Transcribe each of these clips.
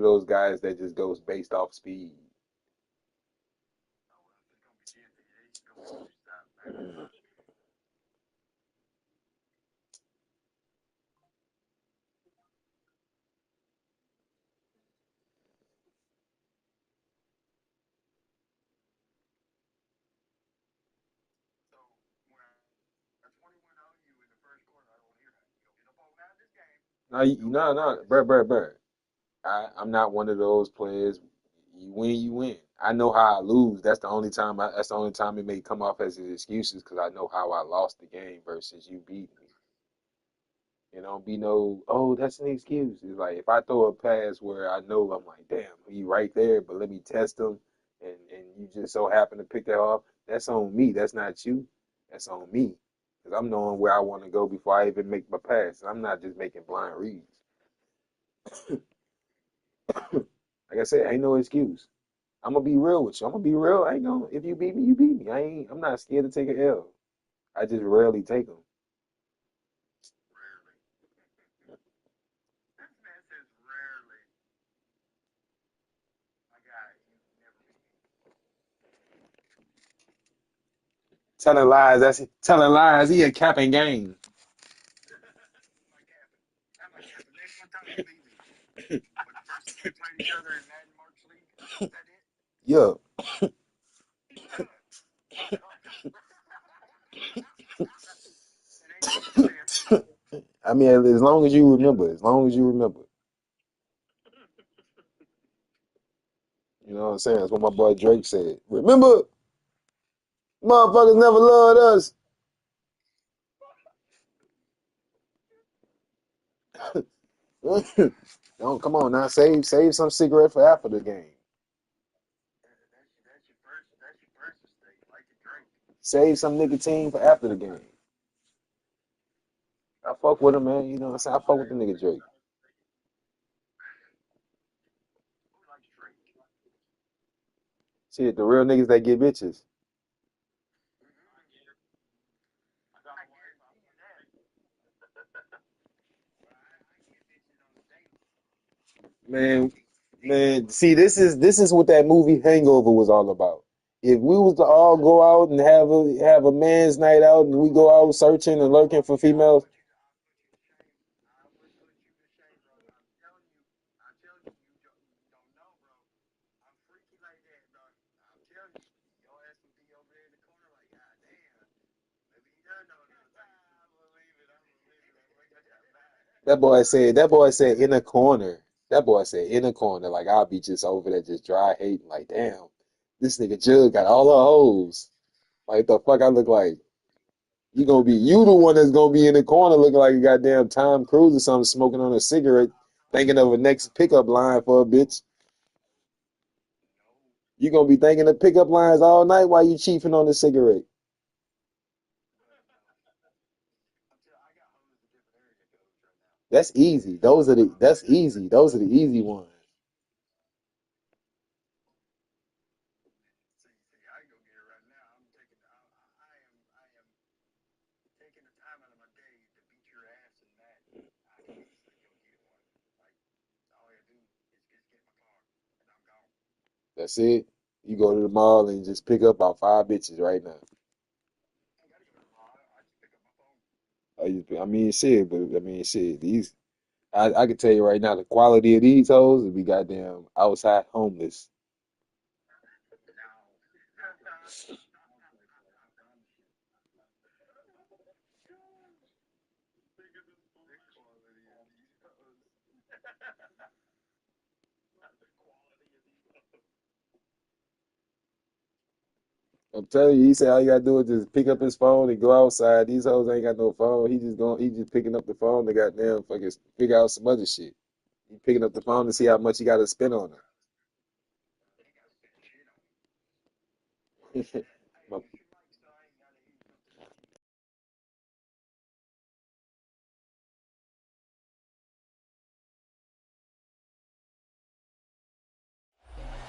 those guys that just goes based off speed. No, bruh. I'm not one of those players. You win, you win. I know how I lose. That's the only time. That's the only time it may come off as excuses because I know how I lost the game versus you beat me. It don't be no, oh, that's an excuse. It's like if I throw a pass where I know I'm like, damn, he right there, but let me test him, and you just so happen to pick that off. That's on me. That's not you. That's on me because I'm knowing where I want to go before I even make my pass. I'm not just making blind reads. Like I said, ain't no excuse. I'm gonna be real with you. I'm gonna be real. I ain't gonna. If you beat me, you beat me. I ain't. I'm not scared to take an L. I just rarely take them. Telling lies. That's telling lies. He a cap and game. Yeah. I mean, as long as you remember, as long as you remember, you know what I'm saying? That's what my boy Drake said. Remember, motherfuckers never loved us. Don't come on now. Save some cigarette for after the game. Save some nicotine for after the game. I fuck with him, man. You know what I'm saying? I fuck with the nigga Drake. Shit, the real niggas that get bitches. Man, man, see, this is what that movie Hangover was all about. If we was to all go out and have a man's night out and we go out searching and lurking for females, that boy said in a corner. That boy said in a corner, like I'll be just over there just dry hating, like damn, this nigga Jug got all the hoes. Like the fuck I look like. You the one that's gonna be in the corner looking like a goddamn Tom Cruise or something, smoking on a cigarette, thinking of a next pickup line for a bitch. You gonna be thinking of pickup lines all night while you chiefing on the cigarette. That's easy. That's easy. Those are the easy ones. That's it. You go to the mall and just pick up about five bitches right now. I mean, shit, but I mean, shit. I can tell you right now, the quality of these hoes would be goddamn outside homeless. I'm telling you, he said all you gotta do is just pick up his phone and go outside. These hoes ain't got no phone. He just picking up the phone to goddamn fucking figure out some other shit. He picking up the phone to see how much he got to spend on her.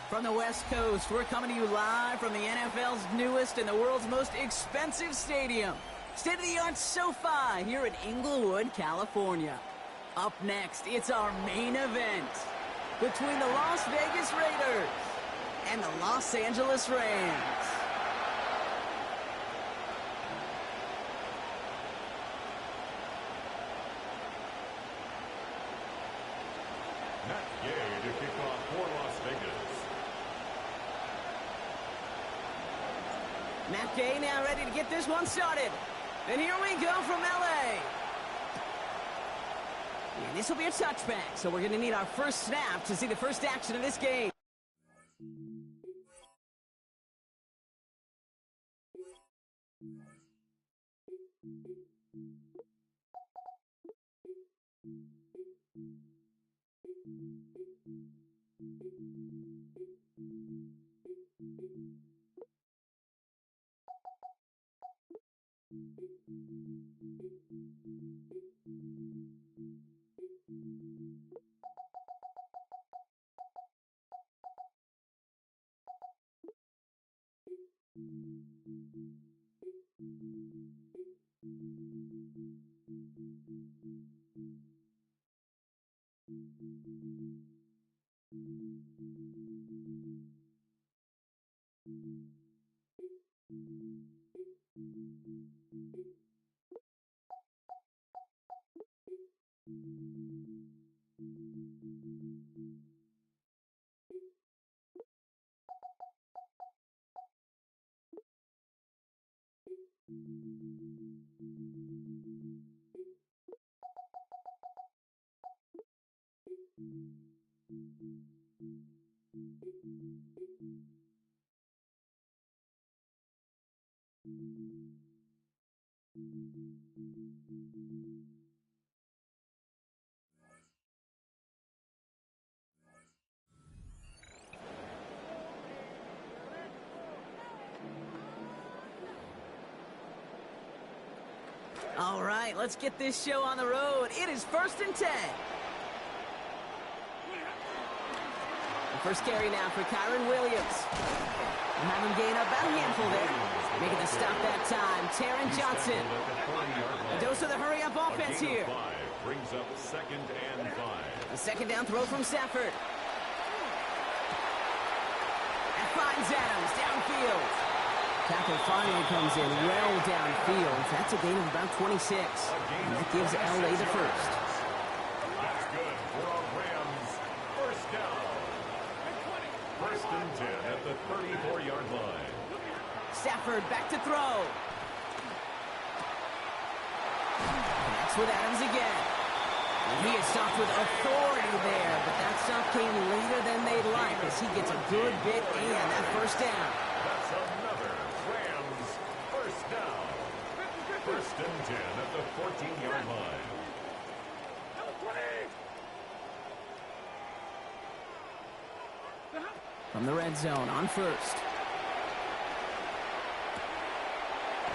From the West Coast, we're coming to you live from the NFL's newest and the world's most expensive stadium. State-of-the-art SoFi here in Inglewood, California. Up next, it's our main event. between the Las Vegas Raiders and the Los Angeles Rams. Matt Gay to kick off for Las Vegas. Matt Gay now ready to get this one started. And here we go from LA. And this will be a touchback, so we're going to need our first snap to see the first action of this game. All right, let's get this show on the road. It is 1st and 10. The first carry now for Kyron Williams. We'll have him gain up about a handful there. Making the stop that time, Taron Johnson. A dose of the hurry-up offense here. Brings up 2nd and 5. A second down throw from Stafford. And finds Adams downfield. Tackle finally comes in well downfield. That's a gain of about 26. And that gives LA the first. That's good for a Rams first down. 1st and 10 at the 34-yard line. Stafford back to throw. Connects with Adams again. And he is stopped with authority there, but that stop came later than they'd like as he gets a good bit and that first down. That's another Rams first down. 1st and 10 at the 14-yard line. From the red zone on first.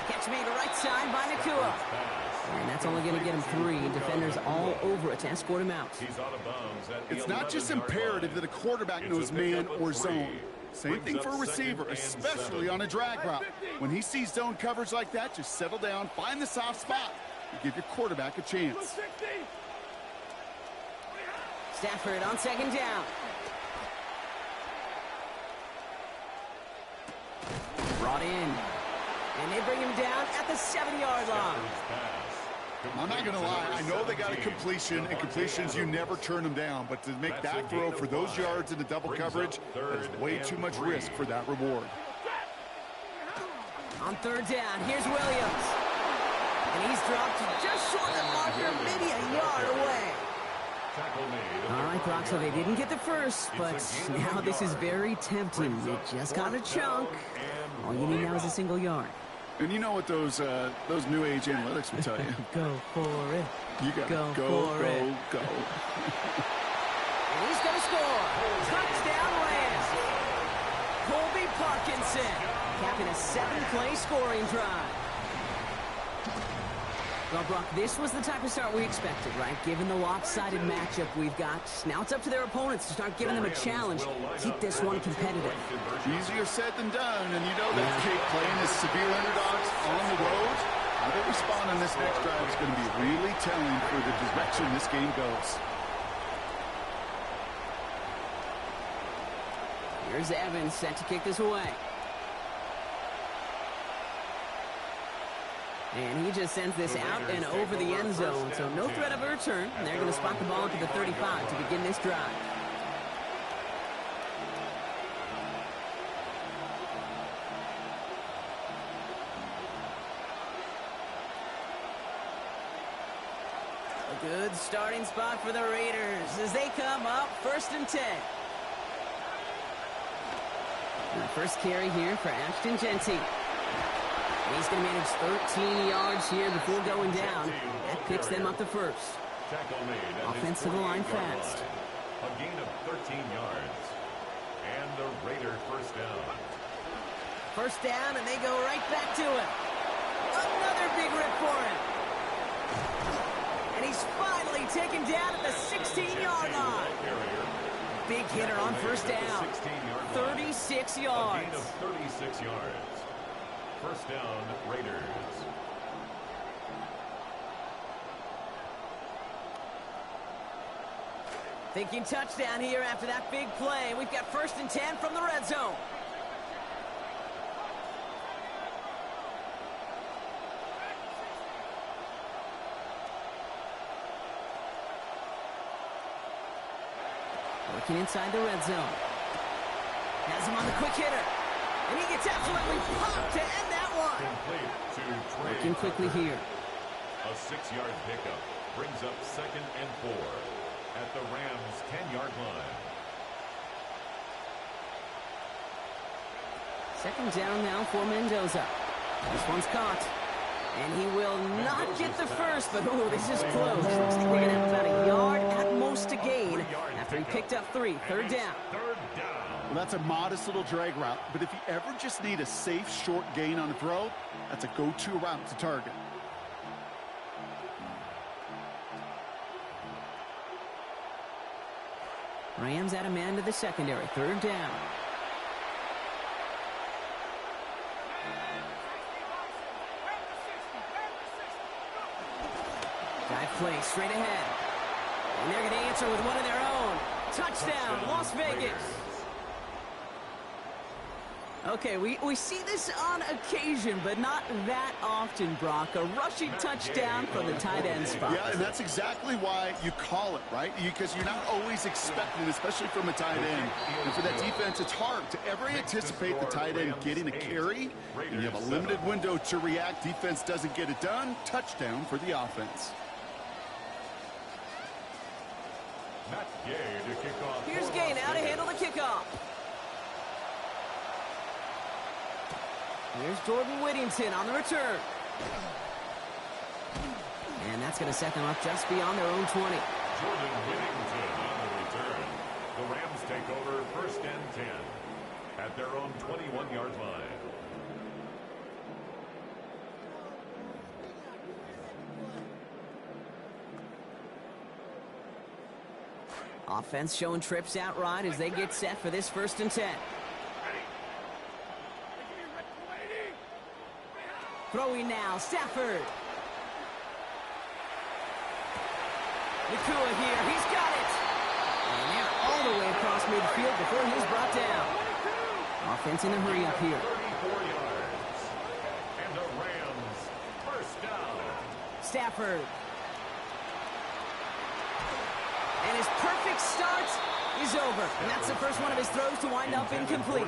Catch made right side by Nakua. And that's only going to get him 3. Defenders all over it to escort him out. He's out of bounds at the It's not just imperative that a quarterback knows man or zone. Same thing for a receiver, especially on a drag route. When he sees zone coverage like that, just settle down, find the soft spot, and give your quarterback a chance. Stafford on 2nd down. Brought in. And they bring him down at the 7-yard line. I'm not going to lie. I know they got a completion, and completions, you never turn them down. But to make that throw for those yards into double coverage, that is way too much risk for that reward. On 3rd down, here's Williams. And he's dropped just short of the marker, maybe a yard away. All right, Brock, so they didn't get the first, but now this is very tempting. They just got a chunk. All you need now is a single yard. And you know what those new age analytics will tell you. Go for it. You got to go. And he's going to score. Touchdown Rams. Colby Parkinson capping a 7-play scoring drive. Well, Brock, this was the type of start we expected, right? Given the lopsided matchup we've got, now it's up to their opponents to start giving them a challenge. Keep this one competitive. Easier said than done, and you know that Kate playing as severe underdogs on the road. How they respond on this next drive is going to be really telling for the direction this game goes. Here's Evans set to kick this away. And he just sends this out and over the end zone, so no threat of a return. And they're going to spot the ball to the 35 to begin this drive. A good starting spot for the Raiders as they come up 1st and 10. And the first carry here for MADDEN27. He's going to manage 13 yards here before going down. That picks them up to first. Offense to the line fast. A gain of 13 yards. And the Raiders first down. First down, and they go right back to it. Another big rip for him. And he's finally taken down at the 16-yard line. Big hitter on first down. 36 yards. A gain of 36 yards. First down, Raiders. Thinking touchdown here after that big play. We've got 1st and 10 from the red zone. Working inside the red zone. Has him on the quick hitter. And he gets absolutely popped to end that one. Working quickly here. A 6-yard pickup brings up 2nd and 4 at the Rams' 10-yard line. 2nd down now for Mendoza. This one's caught. And he will not get the first, but oh, this is close. Looks like they're going to have about a yard at most to gain after he picked up 3. 3rd down. Well, that's a modest little drag route, but if you ever just need a safe, short gain on a throw, that's a go-to route to target. Rams add a man to the secondary. 3rd down. Dive play straight ahead. And they're going to answer with one of their own. Touchdown, Las Vegas. Okay, we see this on occasion, but not that often, Brock. A rushing touchdown from the tight end spot. Yeah, and that's exactly why you call it, right? Because you're not always expecting, especially from a tight end. And for that defense, it's hard to ever anticipate the tight end getting a carry. And you have a limited window to react. Defense doesn't get it done. Touchdown for the offense. Here's Gay now to handle the kickoff. Here's Jordan Whittington on the return. And that's going to set them up just beyond their own 20. Jordan Whittington on the return. The Rams take over 1st and 10 at their own 21-yard line. Offense showing trips out right as they get set for this 1st and 10. Throwing now, Stafford. Nakua here, he's got it. And they're all the way across midfield before he's brought down. Offense in a hurry up here. 34 yards. And the Rams first down. Stafford. And his perfect start is over. And that's the first one of his throws to wind up incomplete.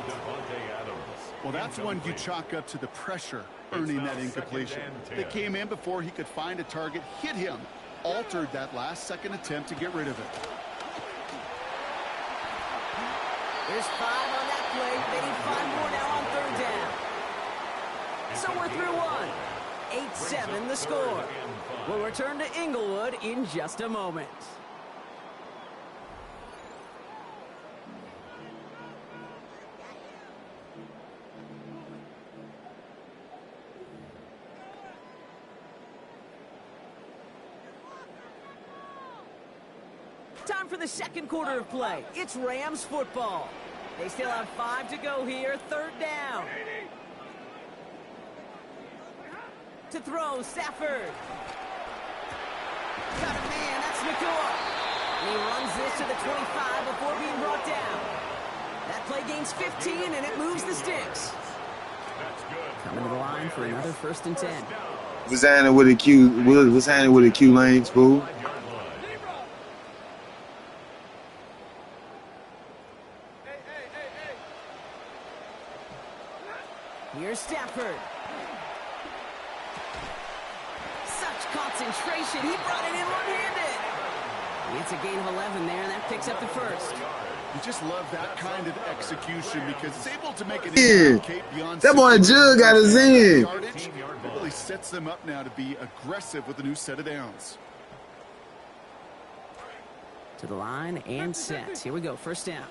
Well, that's one you chalk up to the pressure earning that incompletion. They came in before he could find a target, hit him, altered that last-second attempt to get rid of it. There's 5 on that play. They need 5 more now on 3rd down. So we're through one. 8-7 the score. We'll return to Inglewood in just a moment. Time for the 2nd quarter of play. It's Rams football. They still have 5 to go here. 3rd down. To throw, Stafford. Got a man, that's Nakua. And he runs this to the 25 before being brought down. That play gains 15, and it moves the sticks. Coming to the line for another 1st and 10. What's happening with the Q? What's happening with the Q lanes, fool? Here's Stafford. Such concentration. He brought it in one-handed. It's a gain of 11 there, and that picks up the 1st. You just love that kind of execution because it's able to make an Yeah. beyond That boy Jug got his in. yardage. It really sets them up now to be aggressive with a new set of downs. To the line and set. Here we go, 1st down.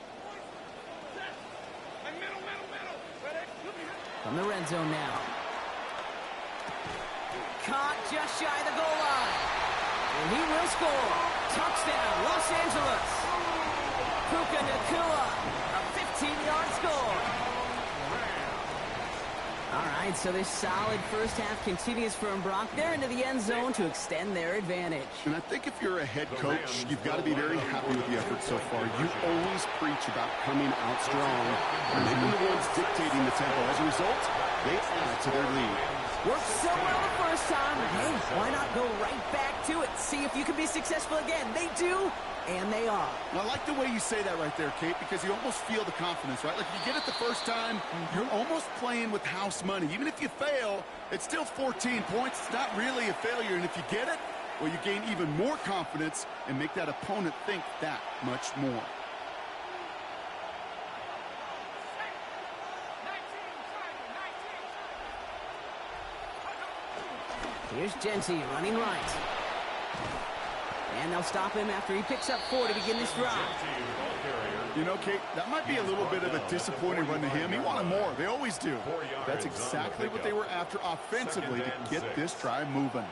From the red zone now. Caught just shy of the goal line. And he will score. Touchdown, Los Angeles. Puka Nacua, a 15-yard score. All right, so this solid 1st half continues from Brock. They're into the end zone to extend their advantage. And I think if you're a head coach, you've got to be very happy with the effort so far. You always preach about coming out strong. And they've been the ones dictating the tempo. As a result, they add to their lead. Worked so well the 1st time. Hey, why not go right back to it? See if you can be successful again. They do, and they are. And I like the way you say that right there, Kate, because you almost feel the confidence, right? Like if you get it the 1st time, you're almost playing with house money. Even if you fail, it's still 14 points. It's not really a failure. And if you get it, well, you gain even more confidence and make that opponent think that much more. Here's Genty running right. And they'll stop him after he picks up 4 to begin this drive. You know, Kate, that might be a little bit of a disappointing run to him. He wanted more. They always do. That's exactly what they were after offensively to get this drive moving.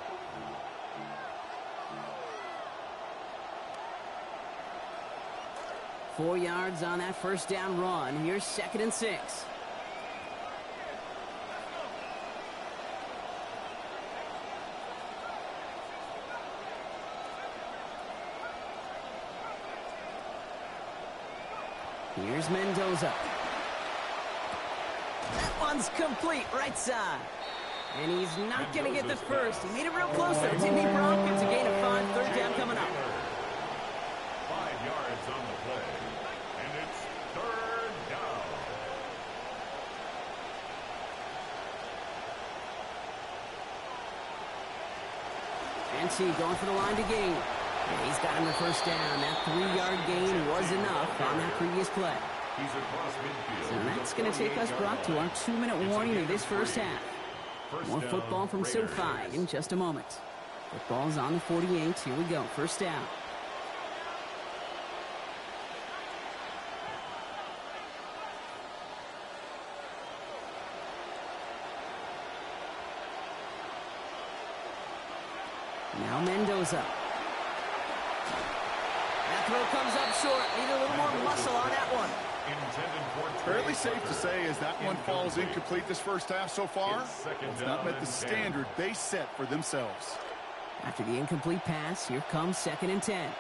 Four yards on that 1st down run. Here's 2nd and 6. Here's Mendoza. That one's complete, right side. And he's not going to get the 1st. He made it real close there, didn't he, Brock? It's a gain of 5, 3rd down coming up. 5 yards on the play. And it's 3rd down. Genty going for the line to gain. Yeah, he's got him the 1st down. That 3-yard gain was enough on that previous play. He's across midfield. So that's going to take us, Brock, to our 2-minute warning of this 1st half. More football from SoFi in just a moment. Football's on the 48. Here we go. 1st down. Now Mendoza. That throw comes up short. Need a little more muscle on that one. Fairly safe to say as that one falls incomplete this 1st half so far, it's not met the standard they set for themselves. After the incomplete pass, here comes 2nd and 10.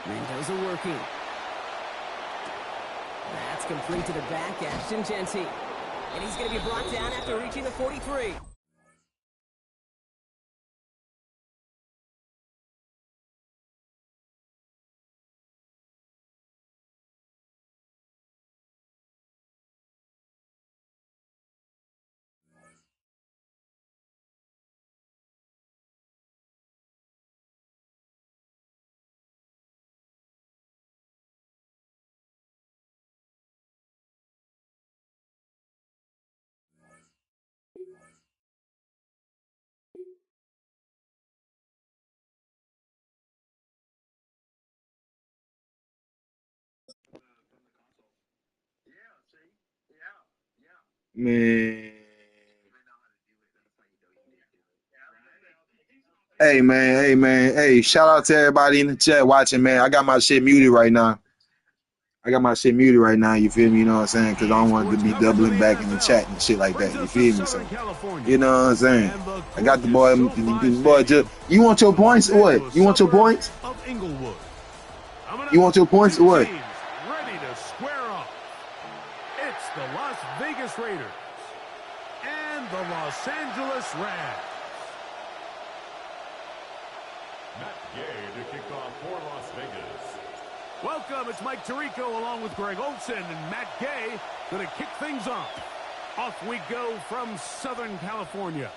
Mendoza working. That's complete to the back, Ashton Genty. And he's going to be brought down after reaching the 43. Man. Hey man, hey man, hey! Shout out to everybody in the chat watching, man. I got my shit muted right now. I got my shit muted right now. You feel me? You know what I'm saying? Because I don't want to Sports be coverage of doubling the back in the NFL chat and shit like that. brings You us to feel me? Southern So California you know what I'm saying? and the I got the gorgeous boy, SoFi the boy. Stadium Just you want your in the Los points or what? Angeles You want your suburb points? of Inglewood. Coming You up, want your points two or what? teams ready to square off. It's the Las Vegas Raiders and the Los Angeles Rams. Matt Gay to kick off for Las Vegas. Welcome, it's Mike Tirico along with Greg Olson and Matt Gay going to kick things off. Off we go from Southern California.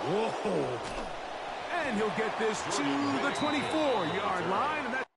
Whoa. And he'll get this to the 24-yard line. And that's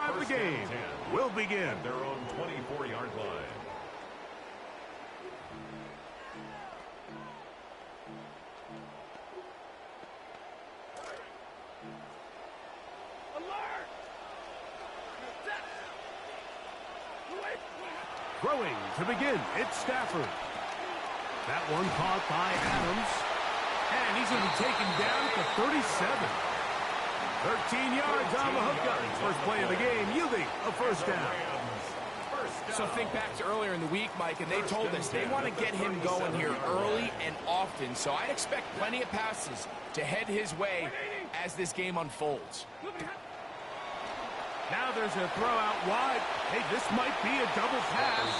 drive the game will begin. Their own 24-yard line. Throwing to begin, it's Stafford. That one caught by Adams. And he's going to be taken down at the 37. 13 yards on the hookup. First play of the game, yielding a first down. So think back to earlier in the week, Mike, and they told us they want to get him going here early and often. So I expect plenty of passes to head his way as this game unfolds. Now there's a throw out wide. Hey, this might be a double pass.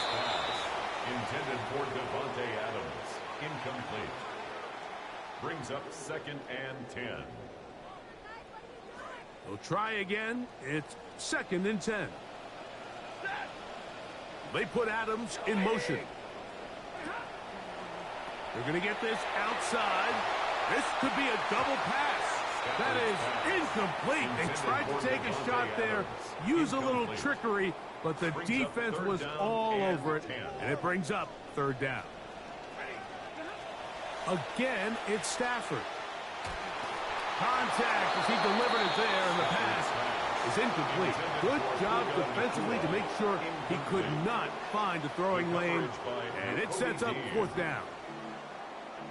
Intended for Devontae Adams. Incomplete. Brings up 2nd and 10. We'll try again. It's 2nd and 10. They put Adams in motion. They're going to get this outside. This could be a double pass. That is incomplete. They tried to take a shot there, use a little trickery, but the defense was all over it, and it brings up 3rd down. Again, it's Stafford. Contact as he delivered it there, and the pass is incomplete. Good job defensively to make sure he could not find the throwing lane, and it sets up 4th down.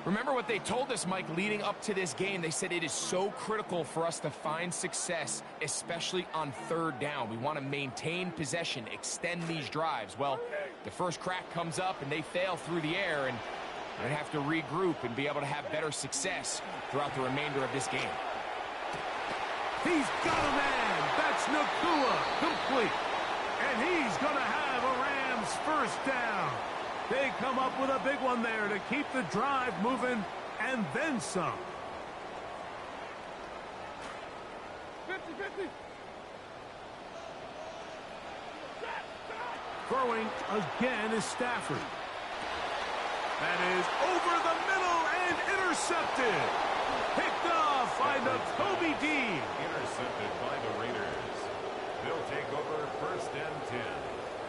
Remember what they told us, Mike, leading up to this game. They said it is so critical for us to find success, especially on 3rd down. We want to maintain possession, extend these drives. Well, the first crack comes up, and they fail through the air, and we're going to have to regroup and be able to have better success throughout the remainder of this game. He's got a man. That's Nakua, complete. And he's going to have a Rams first down. They come up with a big one there to keep the drive moving and then some. 50-50. Throwing again is Stafford. That is over the middle and intercepted. Picked off by Nakobe Dean. Intercepted by the Raiders. They'll take over 1st and 10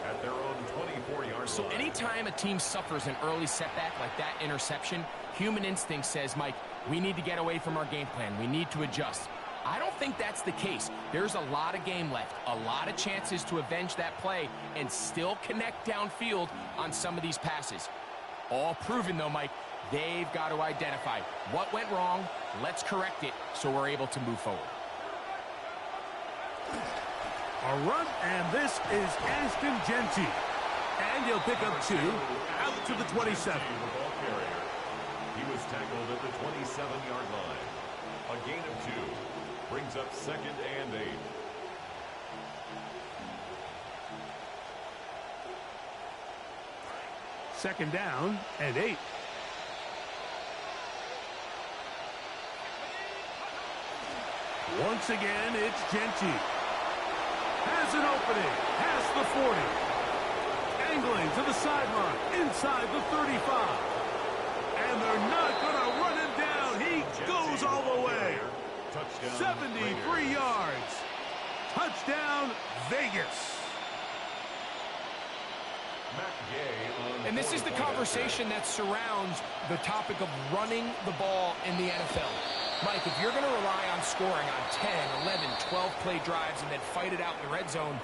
at their own 24-yard line. So anytime a team suffers an early setback like that interception, human instinct says, Mike, we need to get away from our game plan. We need to adjust. I don't think that's the case. There's a lot of game left, a lot of chances to avenge that play and still connect downfield on some of these passes. All proven, though, Mike, they've got to identify what went wrong, let's correct it so we're able to move forward. A run, and this is Ashton Genty. And he'll pick up 2 out to the 27. He was tackled at the 27-yard line. A gain of 2 brings up 2nd and 8. Second down and 8. Once again, it's Genty. Has an opening. Past the 40. Angling to the sideline. Inside the 35. And they're not going to run him down. He goes all the way. 73 yards. Touchdown, Vegas. And this is the conversation that surrounds the topic of running the ball in the NFL. Mike, if you're going to rely on scoring on 10, 11, 12-play drives and then fight it out in the red zone,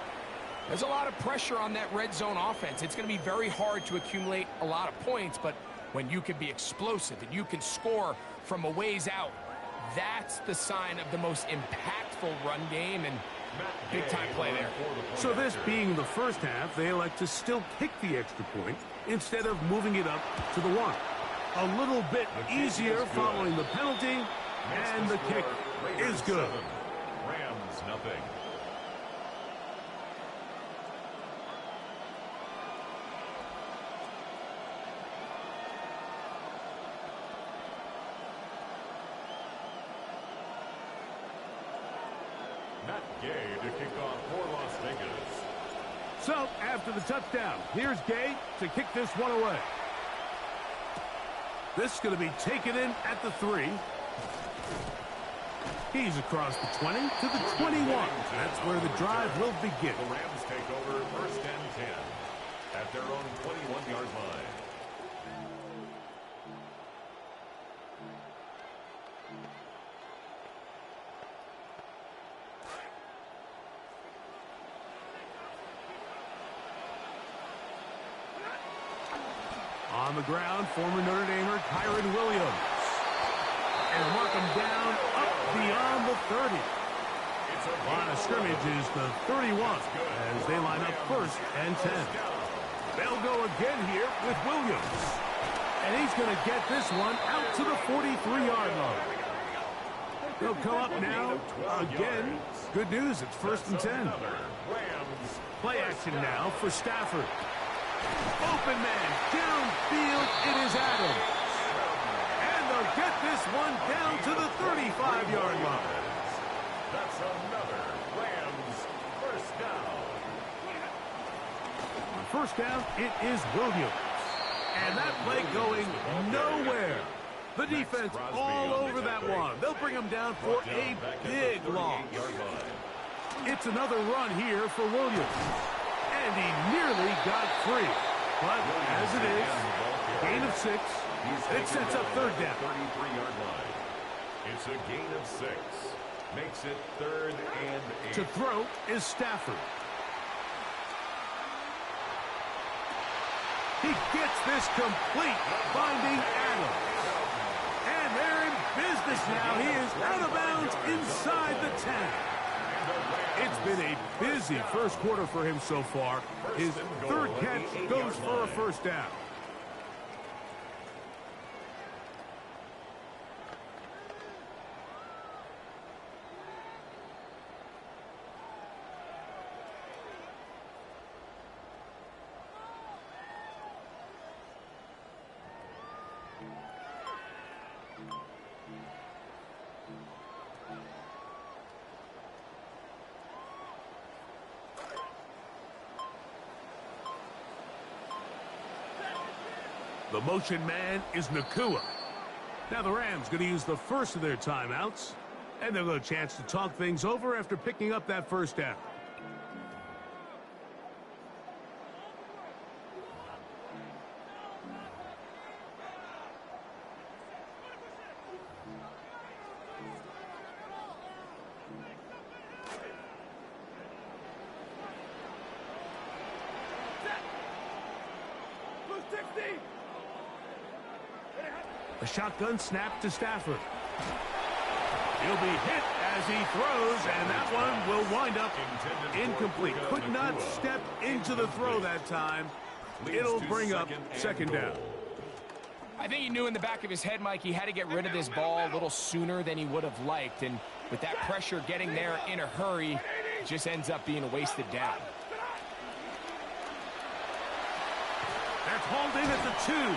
there's a lot of pressure on that red zone offense. It's going to be very hard to accumulate a lot of points, but when you can be explosive and you can score from a ways out, that's the sign of the most impactful run game, and big-time play there. So this being the first half, they elect to still kick the extra point instead of moving it up to the 1. A little bit easier following the penalty, and the kick is good. Rams nothing. Matt Gay to kick off for Las Vegas. So, after the touchdown, here's Gay to kick this one away. This is going to be taken in at the 3. He's across the 20 to the 21. That's where the drive will begin. The Rams take over 1st and 10 at their own 21-yard line. On the ground, former Notre Damer Kyron Williams. And mark him down up beyond the 30. Line of scrimmage is the 31 as they line up 1st and 10. They'll go again here with Williams. And he's going to get this one out to the 43-yard line. They'll come up now again. Good news, it's 1st and 10. Play action now for Stafford. Open man, downfield, it is Adams. And they'll get this one down to the 35-yard line. That's another Rams first down. On first down, it is Williams. And that play going nowhere. The defense all over that one. They'll bring him down for a big loss. It's another run here for Williams. And he nearly got free. But as it is, gain of 6. It sets up 3rd down. 33-yard line. It's a gain of 6. Makes it 3rd and 8. To throw is Stafford. He gets this complete, finding Adams. And they're in business now. He is out of bounds inside the 10. It's been a busy first quarter for him so far. His 3rd catch goes for a 1st down. The motion man is Nakua. Now the Rams going to use the first of their timeouts, and they'll get a chance to talk things over after picking up that 1st down. A shotgun snap to Stafford. He'll be hit as he throws, and that one will wind up incomplete. Could not step into the throw that time. It'll bring up second down. I think he knew in the back of his head, Mike, he had to get rid of this ball a little sooner than he would have liked. And with that pressure getting there in a hurry, it just ends up being a wasted down. That's hauled in at the 2.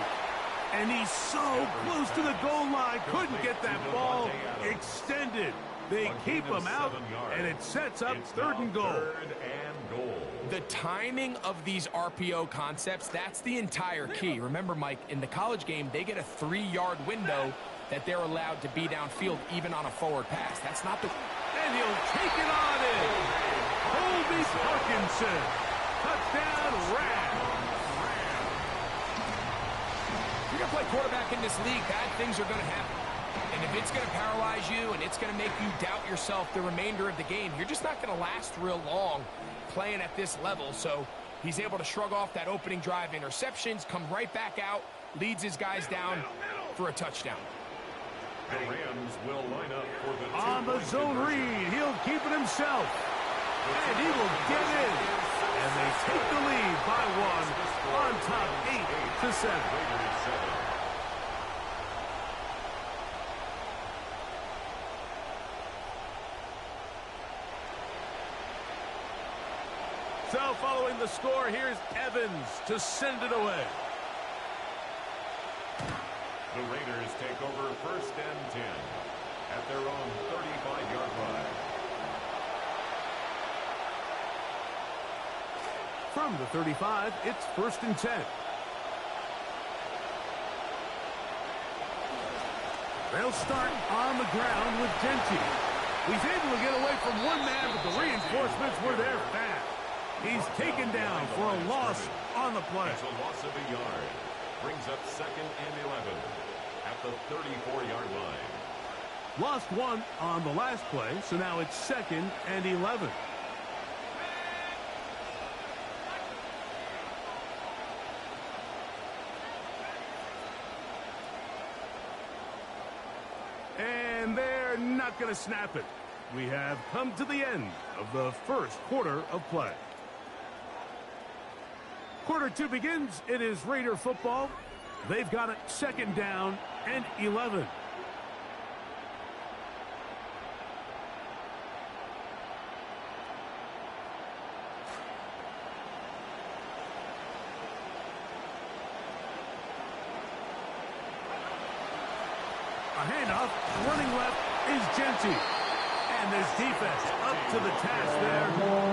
And he's so close to the goal line, couldn't get that ball extended. They keep him out, and it sets up third and goal. The timing of these RPO concepts, that's the entire key. Remember, Mike, in the college game, they get a 3-yard window that they're allowed to be downfield, even on a forward pass. That's not the... And he'll take it on in. Colby Parkinson. Touchdown, Rams. If you're going to play quarterback in this league, bad things are going to happen. And if it's going to paralyze you and it's going to make you doubt yourself the remainder of the game, you're just not going to last real long playing at this level. So he's able to shrug off that opening drive interceptions, come right back out, leads his guys down for a touchdown. The Rams will line up for the on the zone read. He'll keep it himself. And he will get in. And they take the lead by 1 on top 8-7. So following the score, here's Evans to send it away. The Raiders take over 1st and 10 at their own 35-yard line. From the 35, it's 1st and 10. They'll start on the ground with Genty. He's able to get away from one man, but the reinforcements were there fast. He's taken down for a loss on the play. That's a loss of a yard. Brings up 2nd and 11 at the 34-yard line. Lost 1 on the last play, so now it's 2nd and 11. And they're not going to snap it. We have come to the end of the first quarter of play. Quarter 2 begins. It is Raider football. They've got it 2nd down and 11. A handoff, running left is Genty. And this defense up to the task there.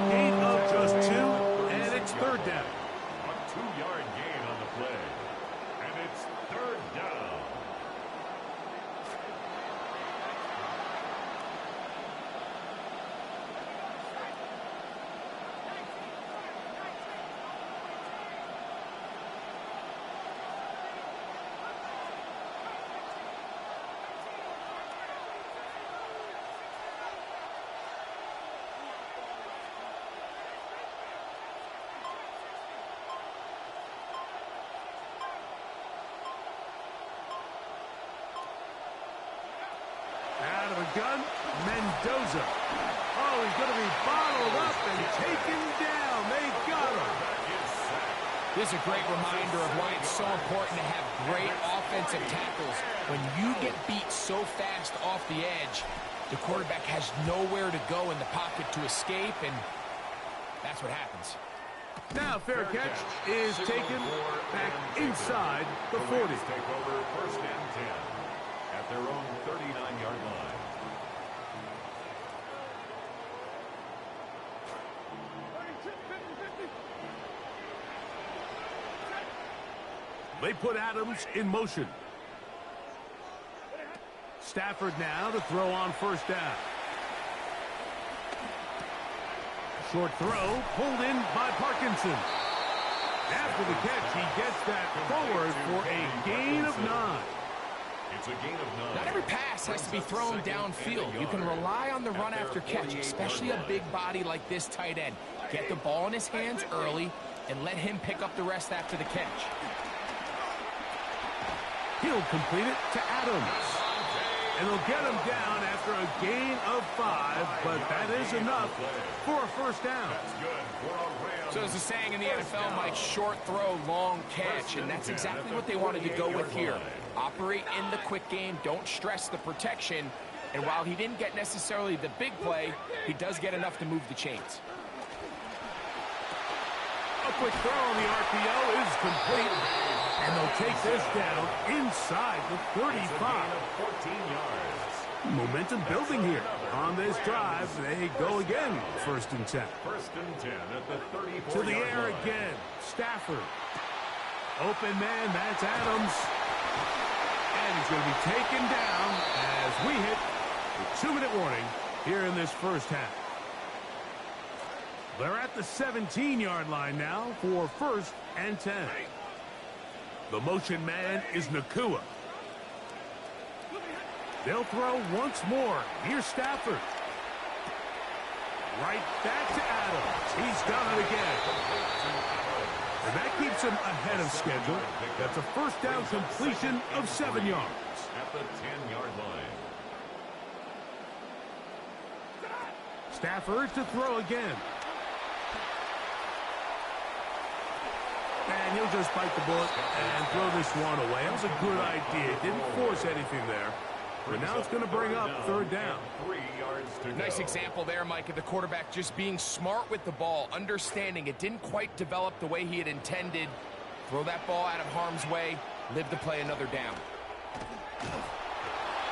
Gain of just 2, and it's 3rd down. A 2-yard gain on the play. And it's 3rd down. Out of a gun, Mendoza. Oh, he's going to be bottled up and taken down. They got him. This is a great reminder of why it's so important to have great offensive tackles. When you get beat so fast off the edge, the quarterback has nowhere to go in the pocket to escape, and that's what happens. Now fair catch is taken back inside the 40. Take over 1st and 10 at their own 39-yard line. They put Adams in motion. Stafford now to throw on 1st down. Short throw pulled in by Parkinson. After the catch, he gets that forward for a gain of 9. It's a gain of 9. Not every pass has to be thrown downfield. You can rely on the run after catch, especially a big body like this tight end. Get the ball in his hands early and let him pick up the rest after the catch. He'll complete it to Adams. And they'll get him down after a gain of 5, but that is enough for a first down. So there's a saying in the NFL, Mike, short throw, long catch, and that's exactly what they wanted to go with here. Operate in the quick game, don't stress the protection, and while he didn't get necessarily the big play, he does get enough to move the chains. A quick throw on the RPO is complete, and they'll take this down inside the 35. 14 yards. Momentum building here. On this drive, they go again. First and 10. First and 10 at the 34. To the air again. Stafford. Open man, that's Adams. And he's going to be taken down as we hit the 2-minute warning here in this first half. They're at the 17-yard line now for first and 10. The motion man is Nakua. They'll throw once more. Here's Stafford. Right back to Adams. He's done it again. And that keeps him ahead of schedule. That's a first down completion of 7 yards. At the 10-yard line. Stafford to throw again. And he'll just bite the bullet and throw this one away. That was a good idea. Didn't force anything there. But now it's going to bring up third down. 3 yards to go. Nice example there, Mike, of the quarterback just being smart with the ball, understanding it didn't quite develop the way he had intended. Throw that ball out of harm's way, live to play another down.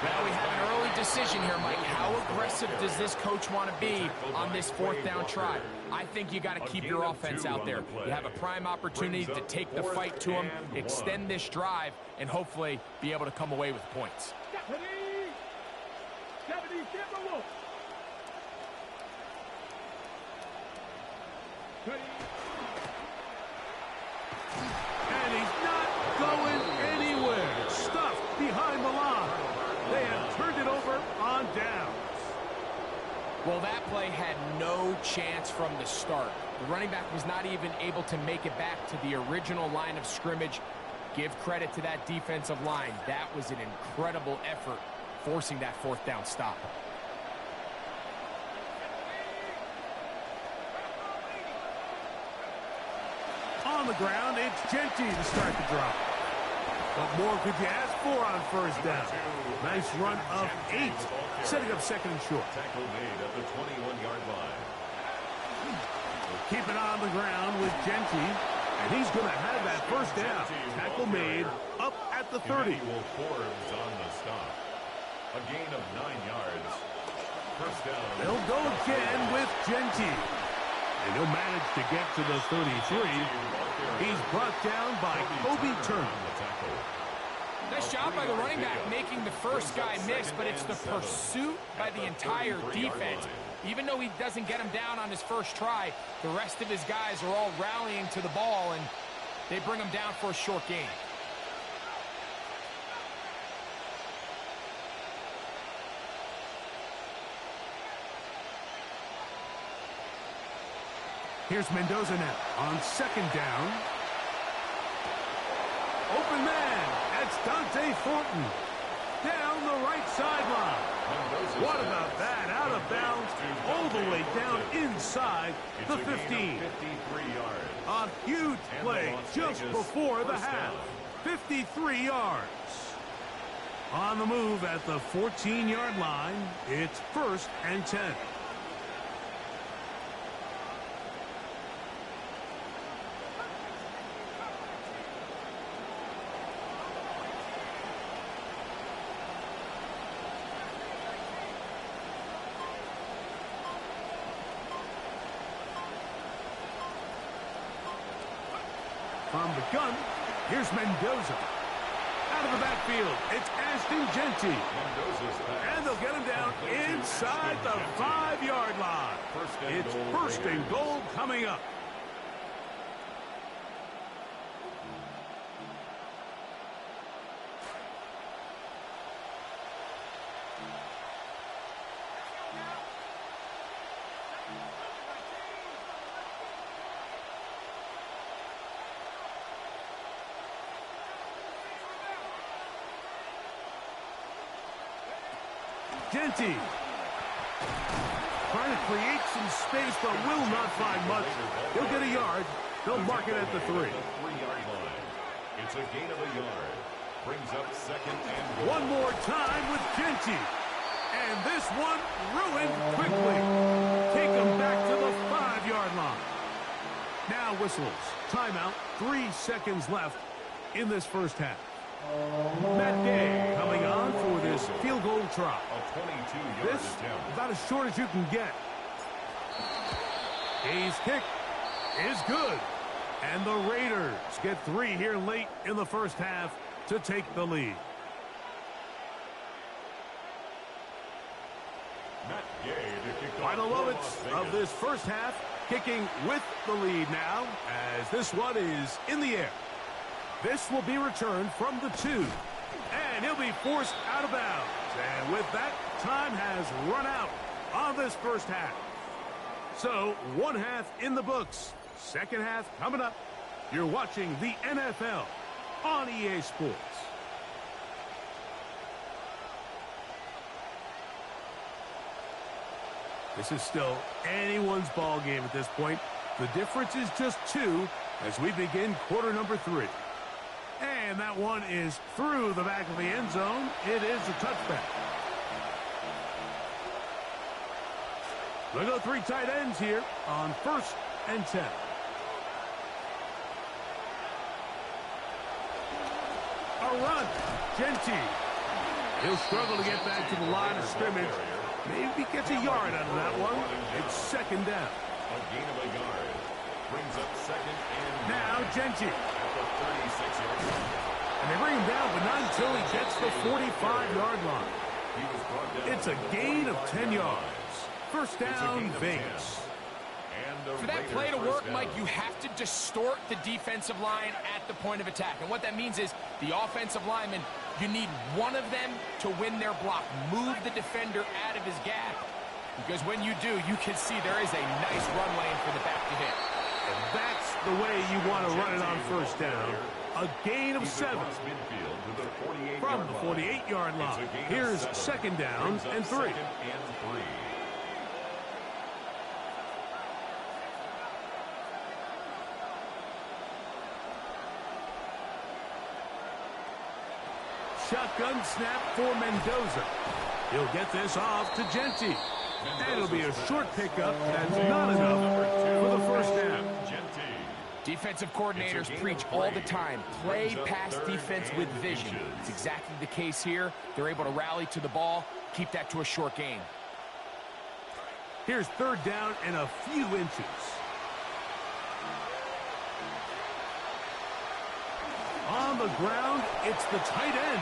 Now we have an early decision here, Mike. How aggressive does this coach want to be on this fourth down try? I think you got to keep your offense out there. You have a prime opportunity to take the fight to him, extend this drive, and hopefully be able to come away with points. And he's not going anywhere. Stuffed behind the line. They have turned it over on downs. Well, that play had no chance from the start. The running back was not even able to make it back to the original line of scrimmage. Give credit to that defensive line. That was an incredible effort, forcing that fourth down stop. On the ground, it's Genty to start the drive. What more could you ask for on first down? Nice run of 8, setting up second and short. Tackle made at the 21-yard line. Keep it on the ground with Genty, and he's going to have that first down. Tackle made up at the 30. Emmanuel Forbes on the stop. A gain of 9 yards. First down. They'll go again with Genty. And he'll manage to get to the 33. He's brought down by Kobe Turner. Nice job by the running back making the first guy miss, but it's the pursuit by the entire defense. Even though he doesn't get him down on his first try, the rest of his guys are all rallying to the ball, and they bring him down for a short gain. Here's Mendoza now on second down. Open man. That's Dante Thornton. Down the right sideline. What about that? Out of bounds, all the way down inside the 15. A huge play just before the half. 53 yards. On the move at the 14-yard line, it's first and 10. From the gun, here's Mendoza. Out of the backfield, it's Ashton Genty. And they'll get him down inside the 5-yard line. It's first and goal coming up. Genty. Trying to create some space, but will not find much. He'll get a yard. They'll mark it at the 3. 3-yard line. It's a gain of a yard. Brings up second and goal. One more time with Genty. And this one ruined quickly. Take him back to the 5-yard line. Now whistles. Timeout. 3 seconds left in this first half. Matt Gay coming on for this field goal try. A 22-yard This attempt. about as short as you can get. Gay's kick is good. And the Raiders get 3 here late in the first half to take the lead. Matt Gay to kick off Final for moments Las of Vegas. this first half, kicking with the lead now as this one is in the air. This will be returned from the 2. And he'll be forced out of bounds. And with that, time has run out on this first half. So, one half in the books. Second half coming up. You're watching the NFL on EA Sports. This is still anyone's ball game at this point. The difference is just 2 as we begin quarter number 3. And that one is through the back of the end zone. It is a touchback. We'll go 3 tight ends here on 1st and 10. A run. Genty. He'll struggle to get back to the line of scrimmage. Maybe gets a yard out of that one. It's second down. A gain of a yard. Brings up second and Now Genty. at the 36-yard line. And they bring him down, but not until he gets the 45-yard line. He was brought down It's a gain of 10 yards. First down, Vegas. For that play to work, Mike, you have to distort the defensive line at the point of attack. And what that means is the offensive lineman, you need one of them to win their block. Move the defender out of his gap. Because when you do, you can see there is a nice run lane for the back to hit. And that's the way you want to run it on first down. A gain of 7 from the 48-yard line. Here's second down and 3. Shotgun snap for Mendoza. He'll get this off to Genty. And it'll be a short pickup. That's not enough for the first down. Defensive coordinators preach all the time, play pass defense with vision. It's exactly the case here. They're able to rally to the ball, keep that to a short gain. Here's third down and a few inches. On the ground, it's the tight end.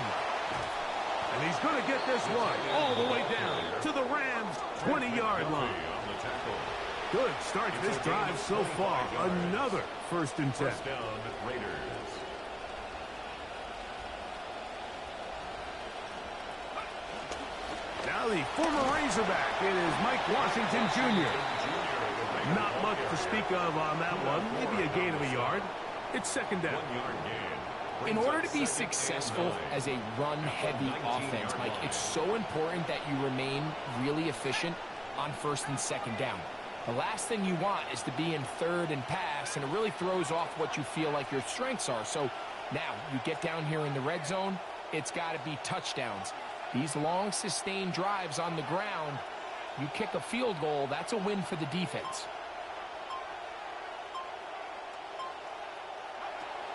And he's going to get this one all the way down to the Rams' 20-yard line. Good start to this drive so far. Another 1st and 10. First down, Raiders. Now the former Razorback, it is Mike Washington Jr. Not much to speak of on that one. Maybe a gain of a yard. It's second down. 1-yard gain. In order to be successful as a run-heavy offense, Mike, it's so important that you remain really efficient on 1st and 2nd down. The last thing you want is to be in 3rd and pass, and it really throws off what you feel like your strengths are. So now you get down here in the red zone, it's got to be touchdowns. These long, sustained drives on the ground, you kick a field goal, that's a win for the defense.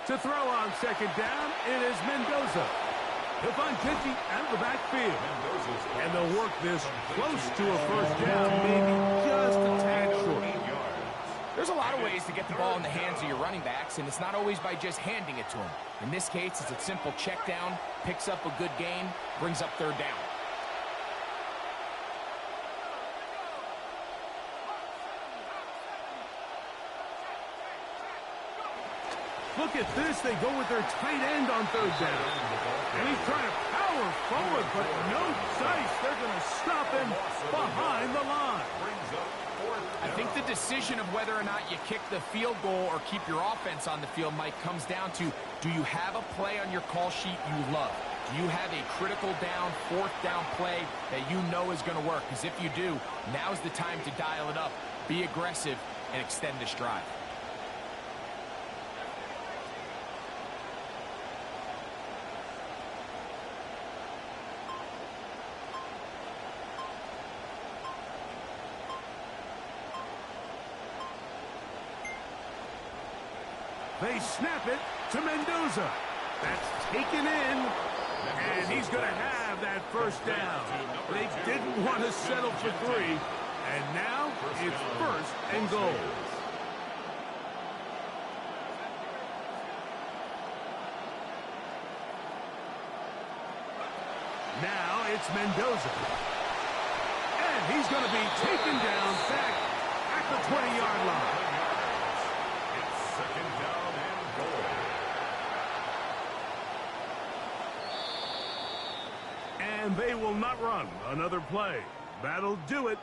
To throw on second down, it is Mendoza. He'll find Genty out of the backfield. And they'll work this close to a first down, maybe just a tad short. There's a lot of ways to get the ball in the hands of your running backs, and it's not always by just handing it to them. In this case, it's a simple check down, picks up a good gain, brings up 3rd down. Look at this. They go with their tight end on 3rd down. And he's trying to power forward, but no dice. They're going to stop him behind the line. I think the decision of whether or not you kick the field goal or keep your offense on the field, Mike, comes down to, do you have a play on your call sheet you love? Do you have a critical down, fourth down play that you know is going to work? Because if you do, now's the time to dial it up, be aggressive, and extend this drive. They snap it to Mendoza. That's taken in, and he's going to have that first down. They didn't want to settle for 3, and now it's first and goal. Now it's Mendoza, and he's going to be taken down back at the 20-yard line. Second down and goal. And they will not run another play. That'll do it.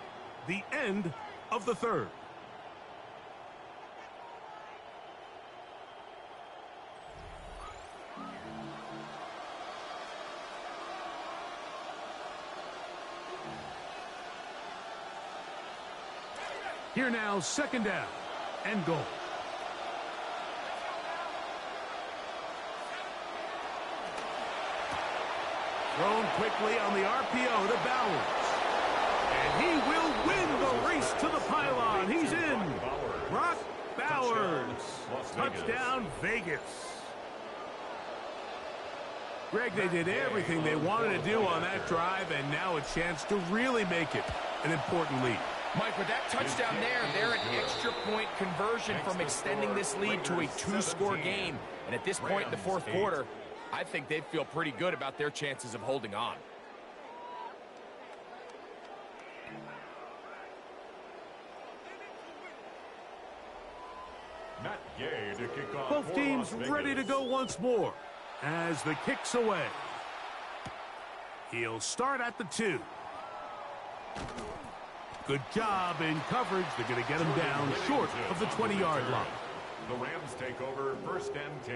The end of the third. Here now, second down and goal. Thrown quickly on the RPO to Bowers. And he will win the race to the pylon. He's in. Brock Bowers. Touchdown, Vegas. Greg, they did everything they wanted to do on that drive, and now a chance to really make it an important lead. Mike, with that touchdown there, they're an extra point conversion from extending this lead to a 2-score game. And at this point in the fourth quarter, I think they'd feel pretty good about their chances of holding on. Matt Gay to kick off. Both teams ready to go once more as the kick's away. He'll start at the 2. Good job in coverage. They're going to get him down short of the 20-yard line. The Rams take over first and 10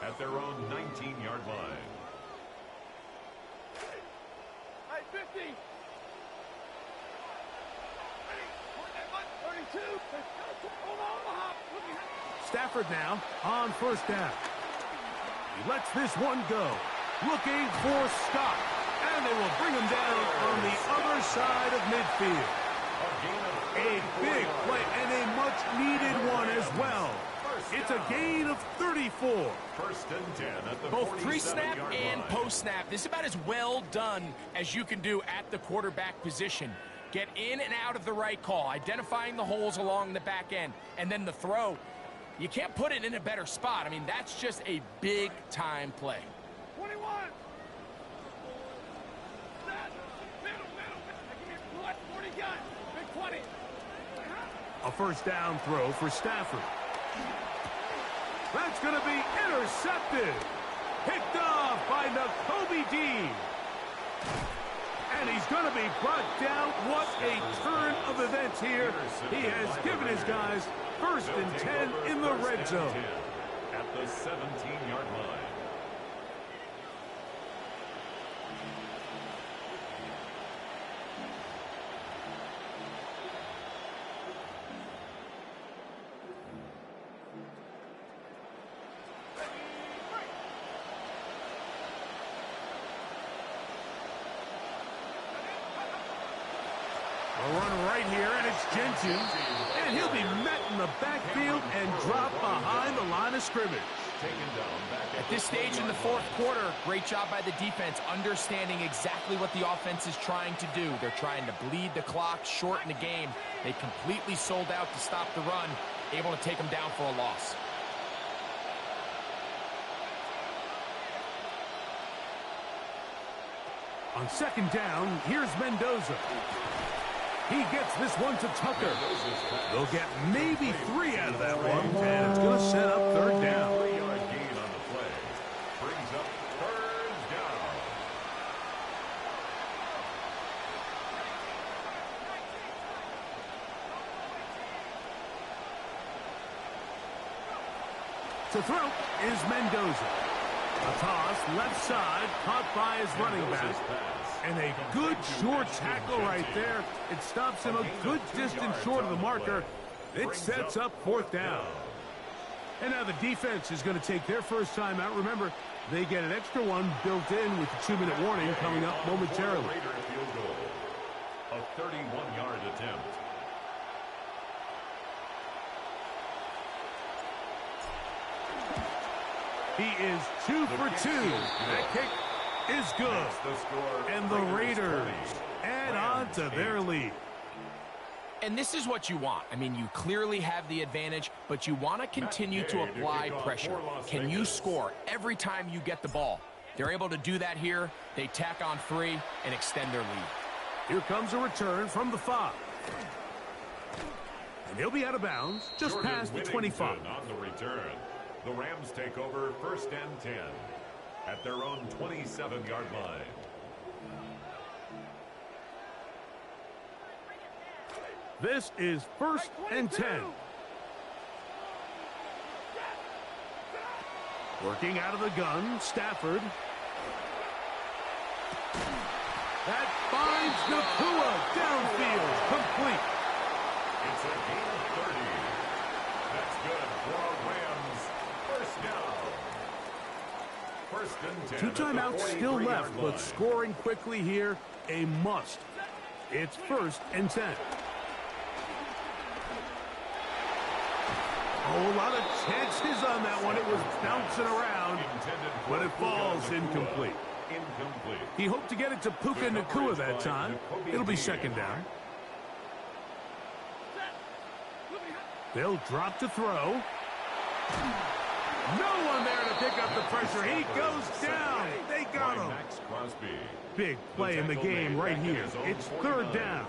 at their own 19-yard line. Hey, 50. 32. Stafford now on first down. He lets this one go. Looking for Scott. And they will bring him down on the other side of midfield. A big play and a much-needed one as well. It's a gain of 34. First and 10 at the both pre-snap and post-snap. This is about as well done as you can do at the quarterback position. Get in and out of the right call, identifying the holes along the back end, and then the throw. You can't put it in a better spot. I mean, that's just a big-time play. 21. A first down throw for Stafford. That's going to be intercepted. Picked off by Nakobe Dean. And he's going to be brought down. What a turn of events here. He has given his guys first and 10 in the red zone. At the 17-yard line. A run right here, and it's Gentoo. And he'll be met in the backfield and dropped behind the line of scrimmage. At this stage in the fourth quarter, great job by the defense, understanding exactly what the offense is trying to do. They're trying to bleed the clock, shorten the game. They completely sold out to stop the run, able to take them down for a loss. On second down, here's Mendoza. He gets this one to Tucker. They'll get maybe 3 out of that one, and it's going to set up third down. 3-yard gain on the play. Brings up third down. To throw is Mendoza. A toss, left side, caught by his running back. And a good short tackle right there. It stops him a good distance short of the marker. It sets up 4th down. And now the defense is going to take their first time out. Remember, they get an extra one built in with the 2-minute warning coming up momentarily. A 31-yard attempt. He is 2 for 2. That kick is good. And the Raiders add on to their lead. And this is what you want. I mean, you clearly have the advantage, but you want to continue to apply pressure. Can you score every time you get the ball? They're able to do that here. They tack on 3 and extend their lead. Here comes a return from the 5. And he'll be out of bounds just past the 25. On the return, the Rams take over 1st and 10 at their own 27-yard line. This is 1st and 10. Working out of the gun, Stafford. That finds Nakua downfield, complete. It's a gain of 30. That's good for a Rams 1st and 10. 2 timeouts still left, but scoring quickly here, a must. It's 1st and 10. Oh, a lot of chances on that one. It was bouncing around, but it falls incomplete. He hoped to get it to Puka Nakua that time. It'll be 2nd down. They'll drop to throw. No one there to pick up the pressure. He goes down. They got him. Big play in the game right here. It's 3rd down.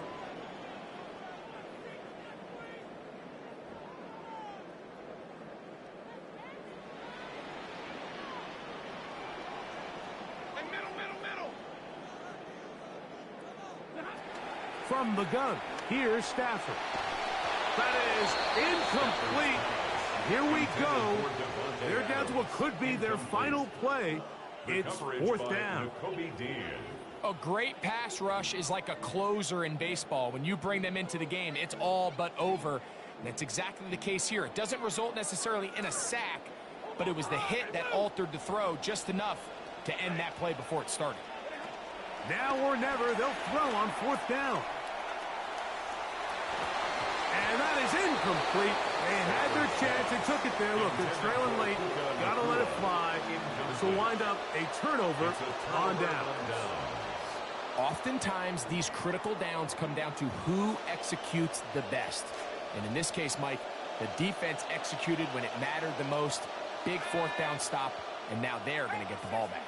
From the gun, here's Stafford. That is incomplete. Here we go. They're down to what could be their final play. It's 4th down. A great pass rush is like a closer in baseball. When you bring them into the game, it's all but over. And that's exactly the case here. It doesn't result necessarily in a sack, but it was the hit that altered the throw just enough to end that play before it started. Now or never, they'll throw on 4th down. And that is incomplete. They had their chance. They took it there. Look, they're trailing late. Got to let it fly. This will wind up a turnover on down. Oftentimes, these critical downs come down to who executes the best. And in this case, Mike, the defense executed when it mattered the most. Big 4th down stop, and now they're going to get the ball back.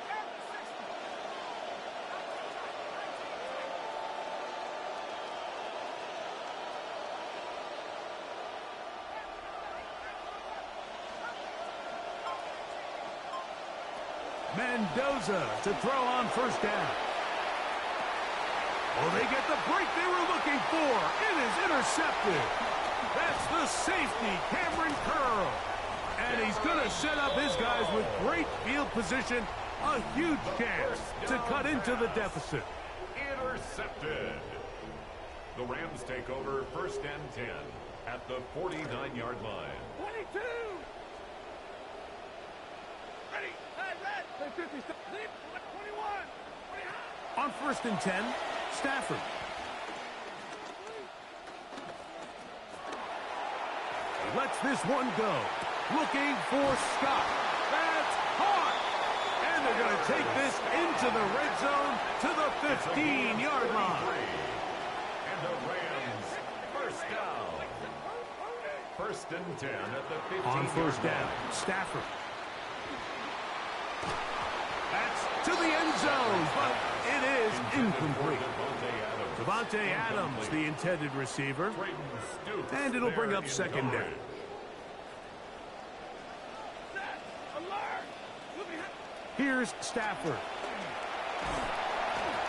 Mendoza to throw on 1st down. Oh, they get the break they were looking for. It is intercepted. That's the safety, Cameron Curl. And he's going to set up his guys with great field position. A huge chance to cut into the deficit. Intercepted. The Rams take over 1st and 10 at the 49-yard line. 22. Ready. Hey, 50. 21. On 1st and 10, Stafford. He lets this one go. Looking for Scott. That's hard. And they're going to take this into the red zone to the 15-yard line. And the Rams 1st down. 1st and 10 at the 15. On 1st down, Stafford. That's to the end zone, but it is incomplete. Devontae Adams, the intended receiver. And it'll bring up 2nd down. Here's Stafford.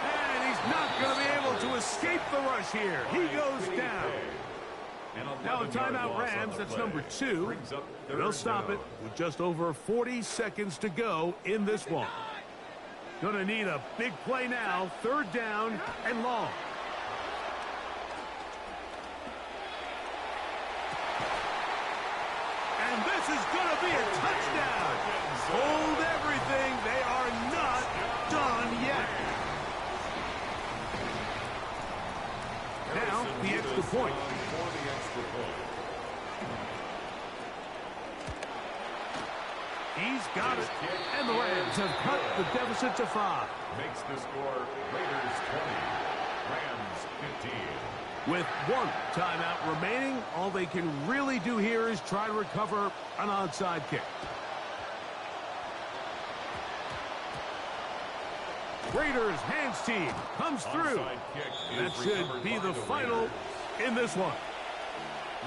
And he's not going to be able to escape the rush here. He goes down. Now a timeout Rams, that's number 2. They'll stop it with just over 40 seconds to go in this one. Gonna need a big play now, 3rd down and long. And this is gonna be a touchdown. Hold everything, they are not done yet. Now, the extra point. He's got it. And the Rams have cut the deficit to 5. Makes the score Raiders 20, Rams 15. With 1 timeout remaining, all they can really do here is try to recover an onside kick. Raiders hands team comes through. That should be the final in this one.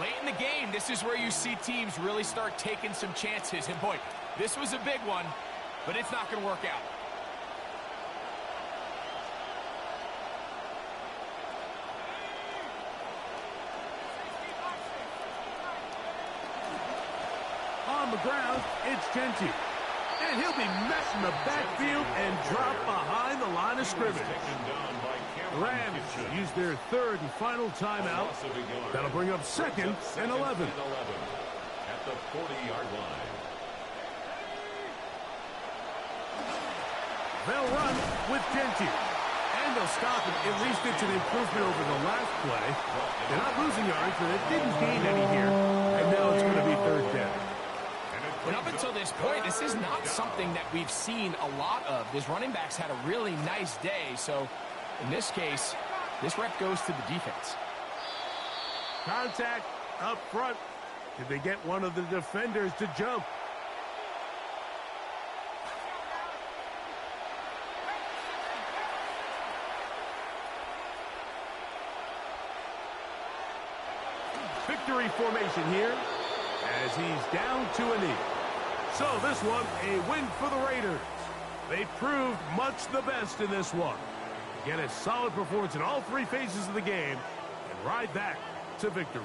Late in the game, this is where you see teams really start taking some chances. And boy, this was a big one, but it's not going to work out. On the ground, it's Genty. And he'll be met in the backfield and dropped behind the line of scrimmage. The Rams use their 3rd and final timeout. That'll bring up 2nd and 11. At the 40-yard line. They'll run with Genty. And they'll stop it. At least it's an improvement over the last play. They're not losing yards, but it didn't gain any here. And now it's going to be 3rd down. And up until this point, this is not something that we've seen a lot of. His running backs had a really nice day. So, in this case, this rep goes to the defense. Contact up front. Did they get one of the defenders to jump? Victory formation here as he's down to a knee. So this one, a win for the Raiders. They proved much the best in this one. Get a solid performance in all 3 phases of the game and ride that to victory.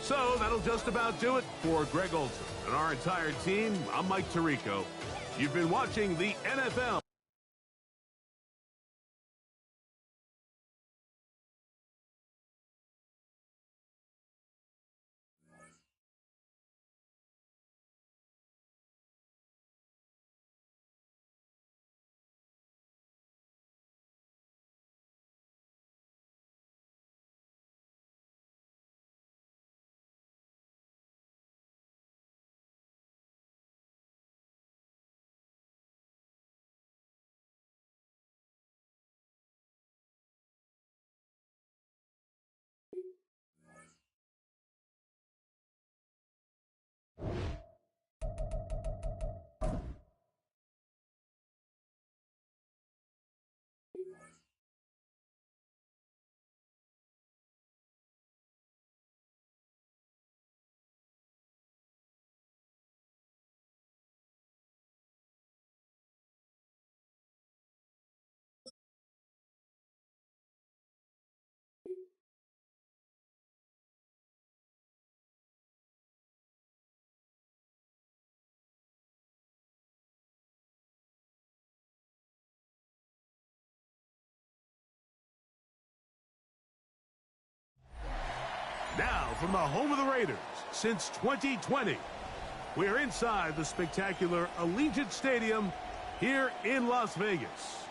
So that'll just about do it for Greg Olsen and our entire team. I'm Mike Tirico. You've been watching the NFL. Now, from the home of the Raiders since 2020, we're inside the spectacular Allegiant Stadium here in Las Vegas.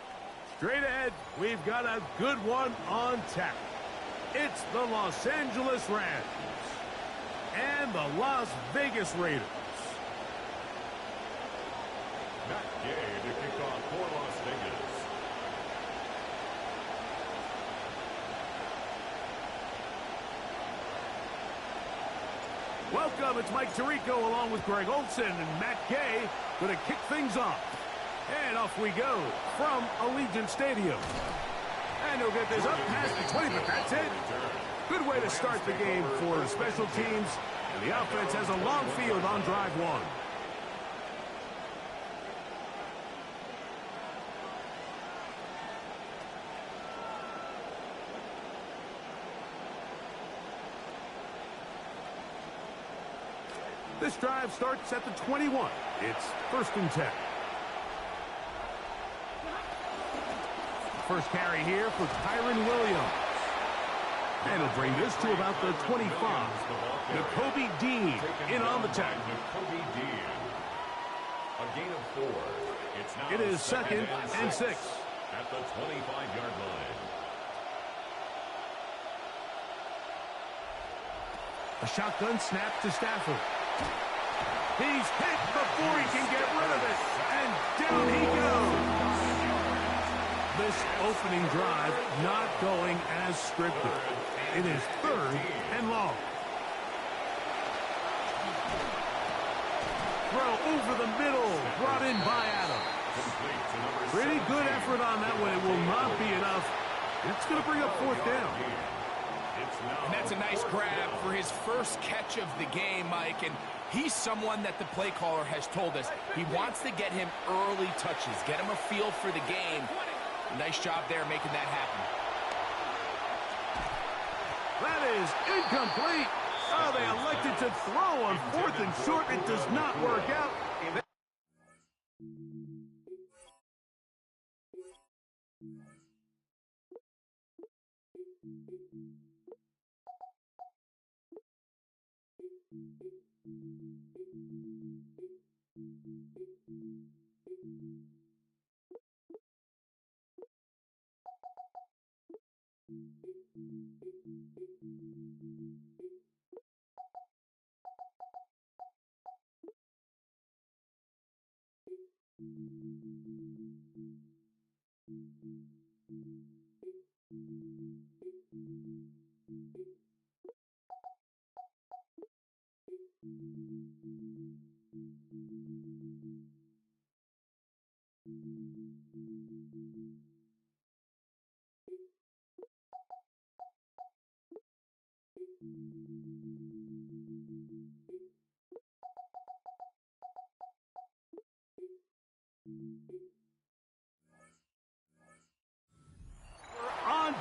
Straight ahead, we've got a good one on tap. It's the Los Angeles Rams and the Las Vegas Raiders. Matt Gay to kick off for Las Vegas. Welcome, it's Mike Tirico along with Greg Olsen and Matt Gay going to kick things off. And off we go from Allegiant Stadium. And he'll get this up past the 20, but that's it. Good way to start the game for the special teams. And the offense has a long field on drive 1. This drive starts at the 21. It's 1st and 10. First carry here for Kyron Williams. And he'll bring this to about the 25. Nakobe Dean in on the tackle. A gain of 4. It's now It is 2nd and 6. At the 25-yard line. A shotgun snap to Stafford. He's hit before he can get rid of it. And down he goes. This opening drive not going as scripted. It is 3rd and long. Throw over the middle, brought in by Adams. Pretty good effort on that one. It will not be enough. It's going to bring up 4th down. And that's a nice grab for his first catch of the game, Mike. And he's someone that the play caller has told us he wants to get him early touches, get him a feel for the game. Nice job there making that happen. That is incomplete. Oh, they elected to throw on 4th and short. It does not work out.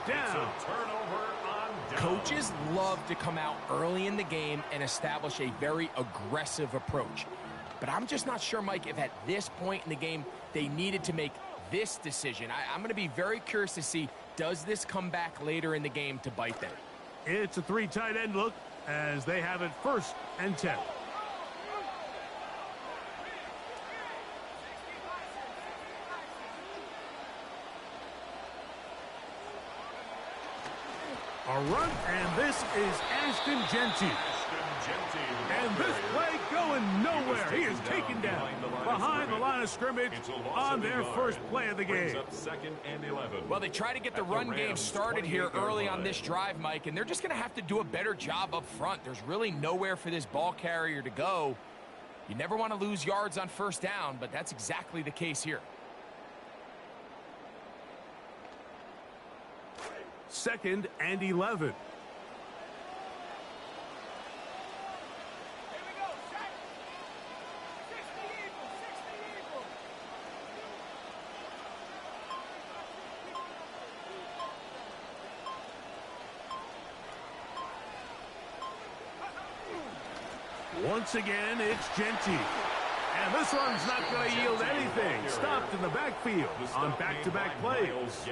Down. Coaches love to come out early in the game and establish a very aggressive approach. But I'm just not sure, Mike, if at this point in the game they needed to make this decision. I'm going to be very curious to see, does this come back later in the game to bite them? It's a 3 tight end look as they have it 1st and 10. A run, and this is Ashton Genty. And this play going nowhere. He is taken down behind the line of scrimmage on their first play of the game. Well, they try to get the run game started here early on this drive, Mike, and they're just going to have to do a better job up front. There's really nowhere for this ball carrier to go. You never want to lose yards on 1st down, but that's exactly the case here. 2nd and 11. Once again, it's Genty. And this one's not going to yield anything. Stopped in the backfield on back-to-back plays.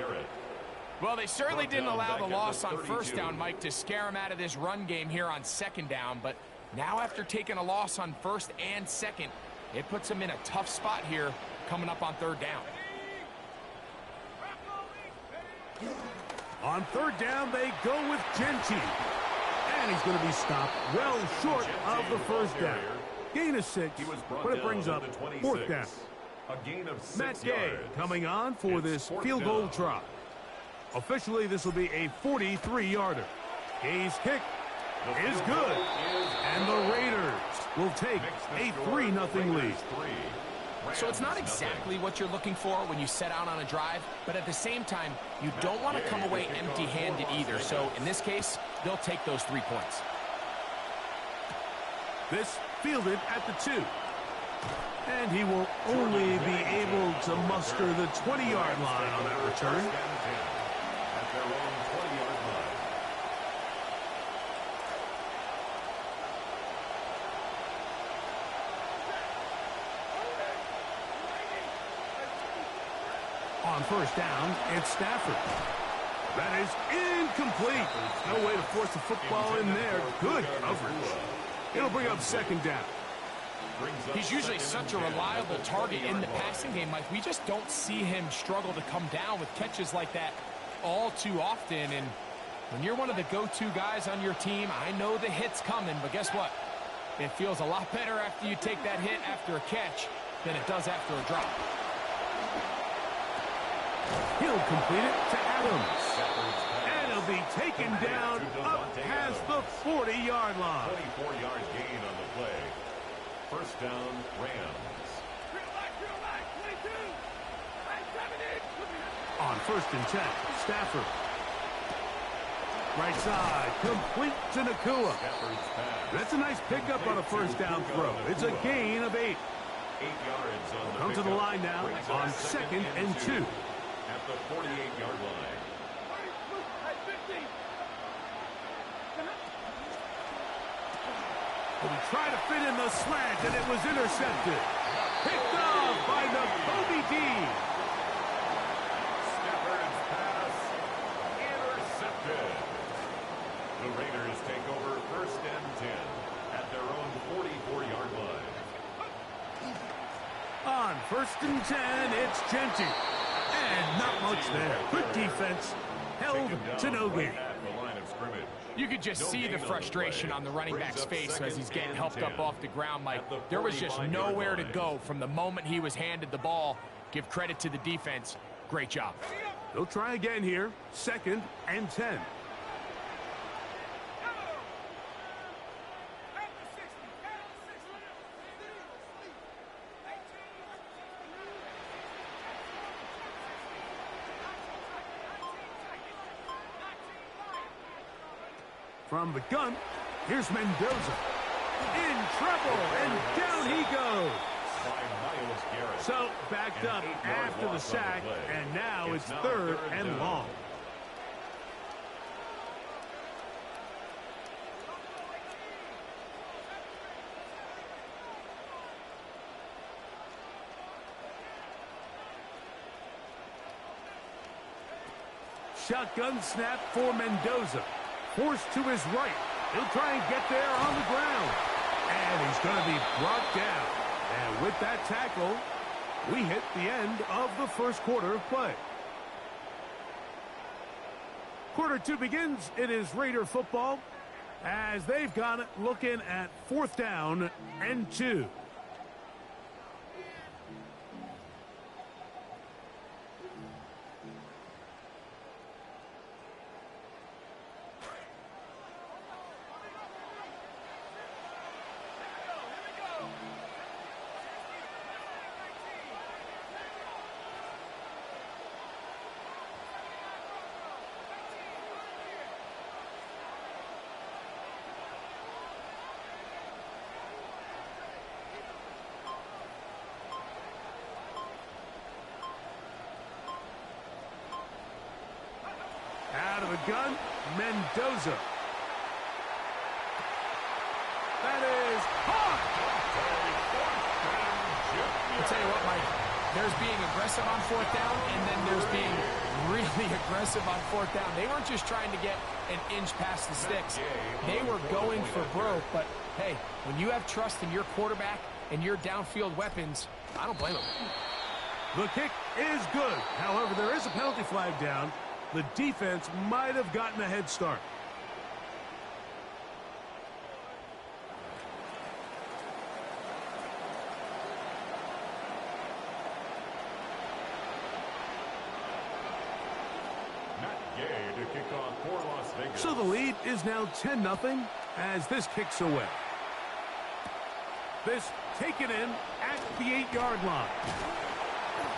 Well, they certainly didn't allow the loss on 1st down, Mike, to scare him out of this run game here on 2nd down. But now after taking a loss on 1st and 2nd, it puts him in a tough spot here coming up on 3rd down. On 3rd down, they go with Genty. And he's going to be stopped well short of the 1st down. Gain of 6, but it brings up 4th down. Matt Gay coming on for this field goal try. Officially, this will be a 43-yarder. Gay's kick is good. And the Raiders will take a 3-0 lead. So it's not exactly what you're looking for when you set out on a drive, but at the same time, you don't want to come away empty-handed either. So in this case, they'll take those 3 points. This fielded at the 2. And he will only be able to muster the 20-yard line on that return. On first down, it's Stafford. That is incomplete. There's no way to force the football in there. Good coverage. It'll bring up second down. He's usually such a reliable target in the passing game, Mike. We just don't see him struggle to come down with catches like that all too often. And when you're one of the go-to guys on your team, I know the hit's coming, but guess what? It feels a lot better after you take that hit after a catch than it does after a drop. He'll complete it to Adams. And he'll be taken down up past the 40-yard line. 24-yard gain on the play. First down, Rams. On first and 10, Stafford. Right side, complete to Nakua. That's a nice pickup on a first down throw. It's a gain of 8. 8 yards on the Come to the line now on second and 2. At the 48-yard line. But he tried to fit in the slant, and it was intercepted. Picked off by the Kobe D. Stafford's pass intercepted. The Raiders take over first and 10 at their own 44-yard line. On first and 10, it's Genty. And not much there. Good defense. Held to no gain. At the line of scrimmage. You could just see the frustration on the running back's face as he's getting helped up off the ground, Mike. There was just nowhere to go from the moment he was handed the ball. Give credit to the defense. Great job. They'll try again here. Second and 10. From the gun, here's Mendoza. In trouble, and down he goes. So, backed up after the sack, and now it's third and long. Shotgun snap for Mendoza. Forced to his right. He'll try and get there on the ground. And he's going to be brought down. And with that tackle, we hit the end of the first quarter of play. Quarter 2 begins. It is Raider football as they've got it looking at fourth down and 2. Out of the gun, Mendoza. That is caught! I'll tell you what, Mike, there's being aggressive on fourth down, and then there's being really aggressive on fourth down. They weren't just trying to get an inch past the sticks. They were going for broke, but hey, when you have trust in your quarterback and your downfield weapons, I don't blame them. The kick is good. However, there is a penalty flag down. The defense might have gotten a head start. To kick off for Las Vegas. So the lead is now 10-0 as this kicks away. This taken in at the 8-yard line.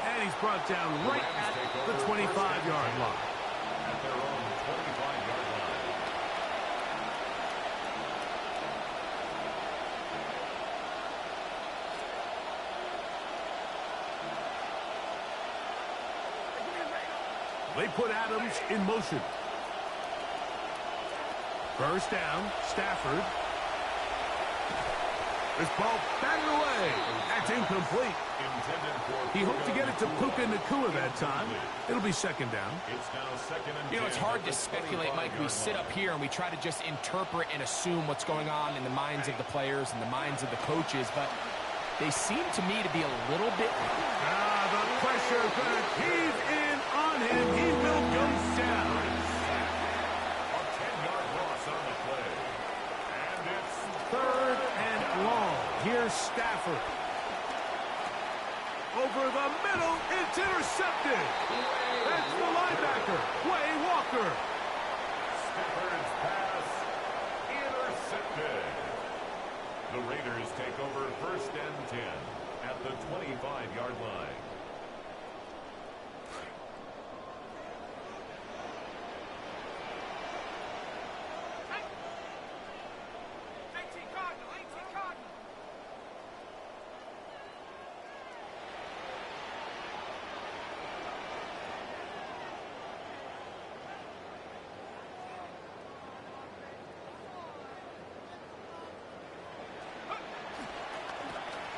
And he's brought down right at the 25-yard line. At their own 25-yard line. They put Adams in motion. First down, Stafford. This ball batted away. That's incomplete. He hoped to get it to Puka Nacua that time. It'll be second down. It's now second and 10. You know, it's hard to speculate, Mike. We sit up here and we try to just interpret and assume what's going on in the minds of the players and the minds of the coaches, but they seem to me to be a little bit... The pressure is going to cave in on him. He will go down. A 10-yard loss on the play. And it's Third and long. Here's Stafford. Over the middle, it's intercepted. That's the linebacker, Quay Walker. Stafford's pass intercepted. The Raiders take over first and 10 at the 25-yard line.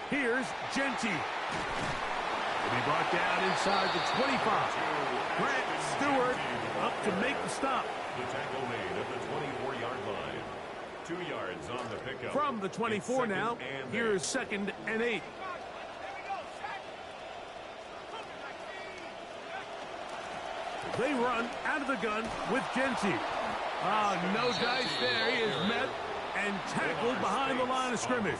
Here's Genty. Will be brought down inside the 25. Grant Stewart up to make the stop. The tackle made at the 24-yard line. 2 yards on the pickup. From the 24 now, here's second and 8. They run out of the gun with Genty. No dice there. He is met and tackled behind the line of scrimmage.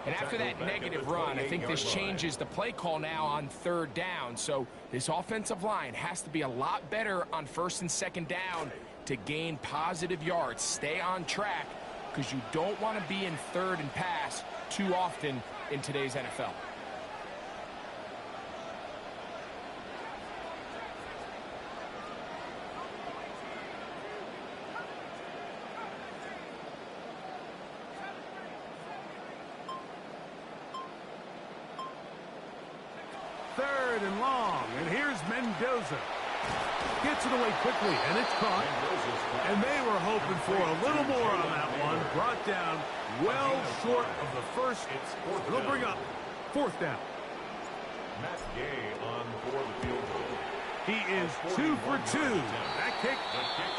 And after that negative run, I think this changes the play call now on third down. So this offensive line has to be a lot better on first and second down to gain positive yards. Stay on track because you don't want to be in third and pass too often in today's NFL. Third and long, and here's Mendoza. Gets it away quickly, and it's caught. And they were hoping for a little more on that one. Brought down well short of the first. It'll bring up fourth down. Matt Gay on for the field goal. He is 2 for 2. That kick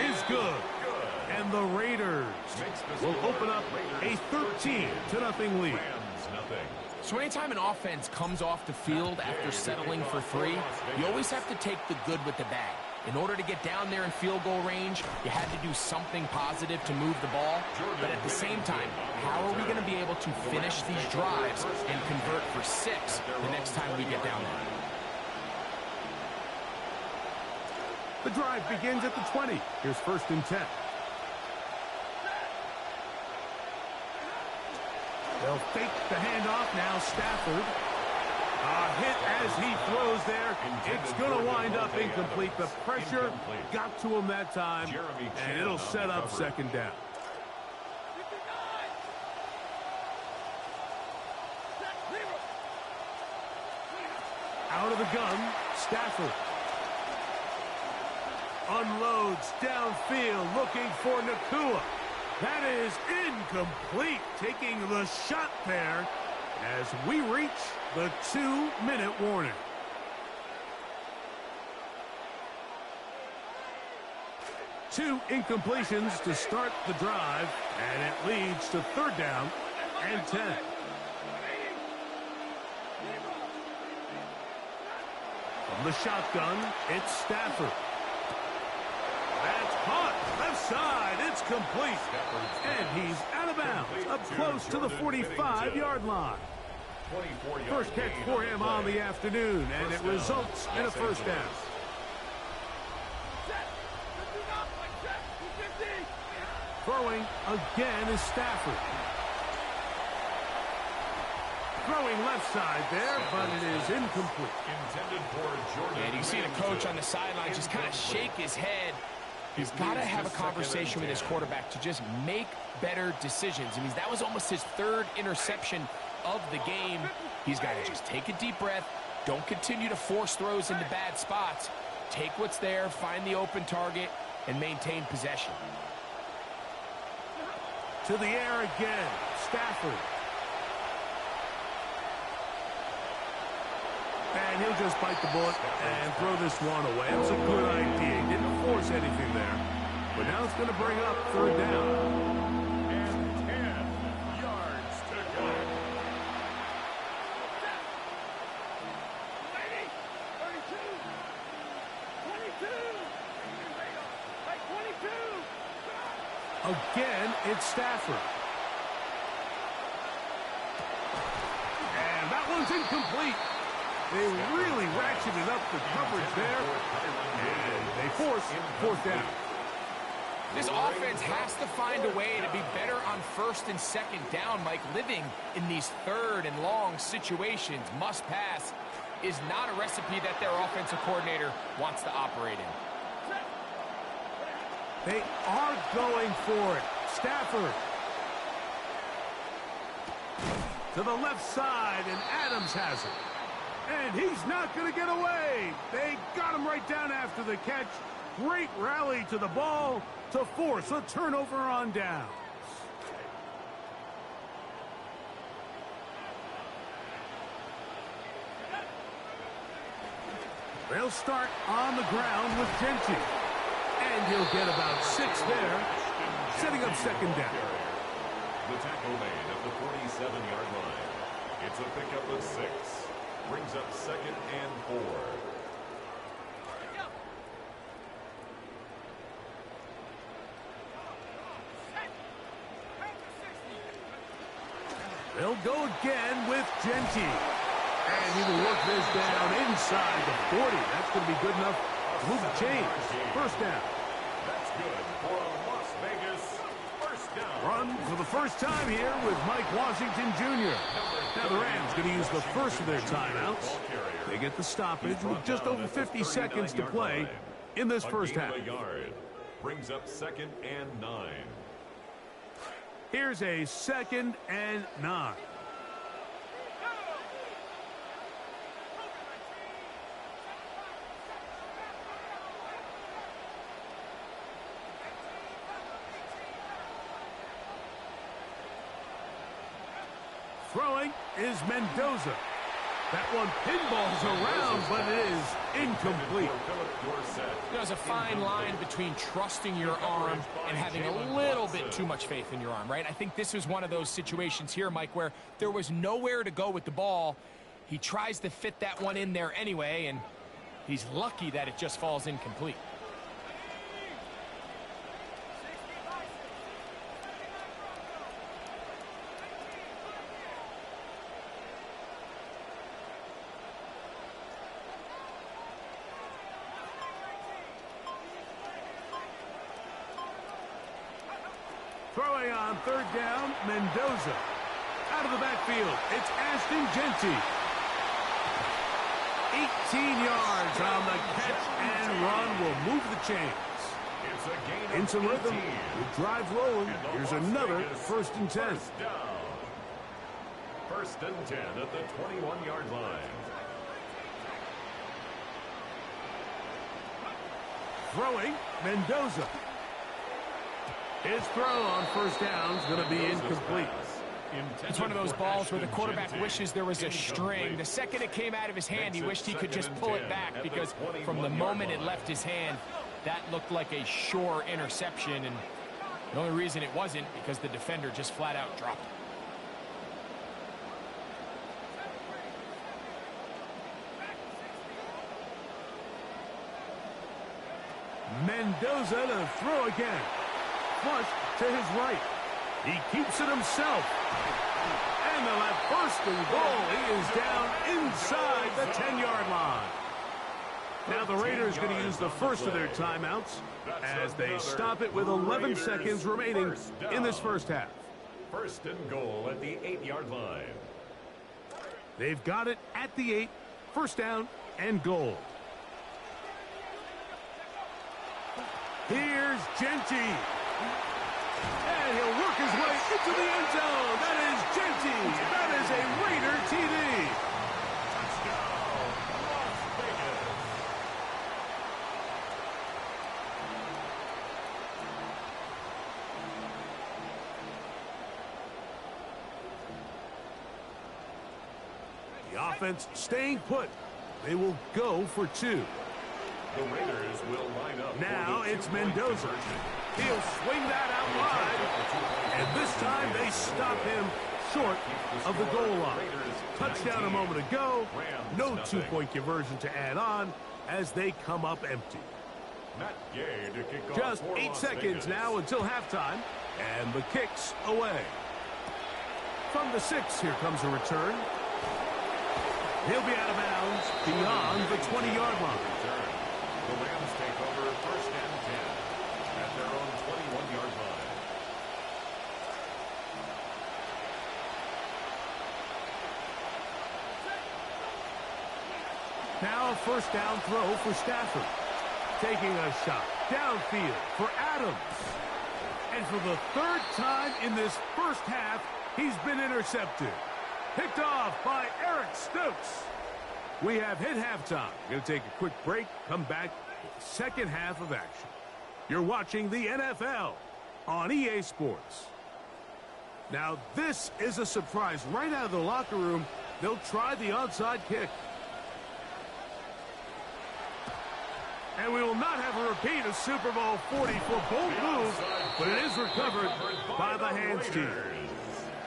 is good. And the Raiders will open up a 13-0 lead. So anytime an offense comes off the field after settling for 3, you always have to take the good with the bad. In order to get down there in field goal range, you had to do something positive to move the ball. But at the same time, how are we going to be able to finish these drives and convert for 6 the next time we get down there? The drive begins at the 20. Here's first and 10. They'll fake the handoff now. Stafford. A hit as he throws there. It's going to wind up incomplete. The pressure got to him that time, and it'll set up second down. Out of the gun, Stafford. Unloads downfield, looking for Nacua. That is incomplete, taking the shot there as we reach the 2-minute warning. Two incompletions to start the drive, and it leads to third down and 10. From the shotgun, it's Stafford. That's caught. Left side. It's complete. And he's out of bounds. Up close to the 45-yard line. First catch for him on the afternoon, and it results in a first down. Throwing again is Stafford. Throwing left side there, but it is incomplete. And you see the coach on the sideline just kind of shake his head. He's got to have a conversation with his quarterback to just make better decisions. I mean, that was almost his third interception of the game. He's got to just take a deep breath. Don't continue to force throws into bad spots. Take what's there, find the open target, and maintain possession. To the air again. Stafford. And he'll just bite the bullet and throw this one away. It was a good idea. He didn't force anything there. But now it's going to bring up third down. And 10 yards to go. 32, 22. Again, it's Stafford. And that one's incomplete. They really ratcheted up the coverage there. And they force fourth down. This offense has to find a way to be better on first and second down. Mike, living in these third and long situations, must pass, is not a recipe that their offensive coordinator wants to operate in. They are going for it. Stafford to the left side, and Adams has it. And he's not going to get away. They got him right down after the catch. Great rally to the ball to force a turnover on downs. They'll start on the ground with Genty. And he'll get about 6 there, setting up second down. The tackle made at the 47-yard line. It's a pickup of 6. Brings up second and 4. They'll go again with Genty. And he will work this down inside the 40. That's going to be good enough to move the chains. First down. That's good for a Las Vegas first down. Run for the first time here with Mike Washington Jr. Now the Rams going to use the first of their timeouts. They get the stoppage with just over 50 seconds to play in this first half. Brings up second and 9. Here's a second and 9. Throwing is Mendoza. That one pinballs around, but it is incomplete. There's a fine line between trusting your arm and having a little bit too much faith in your arm, right? I think this was one of those situations here, Mike, where there was nowhere to go with the ball. He tries to fit that one in there anyway, and he's lucky that it just falls incomplete. Throwing on third down, Mendoza. Out of the backfield, it's Ashton Genty. 18 yards on the catch and run will move the chains. It's a gain of In some rhythm, 18. the drive rolling. Here's another first and 10. First down. First and 10 at the 21-yard line. Throwing, Mendoza. His throw on first down is going to be incomplete. It's one of those balls where the quarterback wishes there was a string. The second it came out of his hand, he wished he could just pull it back, because from the moment it left his hand, that looked like a sure interception, and the only reason it wasn't because the defender just flat out dropped it. Mendoza to throw again. Flush to his right. He keeps it himself. And they'll have first and goal. He is down inside the 10-yard line. Now the Raiders are going to use the first of their timeouts as they stop it with 11 seconds remaining in this first half. First and goal at the 8-yard line. They've got it at the 8. First down and goal. Here's Genty. And he'll work his way into the end zone. That is Genty. That is a Raider TD. Touchdown, Las Vegas. The offense staying put. They will go for 2. The Raiders will line up. Now it's Mendoza. He'll swing that out wide. And this time they stop him short of the goal line. Touchdown a moment ago. No 2-point conversion to add on as they come up empty. Just 8 seconds now until halftime. And the kick's away. From the 6, here comes a return. He'll be out of bounds beyond the 20-yard line. The Rams take over 1st and 10 at their own 21-yard line. Now a 1st down throw for Stafford. Taking a shot downfield for Adams. And for the 3rd time in this first half, he's been intercepted. Picked off by Eric Stokes. We have hit halftime. Going to take a quick break, come back with the second half of action. You're watching the NFL on EA Sports. Now, this is a surprise. Right out of the locker room, they'll try the onside kick. And we will not have a repeat of Super Bowl 40 for bold move, but it is recovered by the hands team.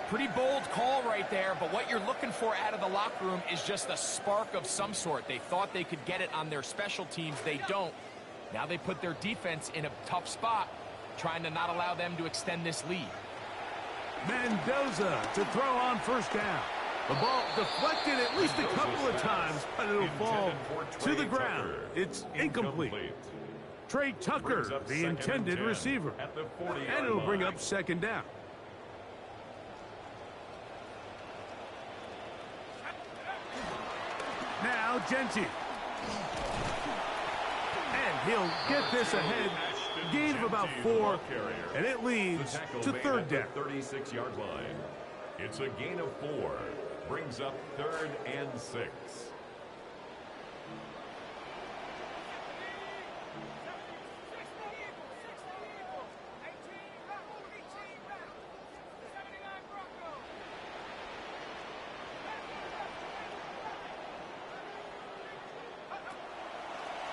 Pretty bold call right there, but what you're looking for out of the locker room is just a spark of some sort. They thought they could get it on their special teams. They don't. Now they put their defense in a tough spot, trying to not allow them to extend this lead. Mendoza to throw on 1st down. The ball deflected at least a couple of times, but it'll fall to the ground. It's incomplete. Trey Tucker, the intended receiver. And it'll bring up 2nd down. Now Genty. And he'll get this ahead. Gain of about 4, and it leads to 3rd down. 36-yard line. It's a gain of 4. Brings up 3rd and 6.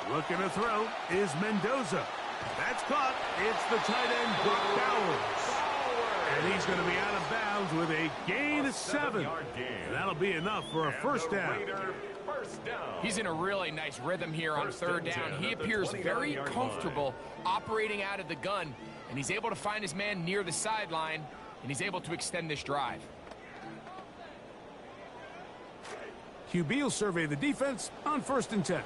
Looking to throw is Mendoza. That's caught. It's the tight end, Brock Bowers. And he's going to be out of bounds with a gain of 7. And that'll be enough for a 1st down. He's in a really nice rhythm here on 3rd down. He appears very comfortable operating out of the gun, and he's able to find his man near the sideline, and he's able to extend this drive. QB will survey the defense on 1st and 10.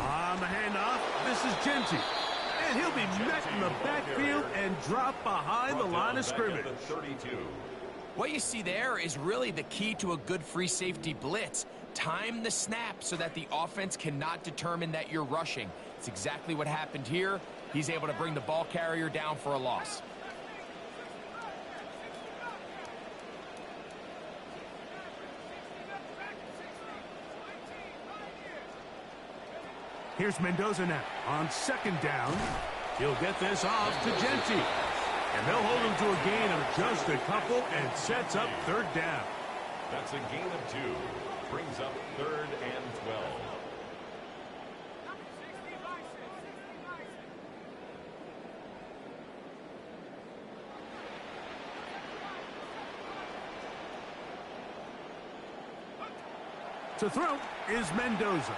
On the handoff, this is Genty. And he'll be met in the backfield and dropped behind the line of scrimmage. What you see there is really the key to a good free safety blitz. Time the snap so that the offense cannot determine that you're rushing. It's exactly what happened here. He's able to bring the ball carrier down for a loss. Here's Mendoza now on 2nd down. He'll get this off to Genty. And they'll hold him to a gain of just a couple and sets up 3rd down. That's a gain of 2. Brings up 3rd and 12. To throw is Mendoza.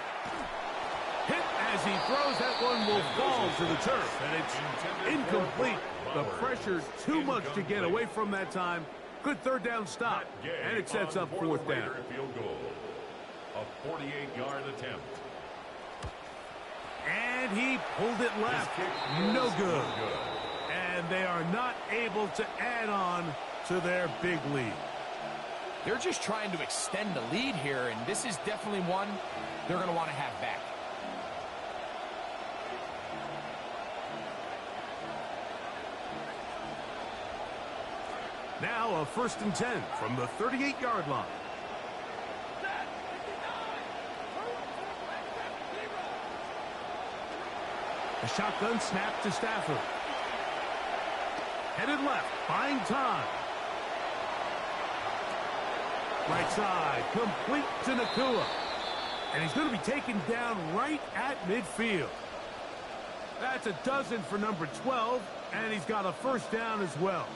Hit as he throws, that one will fall to the turf, and it's incomplete. The pressure too much to get away from that time. Good 3rd down stop, and it sets up 4th down. Field goal. A 48-yard attempt. And he pulled it left. No good. And they are not able to add on to their big lead. They're just trying to extend the lead here, and this is definitely one they're going to want to have back. Now a 1st and 10 from the 38-yard line. A shotgun snap to Stafford. Headed left, buying time. Right side, complete to Nakua. And he's going to be taken down right at midfield. That's a dozen for number 12, and he's got a first down as well.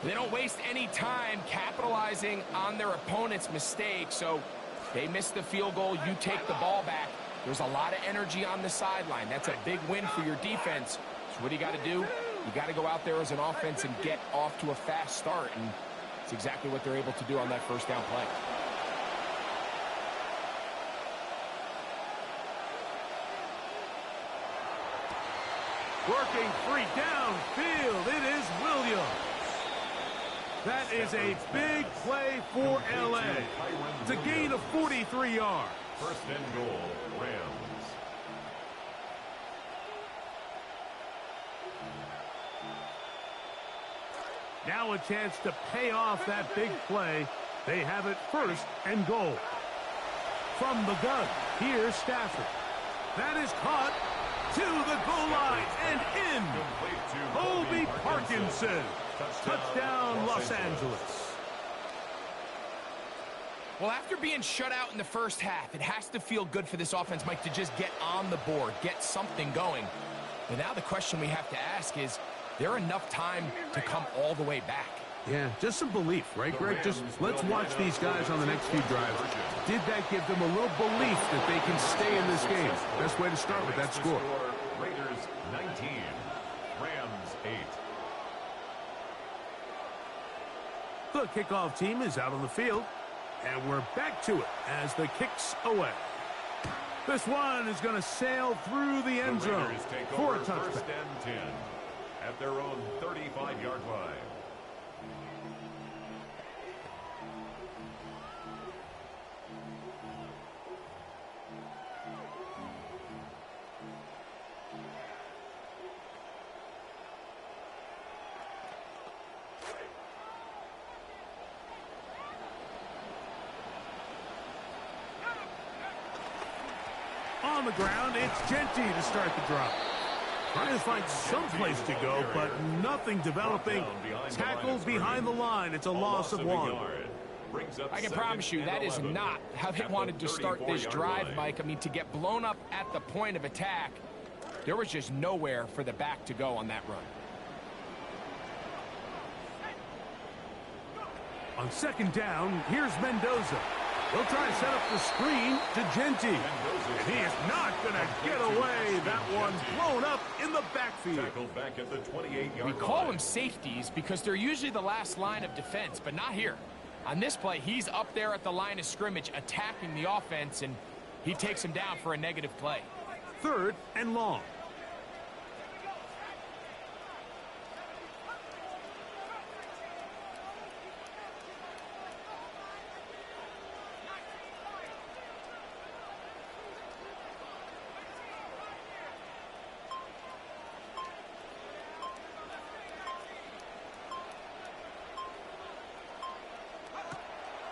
They don't waste any time capitalizing on their opponent's mistake, so they miss the field goal, you take the ball back. There's a lot of energy on the sideline. That's a big win for your defense. So what do you got to do? You got to go out there as an offense and get off to a fast start, and it's exactly what they're able to do on that first down play. Working free downfield, it is Williams. That is a big play for LA. It's a gain of 43 yards. First and goal, Rams. Now a chance to pay off that big play. They have it first and goal. From the gun, here's Stafford. That is caught to the goal line and in. Colby Parkinson. Touchdown, Los Angeles. Well, after being shut out in the first half, it has to feel good for this offense, Mike, to just get on the board, get something going. But now the question we have to ask is there enough time to come all the way back? Yeah, just some belief, right, Greg? Just let's watch these guys on the next few drives. Did that give them a little belief that they can stay in this game? Best way to start with that score. Raiders 19, Rams 8. The kickoff team is out on the field, and we're back to it as the kick's away. This one is going to sail through the end zone for a touchdown. First and 10 at their own 35-yard line. On the ground, it's Genty to start the drive. Trying to find some place to go, but nothing developing. Tackled behind the line. It's a loss of one. I can promise you that is not how they wanted to start this drive, Mike. I mean, to get blown up at the point of attack, there was just nowhere for the back to go on that run. On second down, here's Mendoza. He'll try to set up the screen to Genty. And he is not going to get away. That one blown up in the backfield. Tackled back at the 28-yard We call them safeties because they're usually the last line of defense, but not here. On this play, he's up there at the line of scrimmage attacking the offense, and he takes him down for a negative play. Third and long.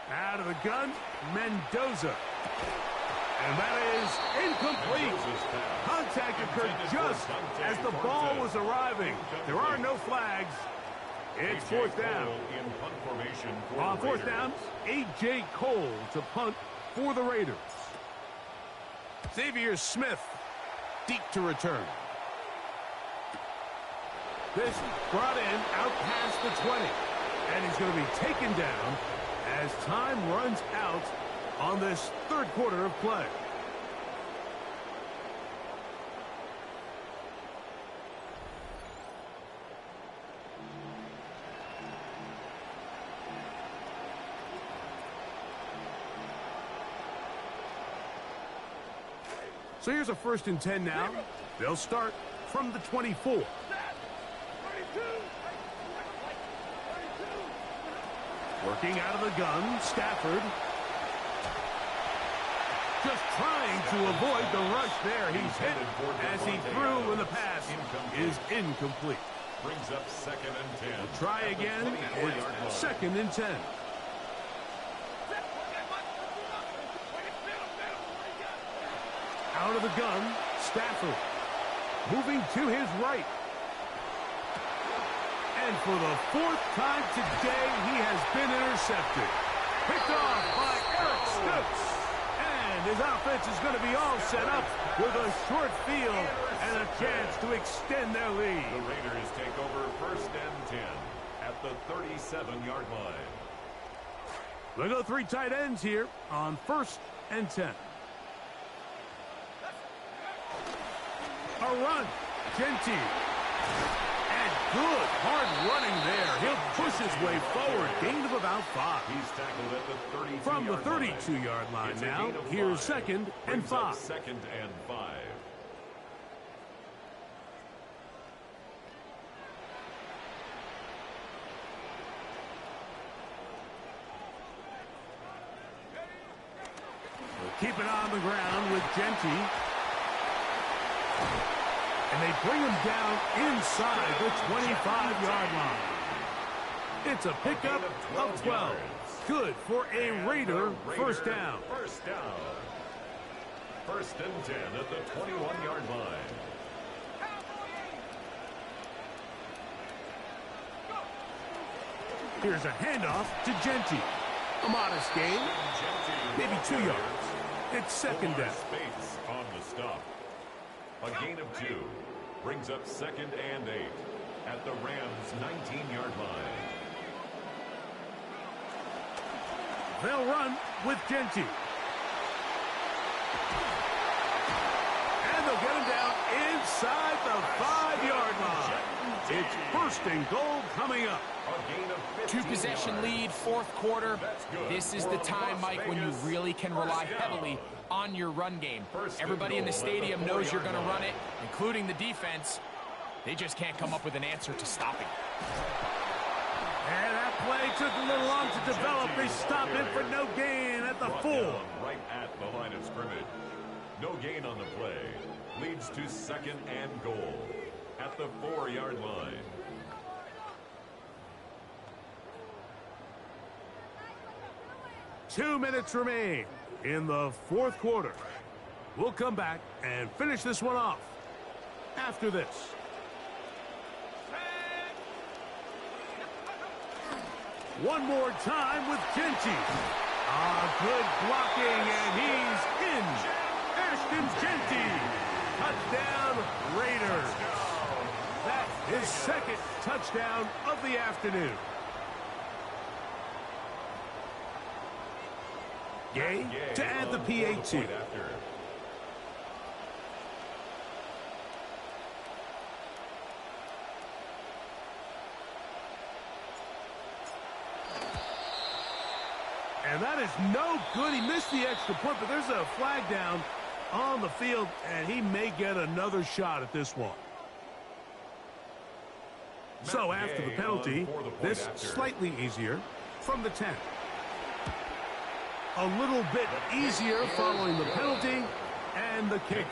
Out of the gun, Mendoza. And that is incomplete. Contact occurred just as the ball was arriving. There are no flags. It's fourth down. On fourth down, A.J. Cole to punt for the Raiders. Xavier Smith deep to return. This brought in out past the 20. And he's going to be taken down as time runs out on this third quarter of play. So here's a 1st and 10 now. They'll start from the 24. Working out of the gun, Stafford. Just trying to avoid the rush there. He's hit as he threw, and the pass is incomplete. Brings up 2nd and 10. We'll try again. It's 2nd and 10. Out of the gun, Stafford. Moving to his right. And for the 4th time today, he has been intercepted. Picked off by Eric Stokes. And his offense is going to be all set up with a short field and a chance to extend their lead. The Raiders take over first and 10 at the 37-yard line. They go three tight ends here on first and 10. A run. Genty. And good hard running there. He'll push his way forward. Gain of about 5. He's tackled at the 32-yard line. From the 32-yard line It's a now, gain of here's 5. second and Brings up 5. second and 5. Keep it on the ground with Genty. And they bring him down inside the 25-yard line. It's a pickup of 12. Good for a Raider first down. First down. First and 10 at the 21-yard line. Here's a handoff to Genty. A modest gain, maybe 2 yards. It's second down. Space on the stop. A gain of 2 brings up second and 8 at the Rams' 19-yard line. They'll run with Genty. And they'll get him down inside the 5-yard line. It's first and goal coming up. A gain of 15 Two-possession yards. lead, fourth quarter. This is the time, Mike, when you really can rely heavily on your run game. Everybody in the stadium knows you're going to run it, including the defense. They just can't come up with an answer to stopping. And that play took a little long to develop. They stop it for no gain at the 4. Right at the line of scrimmage. No gain on the play. Leads to second and goal at the 4-yard line. 2 minutes remain in the fourth quarter. We'll come back and finish this one off after this. One more time with Genty. Good blocking, and he's in. Ashton Genty. Touchdown, Raiders. That is second touchdown of the afternoon. Gay to add the PAT. And that is no good. He missed the extra point, but there's a flag down on the field, and he may get another shot at this one. So after the penalty, this slightly easier from the 10. A little bit easier following the penalty, and the kick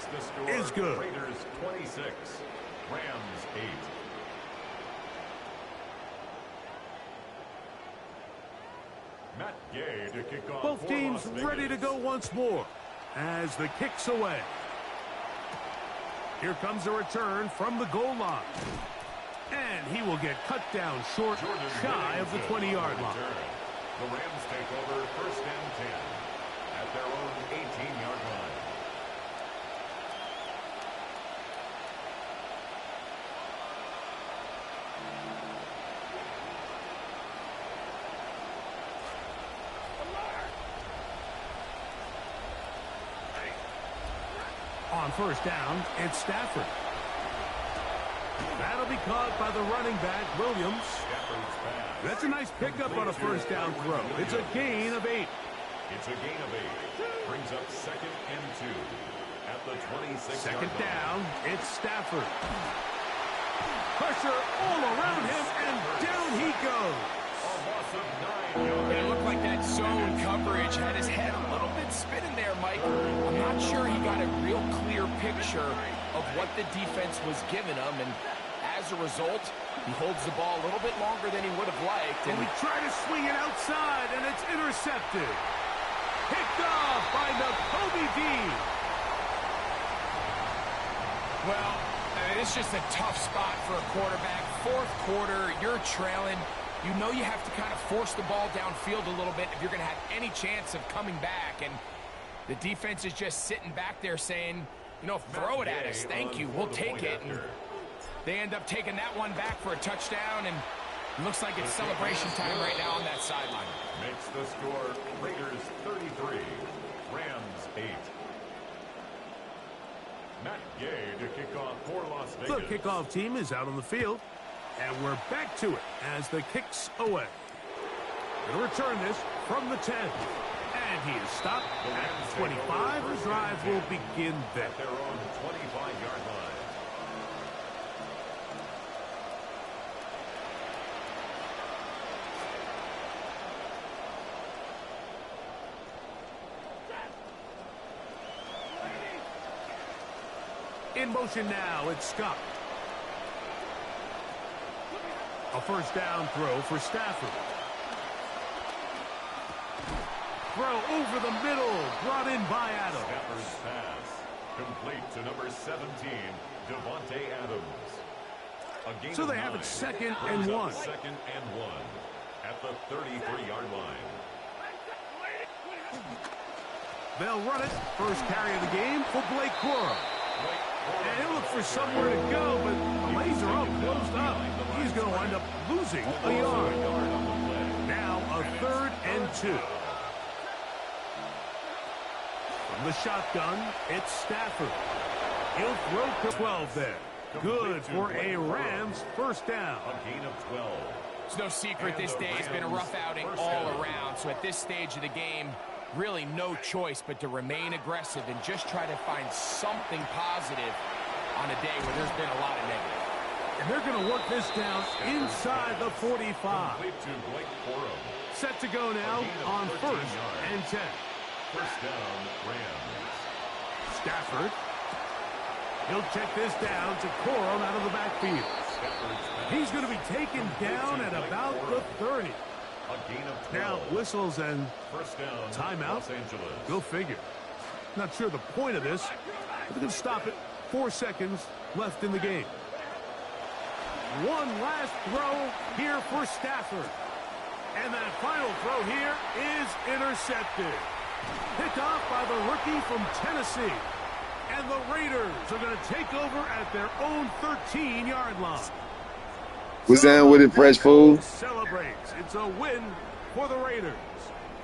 is good. Raiders 26, Rams 8. Matt Gay to kick off. Both teams ready to go once more as the kick's away. Here comes a return from the goal line. And he will get cut down short, shy of the 20-yard line. The Rams take over first and 10 at their own 18-yard line. On first down, it's Stafford. That'll be caught by the running back, Williams. That's a nice pickup on a first down throw. It's a gain of 8. It's a gain of 8. Brings up second and 2 at the 26-yard Second line. down, it's Stafford. Pressure all around him, and down he goes. A loss of 9 yards. It looked like that zone coverage had his head a little bit spinning there, Mike. I'm not sure he got a real clear picture of what the defense was giving him, and as a result, he holds the ball a little bit longer than he would have liked. And we try to swing it outside, and it's intercepted. Picked off by Nakobe Dean. Well, it's just a tough spot for a quarterback. Fourth quarter, you're trailing. You know you have to kind of force the ball downfield a little bit if you're going to have any chance of coming back. And the defense is just sitting back there saying, you know, throw it at us. Thank you. We'll take it. And they end up taking that one back for a touchdown. And it looks like it's celebration time right now on that sideline. Makes the score Raiders 33, Rams 8. Matt Gay to kick off for Las Vegas. The kickoff team is out on the field, and we're back to it as the kick's away. Going to return this from the 10. And he is stopped at the 25. The drive will begin there. At their own 25-yard line. In motion now, it's Scott. A first down throw for Stafford. Throw over the middle, brought in by Adams. Stafford's pass, complete to number 17, Devontae Adams. A gain So they of have 9. it second Brings and up 1. Second and 1 at the 33-yard line. They'll run it. First carry of the game for Blake Corum. And he'll look for somewhere to go, but the lanes are all closed up. He's going to wind up losing a yard. Now a 3rd and 2. From the shotgun, it's Stafford. He'll throw to 12 there. Good for a Rams first down. A gain of 12. It's no secret this day has been a rough outing all around. So at this stage of the game, really no choice but to remain aggressive and just try to find something positive on a day where there's been a lot of negative. And they're going to work this down inside the 45. Complete to Blake Corum. Set to go now on 1st and 10. First down, Rams. Stafford. He'll check this down to Corum out of the backfield. He's going to be taken down at about the 30. A gain of 12. Now whistles and First down, timeout. Los Angeles. Go figure. Not sure the point of this, but they're going to stop it. 4 seconds left in the game. One last throw here for Stafford. And that final throw here is intercepted. Picked off by the rookie from Tennessee. And the Raiders are going to take over at their own 13-yard line. What's down with it, fresh food? Celebrates. It's a win for the Raiders.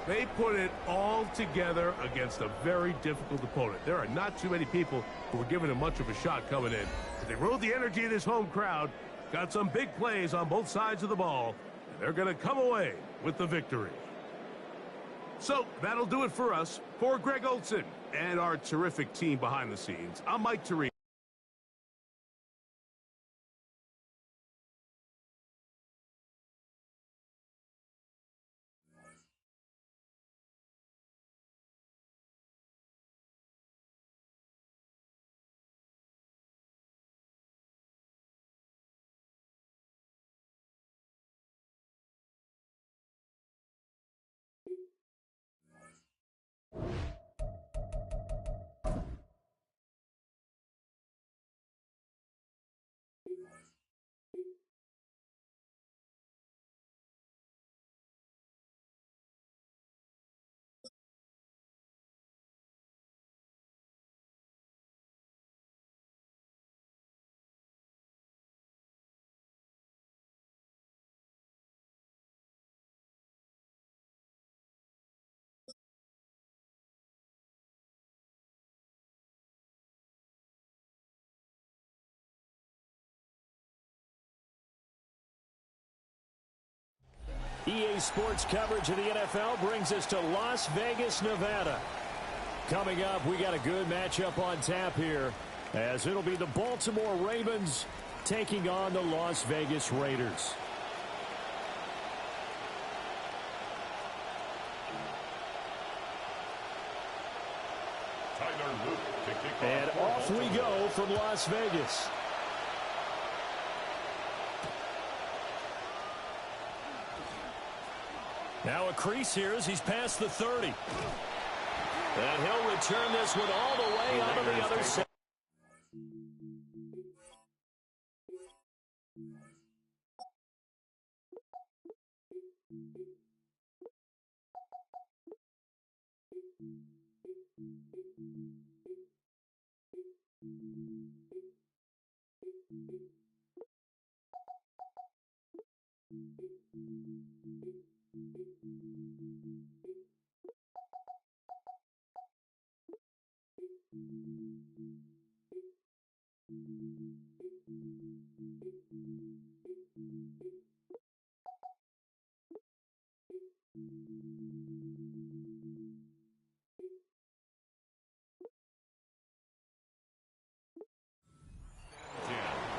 They put it all together against a very difficult opponent. There are not too many people who were giving him much of a shot coming in. But they rode the energy of this home crowd, got some big plays on both sides of the ball, and they're going to come away with the victory. So that'll do it for us. For Greg Olson and our terrific team behind the scenes, I'm Mike Tirico. EA Sports coverage of the NFL brings us to Las Vegas, Nevada. Coming up, we got a good matchup on tap here, as it'll be the Baltimore Ravens taking on the Las Vegas Raiders. And off we go from Las Vegas. Now a crease here as he's past the 30. And he'll return this one all the way onto the other side.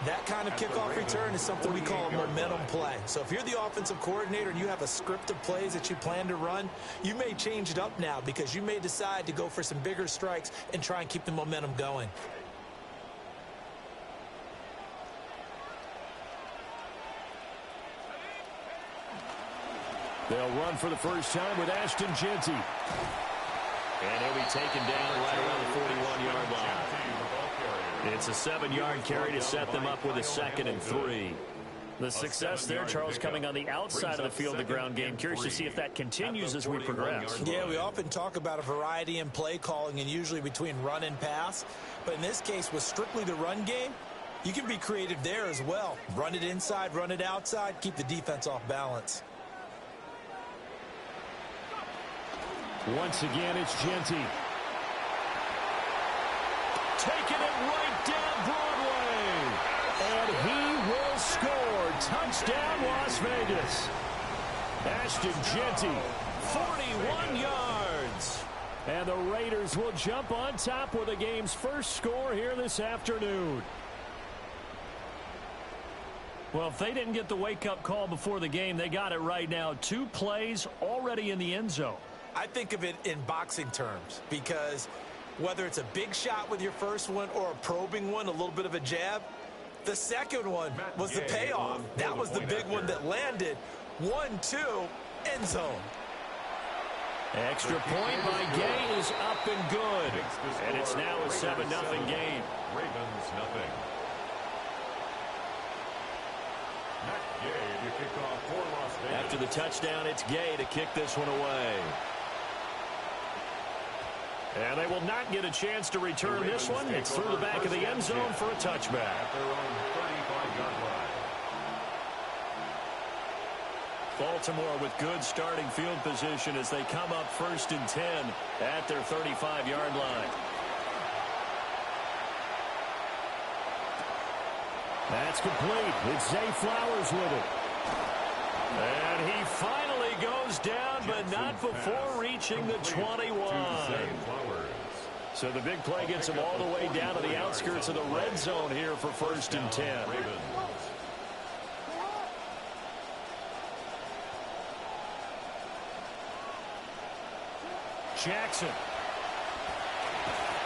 That kind of kickoff return is something we call a momentum play. So if you're the offensive coordinator and you have a script of plays that you plan to run, you may change it up now because you may decide to go for some bigger strikes and try and keep the momentum going. They'll run for the first time with Ashton Jeanty. And he'll be taken down right around the 41-yard line. It's a 7-yard carry to set them up with a 2nd and 3. The success there, Charles, coming on the outside of the field, the ground game. Curious to see if that continues as we progress. Yeah, we often talk about a variety in play calling and usually between run and pass. But in this case, with strictly the run game, you can be creative there as well. Run it inside, run it outside, keep the defense off balance. Once again, it's Jeanty. Taking it right down Broadway. And he will score. Touchdown, Las Vegas. Ashton Jeanty, 41 yards. And the Raiders will jump on top with the game's first score here this afternoon. Well, if they didn't get the wake-up call before the game, they got it right now. 2 plays already in the end zone. I think of it in boxing terms because whether it's a big shot with your first one or a probing one, a little bit of a jab, the second one was the payoff. That was the big one that landed. 1-2, end zone. Extra point by Gay is up and good. And it's now a 7-0 game. Ravens nothing. Matt Gay to kick off for Las Vegas. After the touchdown, it's Gay to kick this one away. And they will not get a chance to return this one. It's through the back of the end zone for a touchback. At their own 35-yard line. Baltimore with good starting field position as they come up 1st and 10 at their 35-yard line. That's complete. It's Zay Flowers with it. And he finally goes down, but not before reaching the 21. So the big play gets him all the way down to the outskirts of the red zone here for 1st and 10. Jackson.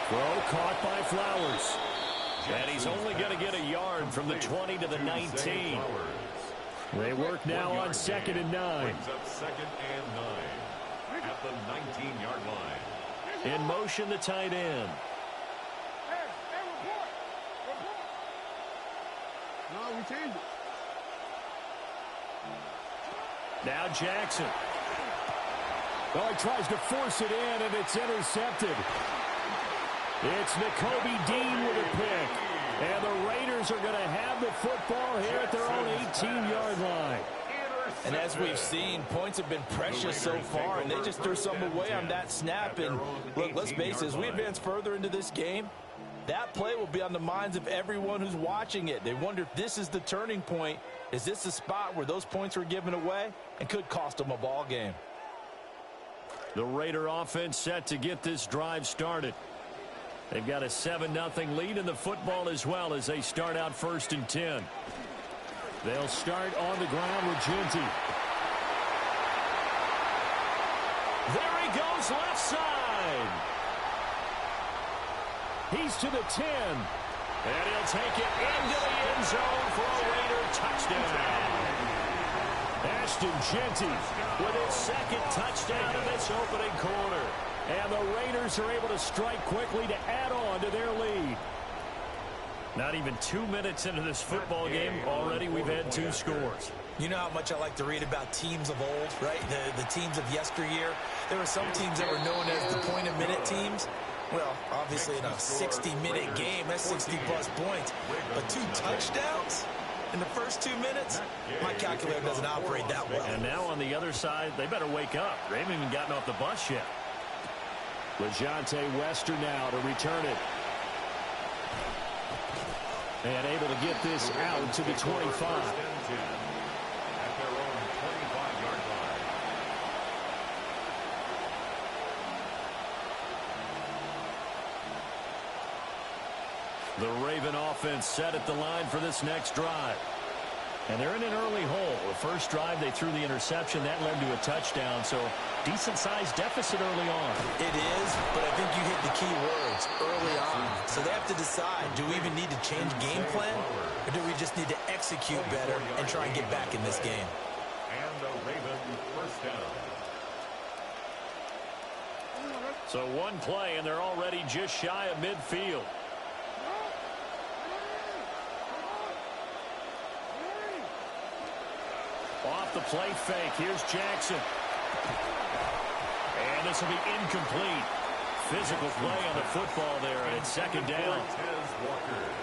Throw caught by Flowers. And he's only going to get a yard from the 20 to the 19. They work now on 2nd and 9. Brings up 2nd and 9 at the 19-yard line. In motion, the tight end. No, we changed it. Now Jackson. Oh, he tries to force it in, and it's intercepted. It's Nakobe Dean with a pick. And the Raiders are going to have the football here at their own 18-yard line. And as we've seen, points have been precious so far, and they just threw some away on that snap. And look, let's face it, as we advance further into this game, that play will be on the minds of everyone who's watching it. They wonder if this is the turning point. Is this the spot where those points were given away and could cost them a ball game? The Raider offense set to get this drive started. They've got a 7-0 lead in the football as well as they start out 1st and 10. They'll start on the ground with Jeanty. There he goes left side. He's to the 10. And he'll take it into the end zone for a Raider touchdown. Ashton Jeanty with his 2nd touchdown in this opening quarter. And the Raiders are able to strike quickly to add on to their lead. Not even 2 minutes into this football game, already we've had 2 scores. You know how much I like to read about teams of old, right? The teams of yesteryear. There were some teams that were known as the point-a-minute teams. Well, obviously in a 60-minute game, that's 60-plus points. But 2 touchdowns in the first 2 minutes? My calculator doesn't operate that well. And now on the other side, they better wake up. They haven't even gotten off the bus yet. LeJohntay Wester now to return it. And able to get this out to the 25. The Raven offense set at the line for this next drive. And they're in an early hole. The first drive, they threw the interception. That led to a touchdown, so decent-sized deficit early on. It is, but I think you hit the key words, early on. So they have to decide, do we even need to change game plan, or do we just need to execute better and try and get back in this game? And the Raven first down. So one play, and they're already just shy of midfield. Off the play fake. Here's Jackson. And this will be incomplete. Physical play on the football there, and it's second down.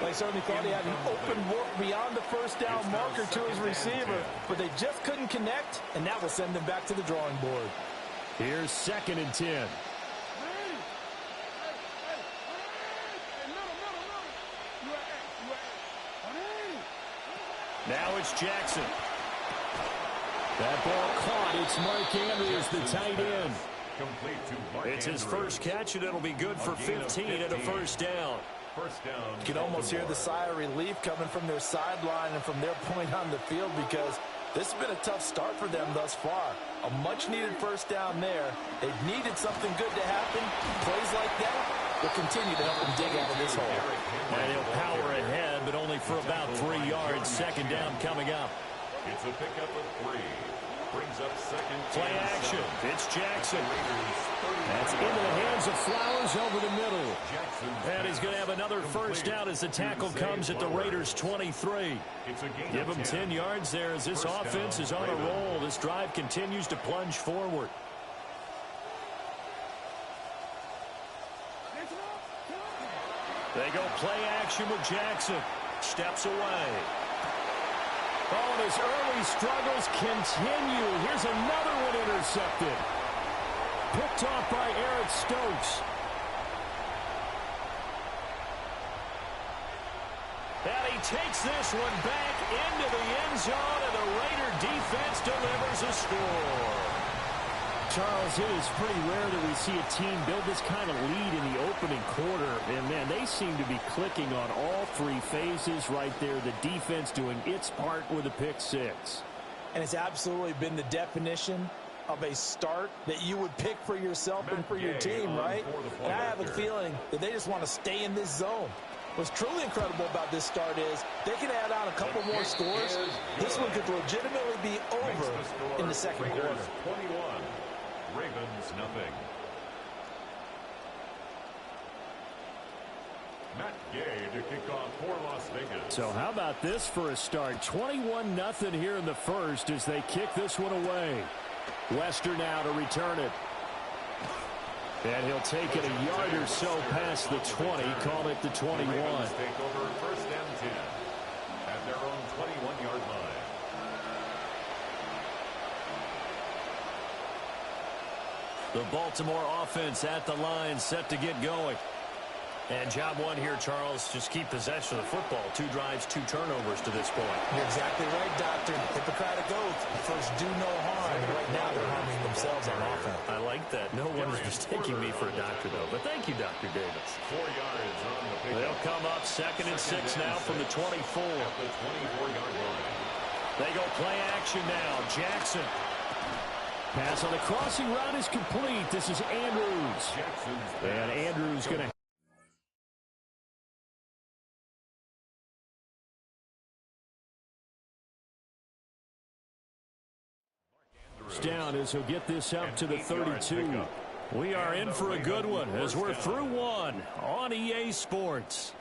They certainly thought he had an open look beyond the first down marker to his receiver, but they just couldn't connect, and that will send them back to the drawing board. Here's 2nd and 10. Now it's Jackson. That ball caught. It's Mark Andrews, the tight end. It's his first catch, and it'll be good for 15 and a first down. You can almost hear the sigh of relief coming from their sideline and from their point on the field, because this has been a tough start for them thus far. A much-needed first down there. They've needed something good to happen. Plays like that will continue to help them dig out of this hole. And he'll power ahead, but only for about 3 yards. Second down coming up. It's a pickup of 3. Brings up second. Play action. It's Jackson. That's into the hands of Flowers over the middle. And he's going to have another first down as the tackle comes at the Raiders' 23. Give him 10 yards there as this offense is on a roll. This drive continues to plunge forward. They go play action with Jackson. Steps away. Oh, and his early struggles continue. Here's another one intercepted. Picked off by Eric Stokes. And he takes this one back into the end zone, and the Raider defense delivers a score. Charles, it is pretty rare that we see a team build this kind of lead in the opening quarter. And, man, they seem to be clicking on all 3 phases right there. The defense doing its part with a pick 6. And it's absolutely been the definition of a start that you would pick for yourself and for your team, right? And I have a feeling that they just want to stay in this zone. What's truly incredible about this start is they can add on a couple more scores. This one could legitimately be over in the second quarter. 21. Ravens nothing. Matt Gay to kick off for Las Vegas. So how about this for a start? 21-0 here in the first as they kick this one away. Wester now to return it. And he'll take it a yard or so past the 20, call it the 21. The Ravens take over first and 10 at their own 21-yard line. The Baltimore offense at the line, set to get going. And job one here, Charles, just keep possession of the football. 2 drives, 2 turnovers to this point. You're exactly right, Doctor. Hippocratic oath. First, do no harm. And right now, they're harming themselves on offense. I like that. No one is mistaking me for a doctor, though. But thank you, Dr. Davis. 4 yards on the pickup. They'll come up 2nd and 6 now from the 24. At the 24-yard line. They go play action now. Jackson. Pass on the crossing route is complete. This is Andrews. And Andrews going to down as he'll get this up to the 32. We are in for a good one as we're through one on EA Sports.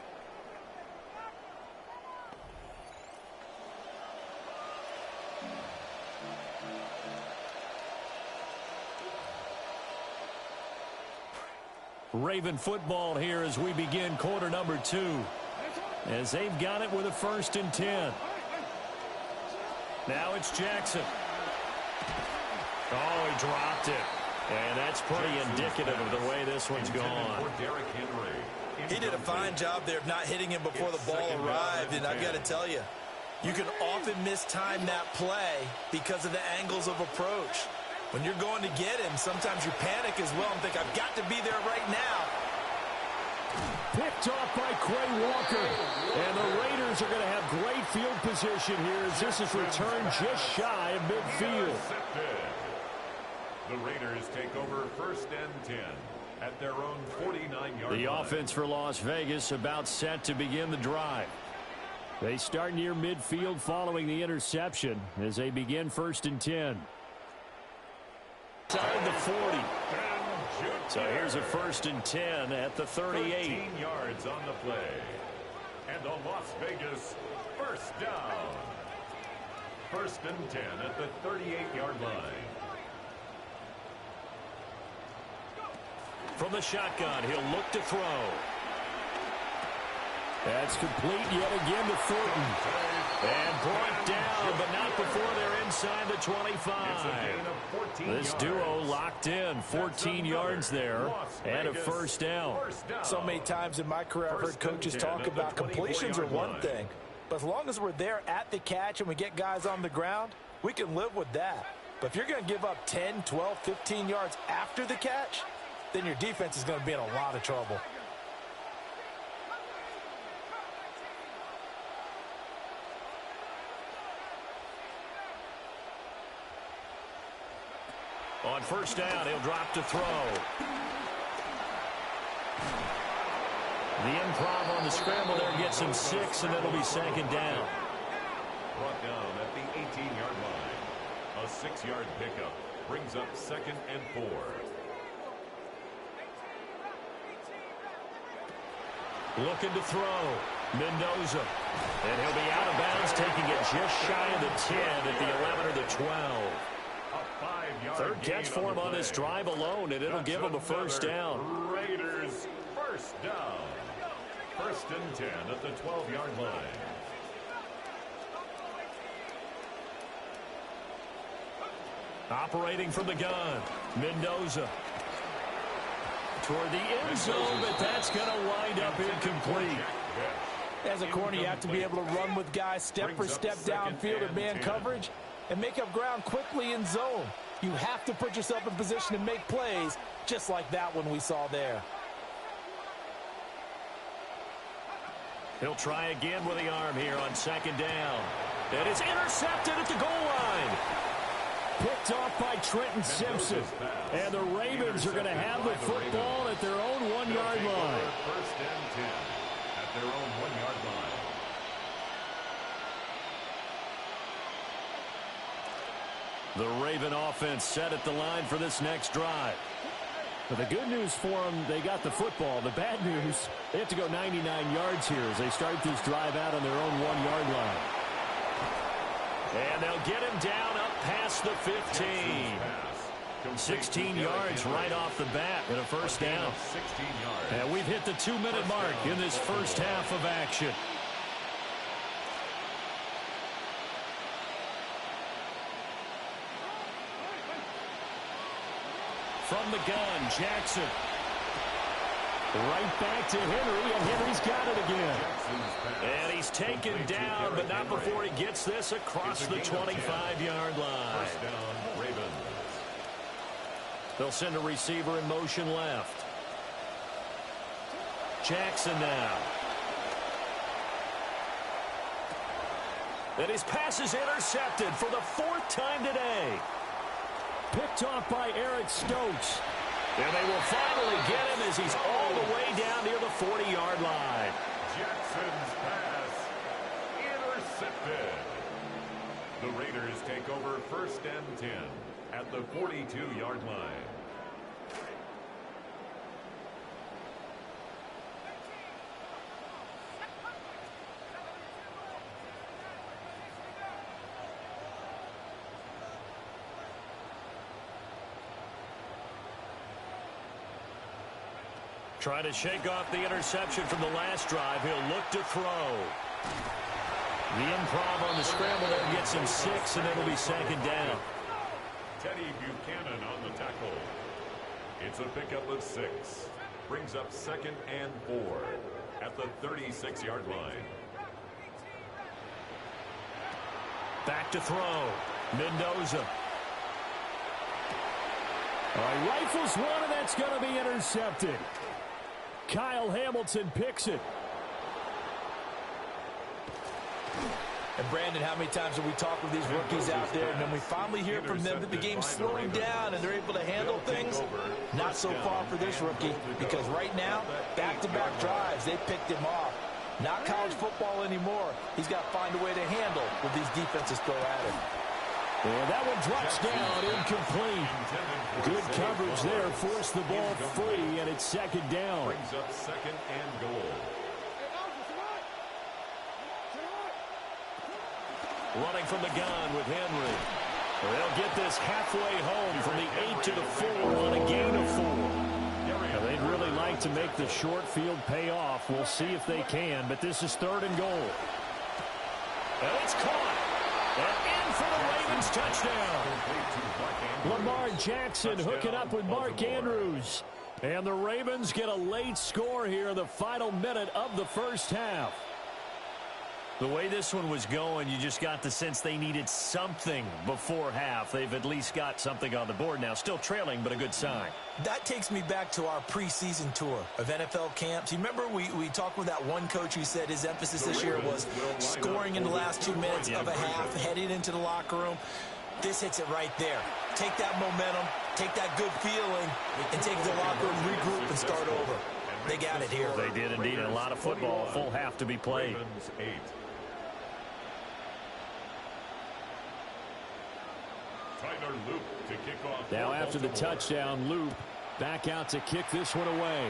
Raven football here as we begin quarter number 2. As they've got it with a 1st and 10. Now it's Jackson. Oh, he dropped it. And that's pretty indicative of the way this one's gone. He did a fine job there of not hitting him before the ball arrived, and I've got to tell you, you can often mistime that play because of the angles of approach. When you're going to get him, sometimes you panic as well and think, I've got to be there right now. Picked off by Quay Walker. And the Raiders are going to have great field position here as this is returned just shy of midfield. The Raiders take over 1st and 10 at their own 49-yard line. The offense for Las Vegas about set to begin the drive. They start near midfield following the interception as they begin 1st and 10. Inside the 40. So here's a 1st and 10 at the 38. 13 yards on the play. And a Las Vegas 1st down. 1st and 10 at the 38-yard line. From the shotgun, he'll look to throw. That's complete yet again to Thornton. And brought down, but not before they're inside the 25. This duo locked in, 14 yards there, and a 1st down. So many times in my career I've heard coaches talk about completions are one thing, but as long as we're there at the catch and we get guys on the ground, we can live with that. But if you're going to give up 10, 12, 15 yards after the catch, then your defense is going to be in a lot of trouble. On 1st down, he'll drop to throw. The improv on the scramble there gets him 6, and it'll be 2nd down. Brought down at the 18-yard line. A 6-yard pickup brings up 2nd and 4. Looking to throw. Mendoza. And he'll be out of bounds, taking it just shy of the 10 at the 11 or the 12. 3rd catch for him on this drive alone, and it'll give him a 1st down. Raiders 1st down. 1st and 10 at the 12-yard line. Operating from the gun. Mendoza. Toward the end zone, but that's going to wind up incomplete. As a corner, you have to be able to run with guys step for step downfield in man coverage and make up ground quickly in zone. You have to put yourself in position to make plays, just like that one we saw there. He'll try again with the arm here on 2nd down. It is intercepted at the goal line. Picked off by Trenton Simpson. And the Ravens are going to have the football at their own 1-yard line. 1st and 10 at their own 1-yard line. The Raven offense set at the line for this next drive. But the good news for them, they got the football. The bad news, they have to go 99 yards here as they start this drive out on their own 1-yard line. And they'll get him down up past the 15. 16 yards right off the bat and a 1st down. And we've hit the 2-minute mark in this 1st half of action. From the gun, Jackson. Right back to Henry, and Henry's got it again. And he's taken down, but not before he gets this across the 25-yard line. They'll send a receiver in motion left. Jackson now. And his pass is intercepted for the 4th time today. Picked off by Eric Stokes. And they will finally get him as he's all the way down near the 40-yard line. Jackson's pass intercepted. The Raiders take over 1st and 10 at the 42-yard line. Trying to shake off the interception from the last drive. He'll look to throw. The improv on the scramble there gets him 6, and it'll be second down. Teddy Buchanan on the tackle. It's a pickup of 6. Brings up 2nd and 4 at the 36-yard line. Back to throw. Mendoza. All right, rifles one, and that's going to be intercepted. Kyle Hamilton picks it. And Brandon, how many times have we talked with these rookies out there, and then we finally hear from them that the game's slowing down and they're able to handle things? Not so far for this rookie, because right now, back-to-back drives, they picked him off. Not college football anymore. He's got to find a way to handle what these defenses throw at him. And that one drops down, incomplete. Good coverage there, forced the ball free, and it's second down. Brings up 2nd and goal. Running from the gun with Henry. They'll get this halfway home from the 8 to the 4 on a gain of 4. Now, they'd really like to make the short field pay off. We'll see if they can, but this is 3rd and goal. And it's caught. And in for the Ravens touchdown. Lamar Jackson hooking up with Mark Andrews. And the Ravens get a late score here in the final minute of the first half. The way this one was going, you just got the sense they needed something before half. They've at least got something on the board now. Still trailing, but a good sign. That takes me back to our preseason tour of NFL camps. You remember we talked with that one coach who said his emphasis this year was scoring in the last 2 minutes of a half, heading into the locker room. This hits it right there. Take that momentum, take that good feeling, and take the locker room, regroup, and start over. They got it here. They did indeed. A lot of football, full half to be played. Now after the touchdown, Loop back out to kick this one away.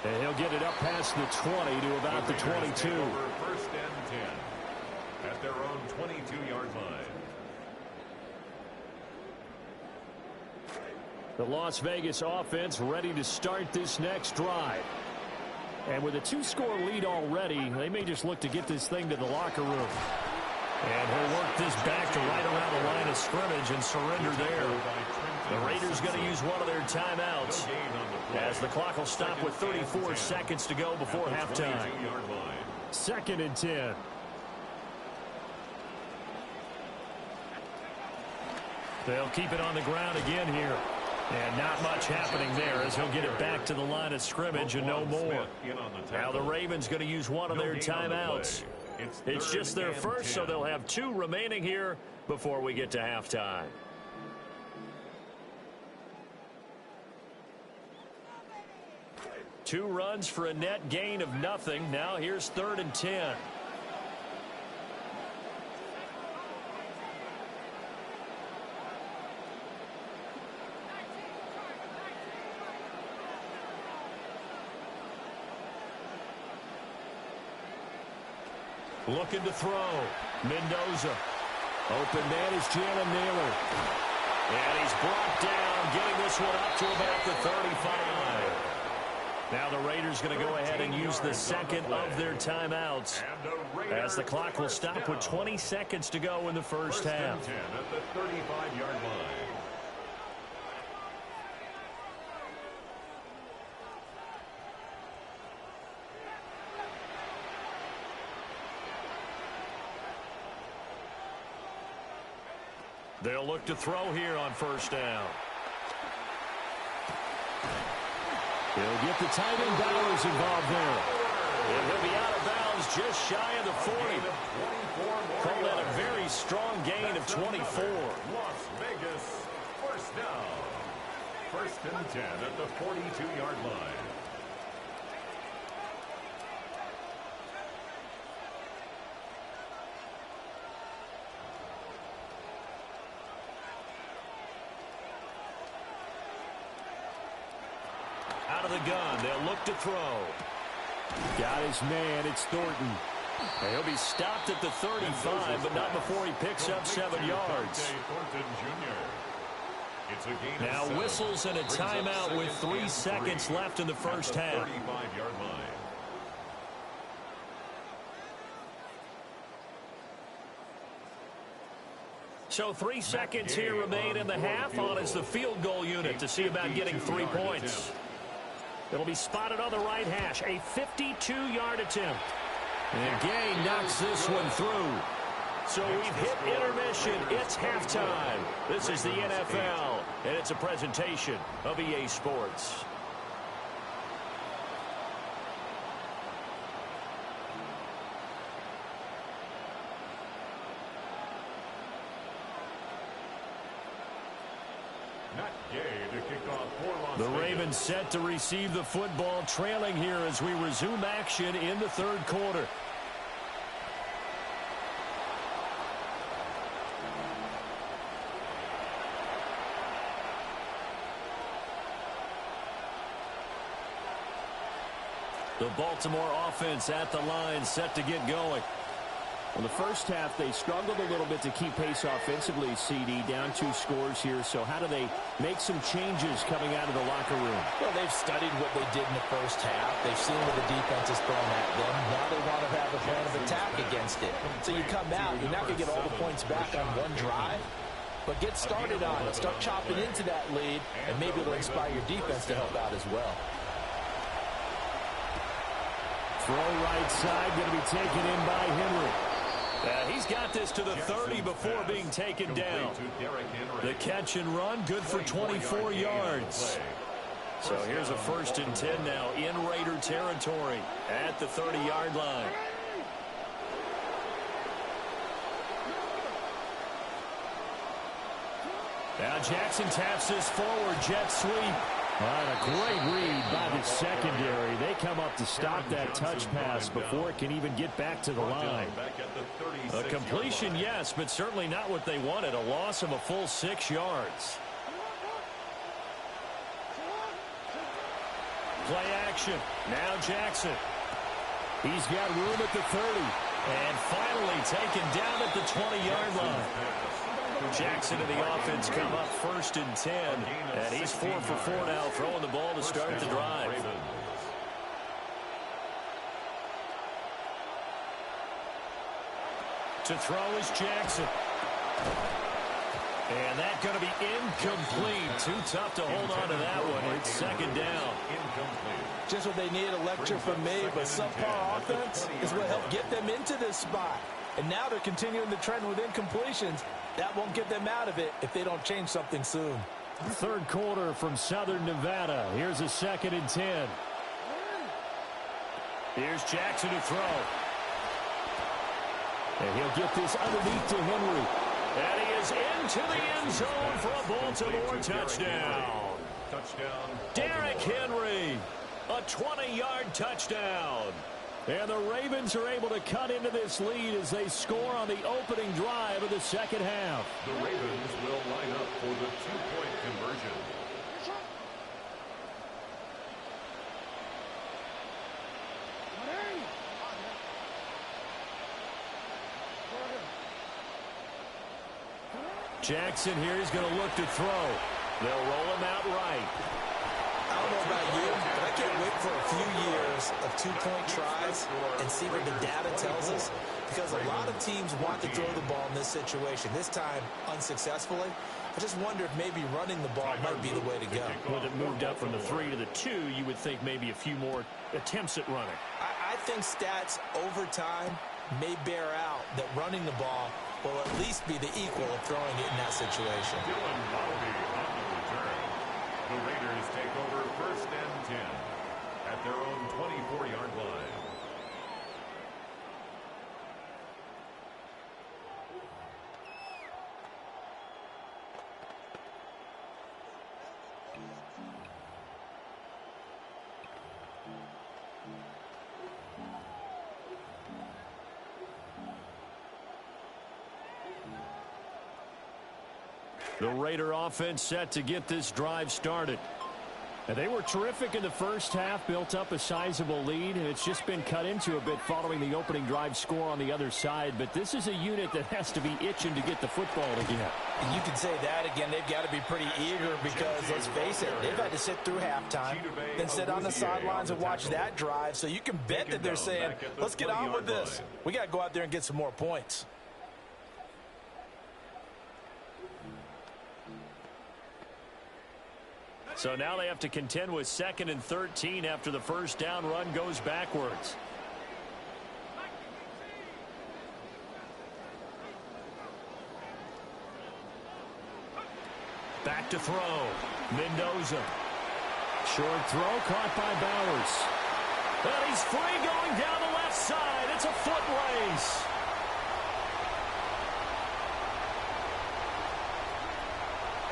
And he'll get it up past the 20 to about the 22. 1st and 10 at their own 22-yard line. The Las Vegas offense ready to start this next drive. And with a 2-score lead already, they may just look to get this thing to the locker room. And he'll work this back to right around the line of scrimmage and surrender there. The Raiders going to use one of their timeouts as the clock will stop with 34 seconds to go before halftime. 2nd and 10. They'll keep it on the ground again here. And not much happening there as he'll get it back to the line of scrimmage and no more. Now the Ravens going to use one of their timeouts. It's just their first, so they'll have 2 remaining here before we get to halftime. Two runs for a net gain of nothing. Now here's 3rd and 10. Looking to throw. Mendoza. Open man is Jalen Naylor. And he's brought down, getting this one up to about the 35. Now the Raiders going to go ahead and use the second of their timeouts as the clock will stop with 20 seconds to go in the first half. 10 at the 35-yard line. They'll look to throw here on 1st down. He'll get the tight end Bowers involved there. And he'll be out of bounds just shy of the 40. Call that a very strong gain of 24. Las Vegas, 1st down. 1st and 10 at the 42-yard line. Out of the gun, they'll look to throw. Got his man, it's Thornton. And he'll be stopped at the 35, but not before he picks up 7 yards. It's a gain Now of 7. whistles and a Brings up timeout with 3 and seconds 3 left in the first at the half. 35-yard line. So 3 seconds here remain in the half on as the field goal unit to see about getting 3 points. It'll be spotted on the right hash, a 52-yard attempt. And Gay knocks this one through. So we've hit intermission. It's halftime. This is the NFL, and it's a presentation of EA Sports. The Ravens set to receive the football, trailing here as we resume action in the third quarter. The Baltimore offense at the line, set to get going. In the first half, they struggled a little bit to keep pace offensively, CD, down 2 scores here. So how do they make some changes coming out of the locker room? Well, they've studied what they did in the first half. They've seen what the defense has thrown at them. Now they want to have a plan of attack against it. So you come out, you're not going to get all the points back on one drive, but get started on it. Start chopping into that lead, and maybe it'll inspire your defense to help out as well. Throw right side, going to be taken in by Henry. He's got this to the 30 before being taken down. The catch and run, good for 24 yards. So here's a 1st and 10 now in Raider territory at the 30-yard line. Now Jackson taps this forward, jet sweep. A great read by the secondary. They come up to stop that touch pass before it can even get back to the line. A completion, yes, but certainly not what they wanted. A loss of a full 6 yards. Play action. Now Jackson. He's got room at the 30. And finally taken down at the 20-yard line. Jackson and the offense come up 1st and 10. And he's 4 for 4 now, throwing the ball to start the drive. To throw is Jackson. And that's going to be incomplete. Too tough to hold on to that one. It's 2nd down. Just what they needed, a lecture from me, but subpar offense is what helped get them into this spot. And now they're continuing the trend with incompletions. That won't get them out of it if they don't change something soon. Third quarter from Southern Nevada. Here's a 2nd and 10. Here's Jackson to throw. And he'll get this underneath to Henry. And he is into the end zone for a Baltimore touchdown. Derrick Henry, a 20-yard touchdown. And the Ravens are able to cut into this lead as they score on the opening drive of the second half. The Ravens will line up for the 2-point conversion. Jackson here is going to look to throw. They'll roll him out right. I don't know about you, but I can't wait for a few years of 2-point tries and see what the data tells us, because a lot of teams want to throw the ball in this situation. This time, unsuccessfully. I just wonder if maybe running the ball might be the way to go. With it moved up from the 3 to the 2, you would think maybe a few more attempts at running. I think stats over time may bear out that running the ball will at least be the equal of throwing it in that situation. The Raiders take over 1st and 10 at their own 24-yard line. The Raider offense set to get this drive started. And they were terrific in the first half, built up a sizable lead, and it's just been cut into a bit following the opening drive score on the other side. But this is a unit that has to be itching to get the football again. You can say that again. They've got to be pretty eager because, let's face it, they've had to sit through halftime, then sit on the sidelines and watch that drive. So you can bet that they're saying, let's get on with this. We got to go out there and get some more points. So now they have to contend with 2nd and 13 after the first down run goes backwards. Back to throw. Mendoza. Short throw caught by Bowers. And he's free going down the left side. It's a foot race.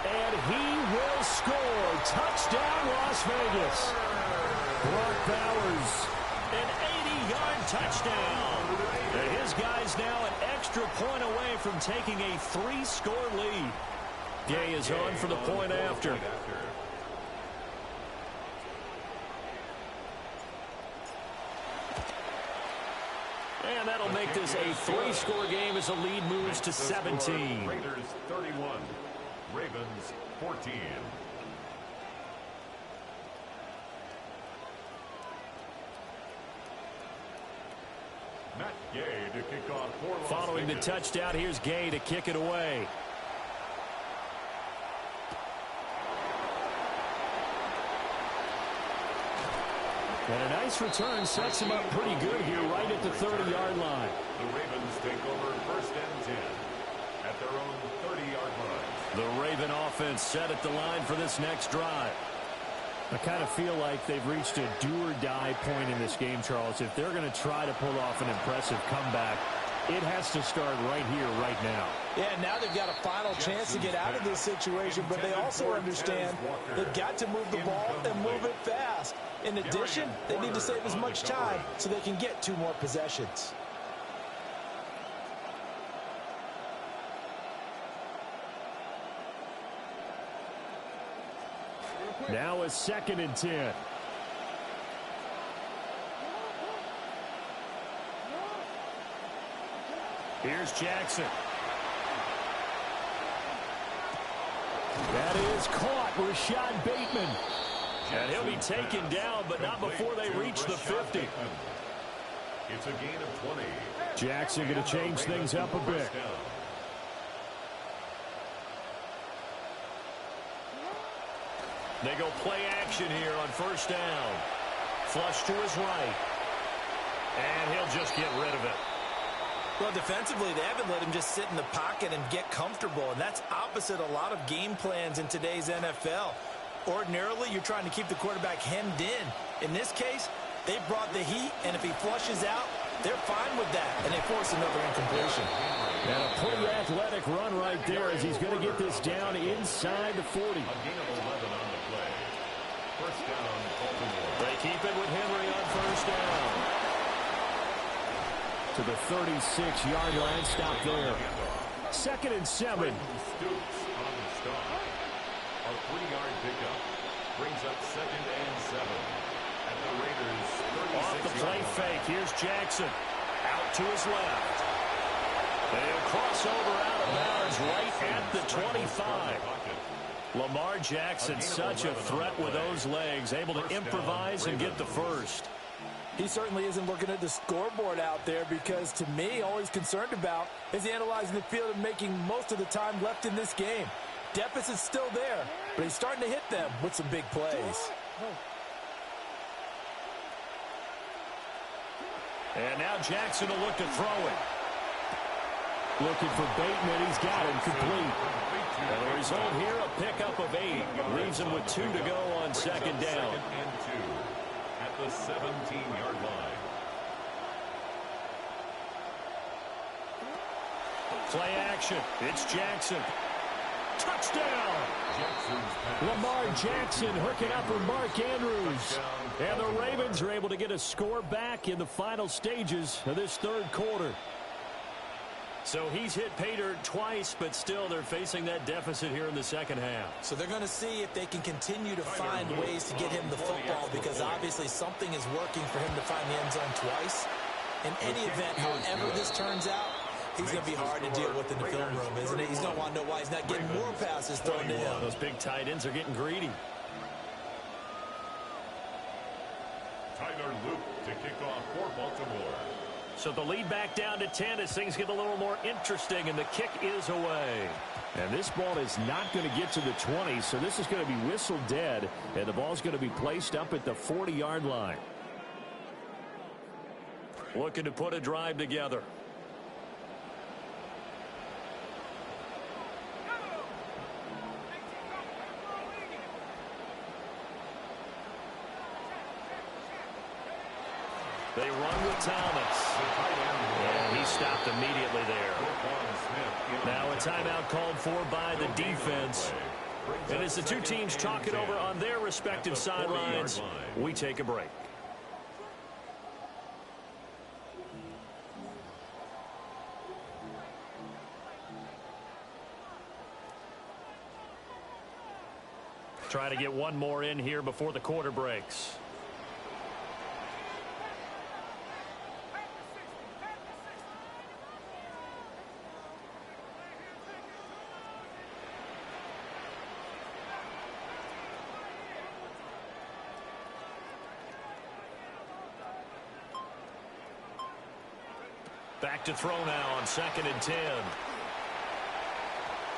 And he will score. Touchdown, Las Vegas. Brock Bowers, an 80-yard touchdown. And his guy's now an extra point away from taking a 3-score lead. Gay is on for the point after. And that'll make this a 3-score game as the lead moves to 17. Raiders 31, Ravens 14. Matt Gay to kick off for Las Following Vegas. the touchdown, here's Gay to kick it away. And a nice return sets him up pretty good here right at the 30-yard line. The Ravens take over 1st and 10 at their own 30-yard line. The Raven offense set at the line for this next drive. I kind of feel like they've reached a do-or-die point in this game, Charles. If they're going to try to pull off an impressive comeback, it has to start right here, right now. Yeah, now they've got a final chance to get out of this situation, but they also understand they've got to move the ball and move it fast. In addition, they need to save as much time so they can get 2 more possessions. Now a 2nd and 10. Here's Jackson. That is caught. Rashad Bateman. And he'll be taken down, but not before they reach the 50. It's a gain of 20. Jackson going to change things up a bit. They go play action here on 1st down. Flush to his right. And he'll just get rid of it. Well, defensively, they haven't let him just sit in the pocket and get comfortable, and that's opposite a lot of game plans in today's NFL. Ordinarily, you're trying to keep the quarterback hemmed in. In this case, they brought the heat, and if he flushes out, they're fine with that, and they force another incompletion. And a pretty athletic run right there as he's going to get this down inside the 40. A gain of 11 on the play. 1st down, Baltimore. They keep it with Henry on 1st down. To the 36-yard line, stop there. 2nd and 7. Stoops on the stop. A 3-yard pickup brings up 2nd and 7 at the Raiders' 36-yard Off the play fake, here's Jackson. Out to his left. They'll cross over out of bounds right at the 25. Lamar Jackson, such a threat with those legs, able to improvise and get the first. He certainly isn't looking at the scoreboard out there because, to me, all he's concerned about is analyzing the field and making most of the time left in this game. Deficit's still there, but he's starting to hit them with some big plays. And now Jackson will look to throw it. Looking for Bateman. He's got him complete. And the result here, a pickup of 8. Leaves him with 2 to go on 2nd down. 2nd and 2 at the 17-yard line. Play action. It's Jackson. Touchdown! Lamar Jackson hooking up with Mark Andrews. And the Ravens are able to get a score back in the final stages of this 3rd quarter. So he's hit pay dirt twice, but still they're facing that deficit here in the second half. So they're going to see if they can continue to find ways to get him the football, because obviously something is working for him to find the end zone twice. In any event, however this turns out, he's going to be hard to deal with in the film room, isn't he? He's going to want to know why he's not getting more passes thrown to him. Those big tight ends are getting greedy. Tyler Luke to kick off for Baltimore. So the lead back down to 10 as things get a little more interesting, and the kick is away. And this ball is not going to get to the 20, so this is going to be whistled dead, and the ball's going to be placed up at the 40-yard line. Looking to put a drive together. They run with Thomas. And he stopped immediately there. Now a timeout called for by the defense. And as the two teams talk it over on their respective sidelines, we take a break. Try to get one more in here before the quarter breaks. Back to throw now on 2nd and 10.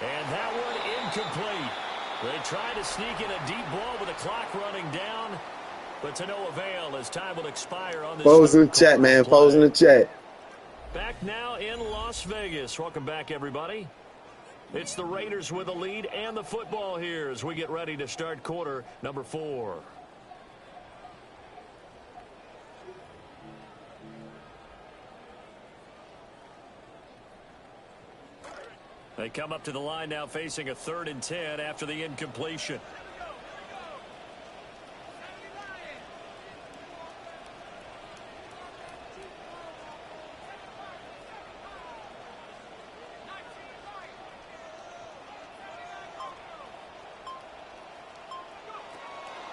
And that one incomplete. They try to sneak in a deep ball with the clock running down, but to no avail as time will expire on this. Pose in the chat, man. Pose in the chat. Back now in Las Vegas. Welcome back, everybody. It's the Raiders with the lead and the football here as we get ready to start quarter number 4. They come up to the line now facing a 3rd and 10 after the incompletion.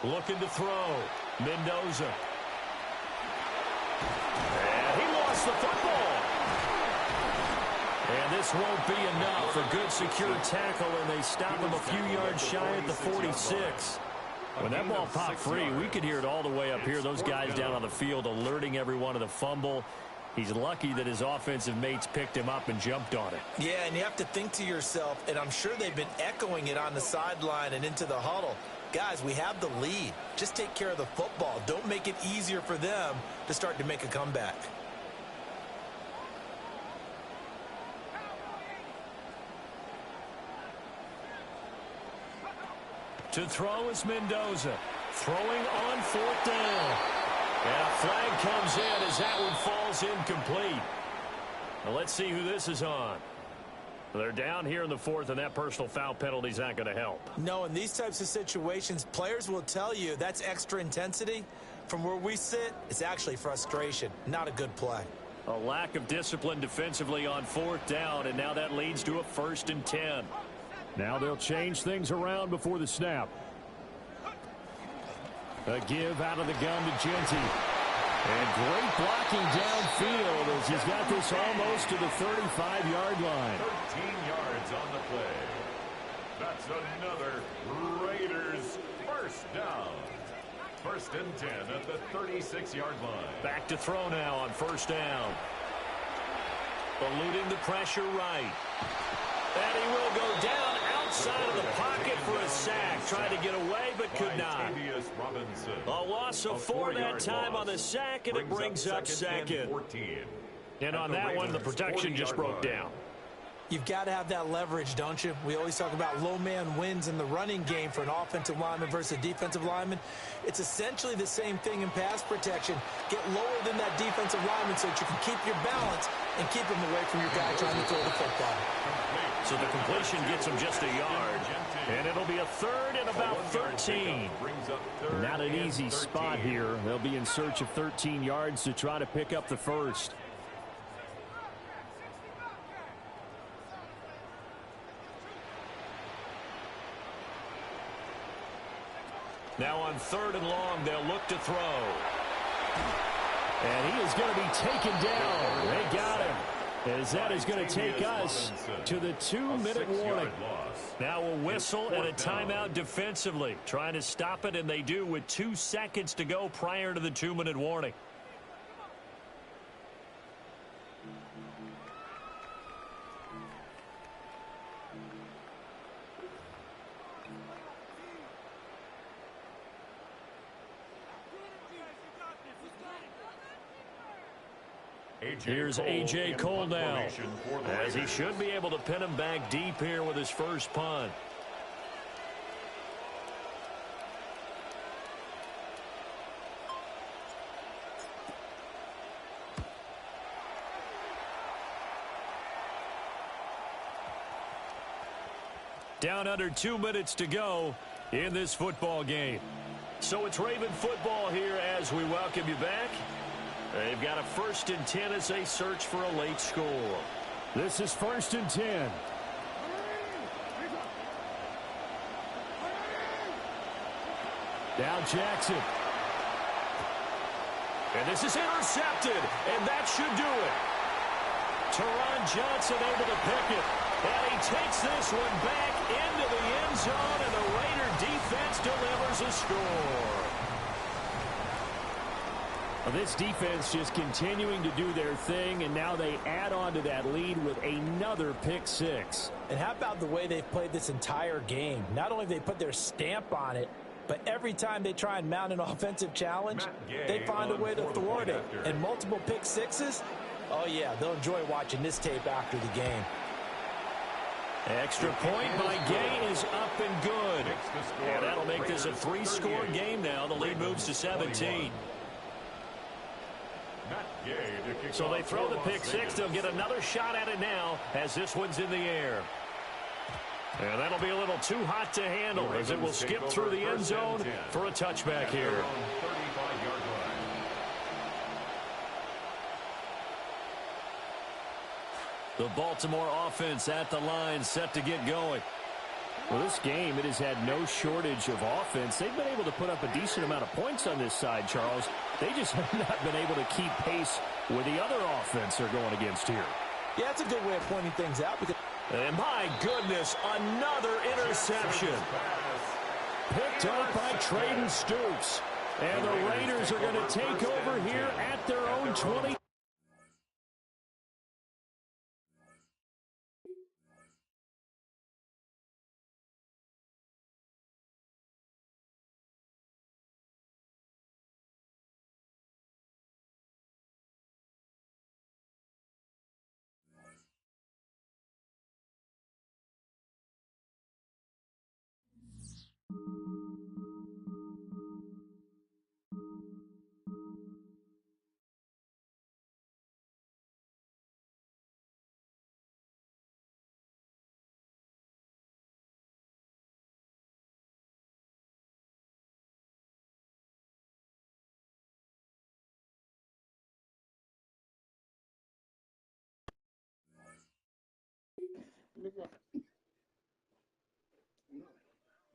Looking to throw. Mendoza. And he lost the football. And this won't be enough for good, secure tackle, and they stop him a few yards shy at the 46. When that ball popped free, we could hear it all the way up here. Those guys down on the field alerting everyone of the fumble. He's lucky that his offensive mates picked him up and jumped on it. Yeah, and you have to think to yourself, and I'm sure they've been echoing it on the sideline and into the huddle. Guys, we have the lead. Just take care of the football. Don't make it easier for them to start to make a comeback. To throw is Mendoza. Throwing on 4th down. And a flag comes in as that one falls incomplete. Now let's see who this is on. They're down here in the 4th, and that personal foul penalty is not going to help. No, in these types of situations, players will tell you that's extra intensity. From where we sit, it's actually frustration. Not a good play. A lack of discipline defensively on 4th down, and now that leads to a 1st and 10. Now they'll change things around before the snap. A give out of the gun to Genty. And great blocking downfield as he's got this almost to the 35-yard line. 13 yards on the play. That's another Raiders first down. 1st and 10 at the 36-yard line. Back to throw now on 1st down. Eluding the pressure right. And he will go down outside of the pocket for a sack. Tried to get away, but could not. A loss of 4 that time on the sack, and it brings up 2nd. And on that one, the protection just broke down. You've got to have that leverage, don't you? We always talk about low man wins in the running game for an offensive lineman versus a defensive lineman. It's essentially the same thing in pass protection. Get lower than that defensive lineman so that you can keep your balance and keep him away from your guy trying to throw the football. So the completion gets him just a yard. And it'll be a 3rd and about 13. Not an easy spot here. They'll be in search of 13 yards to try to pick up the 1st. Now on 3rd and long, they'll look to throw. And he is going to be taken down. They got him. As that is going to take us to the 2-minute warning. Now a whistle and a timeout defensively. Trying to stop it, and they do with 2 seconds to go prior to the 2-minute warning. Here's A.J. Cole now, as he should be able to pin him back deep here with his first punt. Down under 2 minutes to go in this football game. So it's Raven football here as we welcome you back. They've got a 1st and 10 as they search for a late score. This is 1st and 10. Now Jackson. And this is intercepted, and that should do it. Teron Johnson able to pick it. And he takes this one back into the end zone, and the Raider defense delivers a score. Well, this defense just continuing to do their thing, and now they add on to that lead with another pick 6. And how about the way they've played this entire game? Not only have they put their stamp on it, but every time they try and mount an offensive challenge, they find a way to thwart it. And multiple pick 6s, oh yeah, they'll enjoy watching this tape after the game. Extra point by Gay is up and good. And that'll make this a 3-score game now. The lead moves to 17. So they throw the pick 6. They'll get another shot at it now as this one's in the air. And that'll be a little too hot to handle as it will skip through the end zone for a touchback here. The Baltimore offense at the line, set to get going. Well, this game, it has had no shortage of offense. They've been able to put up a decent amount of points on this side, Charles. They just have not been able to keep pace with the other offense they're going against here. Yeah, that's a good way of pointing things out. And my goodness, another interception. Picked up by Trayden Stoops. And the Raiders are going to take over here at their own 20.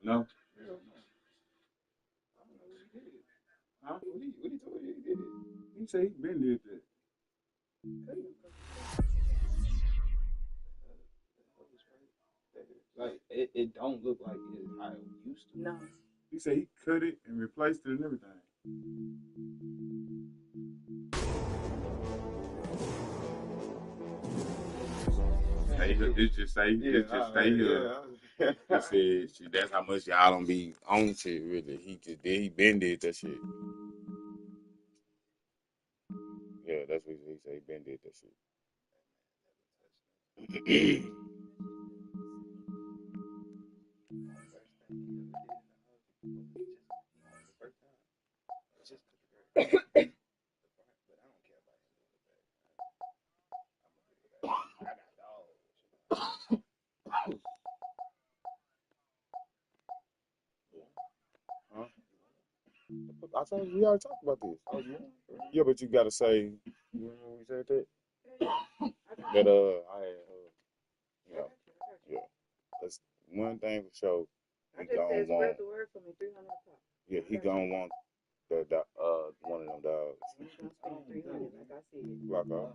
No. Huh? What he told you he did it? He said he been did that. Like it don't look like it how it used to. No. He said he cut it and replaced it and everything. It just say here. He said that's how much y'all don't be on shit really. He been did that shit. Yeah, that's what he said. He been did that shit. I told you we already talked about this. Yeah, but you gotta say, you know, we said that. That yeah. That's one thing for sure. I just said spread the word for me, 300 o'clock. Yeah, he gonna want one of them dogs. Block off.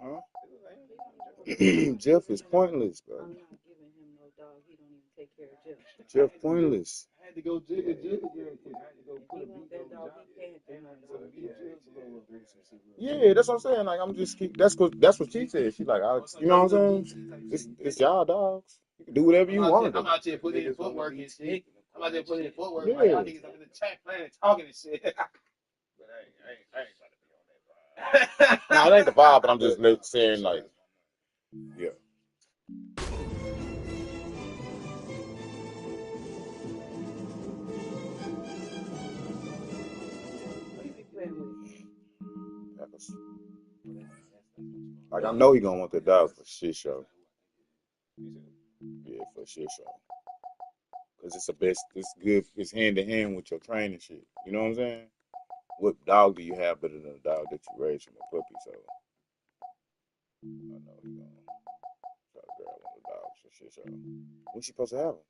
Huh? Jeff is pointless, bro. I'm not giving him no dog. He don't even take care of Jeff. Jeff pointless. I had to go jig it. I had to go put a If he want beat that on dog, Johnny. he can't do no dog. Yeah, that's what I'm saying. Like I'm just keep. That's what she said. She like, you know what I'm saying? It's y'all dogs. You can do whatever you want. I'm out here putting in footwork and shit. I'm out there putting in footwork. Yeah. Like, y'all niggas up in the chat playing and talking and shit. But I ain't trying to be on that vibe. No, it ain't the vibe, but I'm just saying like, yeah. Like I know he gonna want the dog for shit show. Yeah, for shit show. Cause it's the best. It's good. It's hand in hand with your training shit. You know what I'm saying? What dog do you have better than a dog that you raised from a puppy? So I know he gonna try to grab one of the dogs for shit show. When she supposed to have him?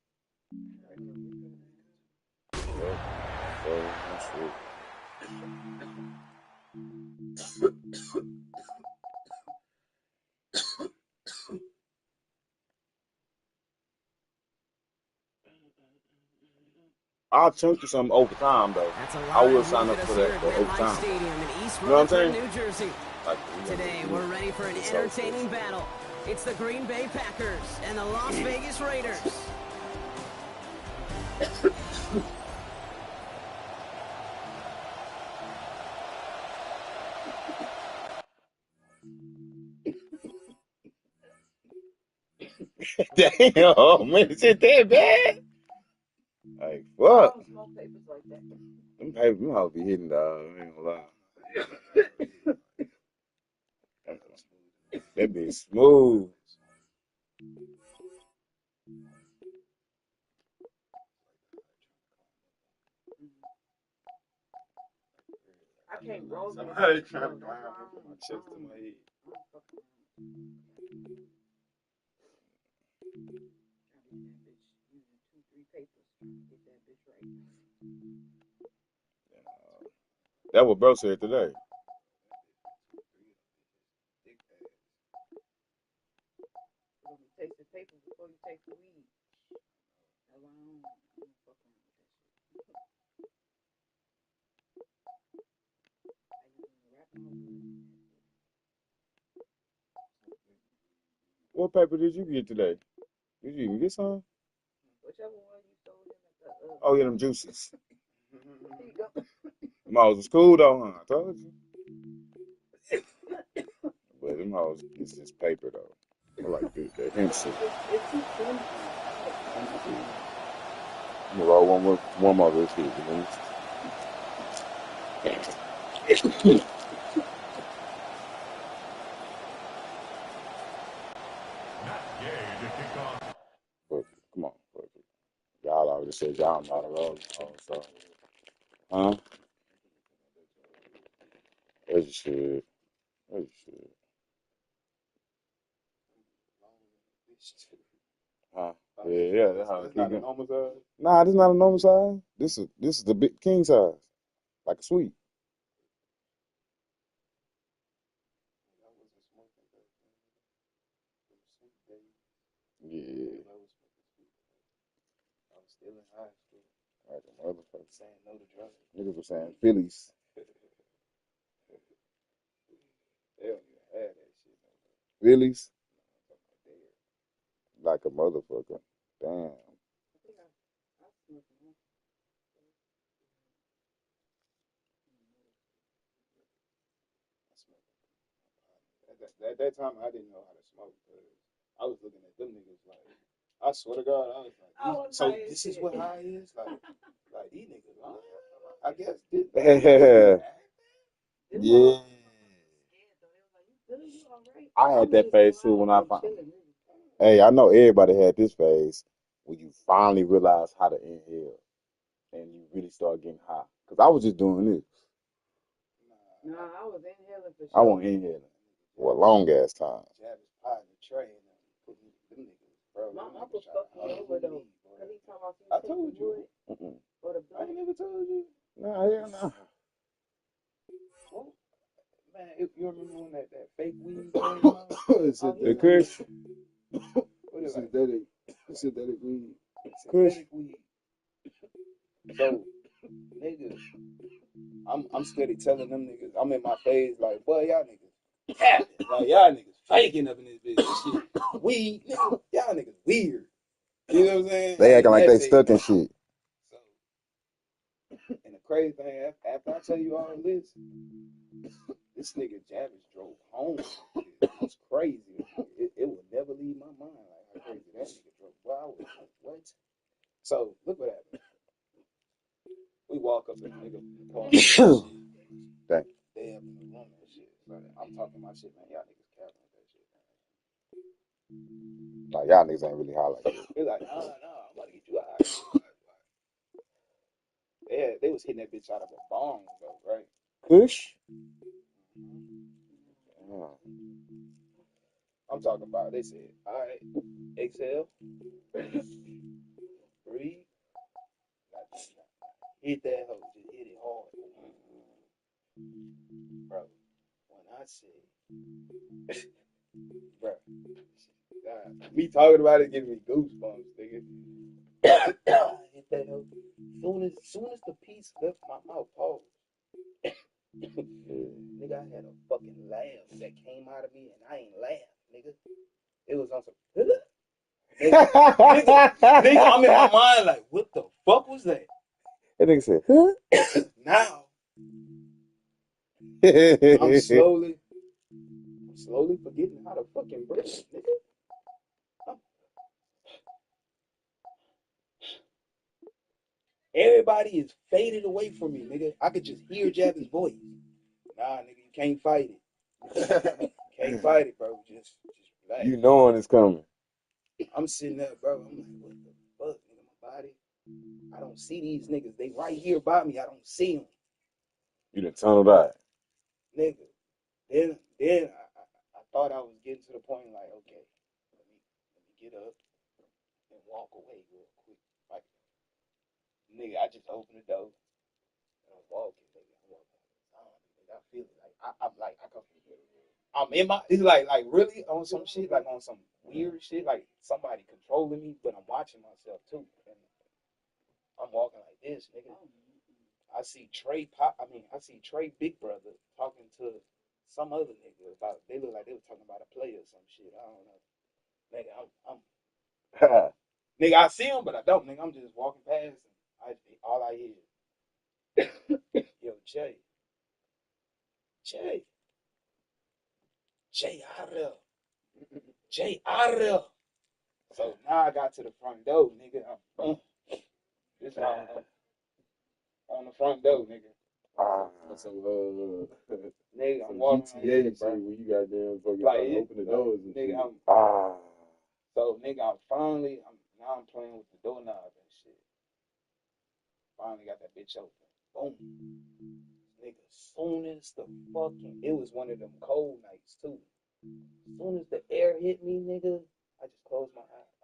I'll chunk you some overtime though. I will sign up for that for overtime. Stadium in East You know what I'm saying? Rutherford, New Jersey. Today, we're ready for an entertaining battle. It's the Green Bay Packers and the Las Vegas Raiders. Damn, oh, man, is it that bad? Like, what? Them papers, them hoes be hitting, dog. I ain't gonna lie. That bitch smooth. I can't roll. Somebody trying to climb up my chest to my head. That what bro said today. Take the papers before you take the weed. What paper did you get today? Did you even get some? Whichever one you sold him at the. Oh, yeah, them juices. Them hoes was cool though, huh? I told you. But them hoes gets this paper though. I like this, that hemp shit. I'm gonna roll one more of this shit, you know? But, come on, perfect. Y'all already said y'all not a roll, so. Huh? As you should. As you should. Huh? Yeah, that's how it's not a normal size. Nah, this is not a normal size. This is the big king size, like a suite. Yeah. Like a motherfucker. Niggas were saying Phillies. Phillies. Like a motherfucker. Damn. At that time, I didn't know how to smoke. I was looking at them niggas like, I swear to God, I was like, so this is what high is? Like these niggas, I guess this. Yeah. I had that phase too when I found. Hey, I know everybody had this phase when you finally realize how to inhale and you really start getting high. Cause I was just doing this. No, I was inhaling for sure. I wasn't inhaling for a long ass time. My uncle fucked me over though. I told you. I ain't never told you. No, hell no. Well, man, if you remember when that fake weed came out? The Kush. What is it? Synthetic weed. Synthetic weed. So, nigga, I'm steady telling them niggas, I'm in my phase like, boy, y'all niggas capping. Like, y'all niggas faking up in this bitch. Shit. Weed, nigga, y'all niggas weird. You know what I'm saying? They acting like they stuck in shit. So, and the crazy thing, after I tell you all this nigga Javis drove home. It was crazy. It would never leave my mind like how crazy that nigga drove. Well, I was like, what? So, look what happened. We walk up to the nigga park. Dang. They up in the room and shit. Like, I'm talking my shit, man. Y'all niggas capping with that shit, man. Like, y'all niggas ain't really high like that. They're like, nah, I'm about to get you high. They was hitting that bitch out of a bong, though, right? Kush? I'm talking about, they said, all right, exhale, breathe, hit that hoe, just hit it hard. Bro, when I say, bro, God, me talking about it giving me goosebumps, nigga. Hit that hoe. Soon as the piece left my mouth, pause. Nigga, I had a fucking laugh that came out of me, and I ain't laugh, nigga. It was on some. nigga, I'm in my mind like, what the fuck was that? That nigga said, huh? Now, I'm slowly forgetting how to fucking breathe, nigga. Everybody is faded away from me, nigga. I could just hear Javin's voice. Nah, nigga, you can't fight it. Can't fight it, bro. Just relax. You knowing it's coming. I'm sitting there, bro. I'm like, what the fuck, nigga? My body. I don't see these niggas. They right here by me. I don't see them. You done tunneled out. Nigga. Then I thought I was getting to the point like, okay, let me get up and walk away real quick. Like, nigga, I just opened the door and I'm walking, nigga. I feel it. Like, I'm in my, it's like really on some shit, like on some weird shit, like somebody controlling me, but I'm watching myself too. And I'm walking like this, nigga. I see Trey Big Brother talking to some other nigga about, they look like they were talking about a play or some shit. I don't know. Nigga, I'm nigga, I see him, but I don't, nigga. I'm just walking past and all I hear is, yo, Jay, out there. So now I got to the front door, nigga. This on the front door, nigga. Nigga, I'm walking GTA like, bro. When you got damn fucking like open the doors and nigga, shit. So nigga, I'm playing with the doorknob and shit. Finally got that bitch open. Boom. Nigga, soon as it was one of them cold nights too. Soon as the air hit me, nigga, I just closed my eyes.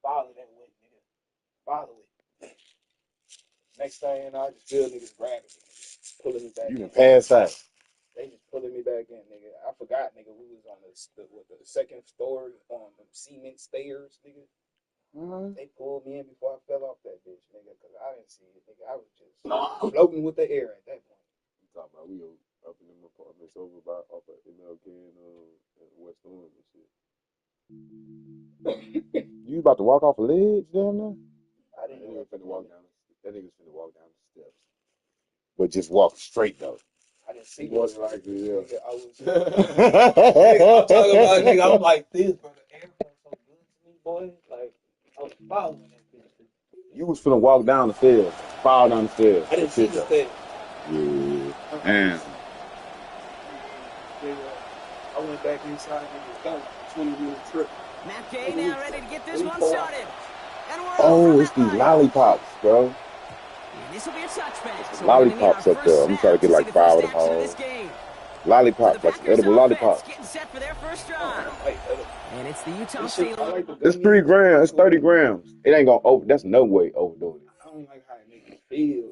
Follow that way, nigga. Follow it. Next thing you know, I just feel niggas grabbing me, pulling me back. You done passed out. They just pulling me back in, nigga. I forgot, nigga, we was on the second story on the cement stairs, nigga. They pulled me in before I fell off that bitch, nigga, because I didn't see it, nigga. I was just floating with the air at that point. You talking about we up in them apartments over by off of MLK and West Orange and shit. You about to walk off a ledge down there? I didn't know finna walk down. That nigga's finna walk down the steps. But just walk straight though. I didn't see what like this. Nigga, I was nigga, I'm talking about, nigga, I'm like this, bro. The air felt so good to me, boy. Like, I was following that bitch. You was finna walk down the stairs, fall down the stairs. I didn't see the stairs. Yeah. And I went back inside and it felt like a 20-wheel trip. Matt Gay now ready to get this one started. It's these lollipops, bro. This will be a touchback. So lollipops up there. I'm trying to get like 5 of them all. Lollipops, like edible lollipops. Getting set for their first drive. And it's the Utah State. It's 3 grams. It's 30 grams. It ain't gonna over. That's no way overdoing it. I don't like how it make you feel.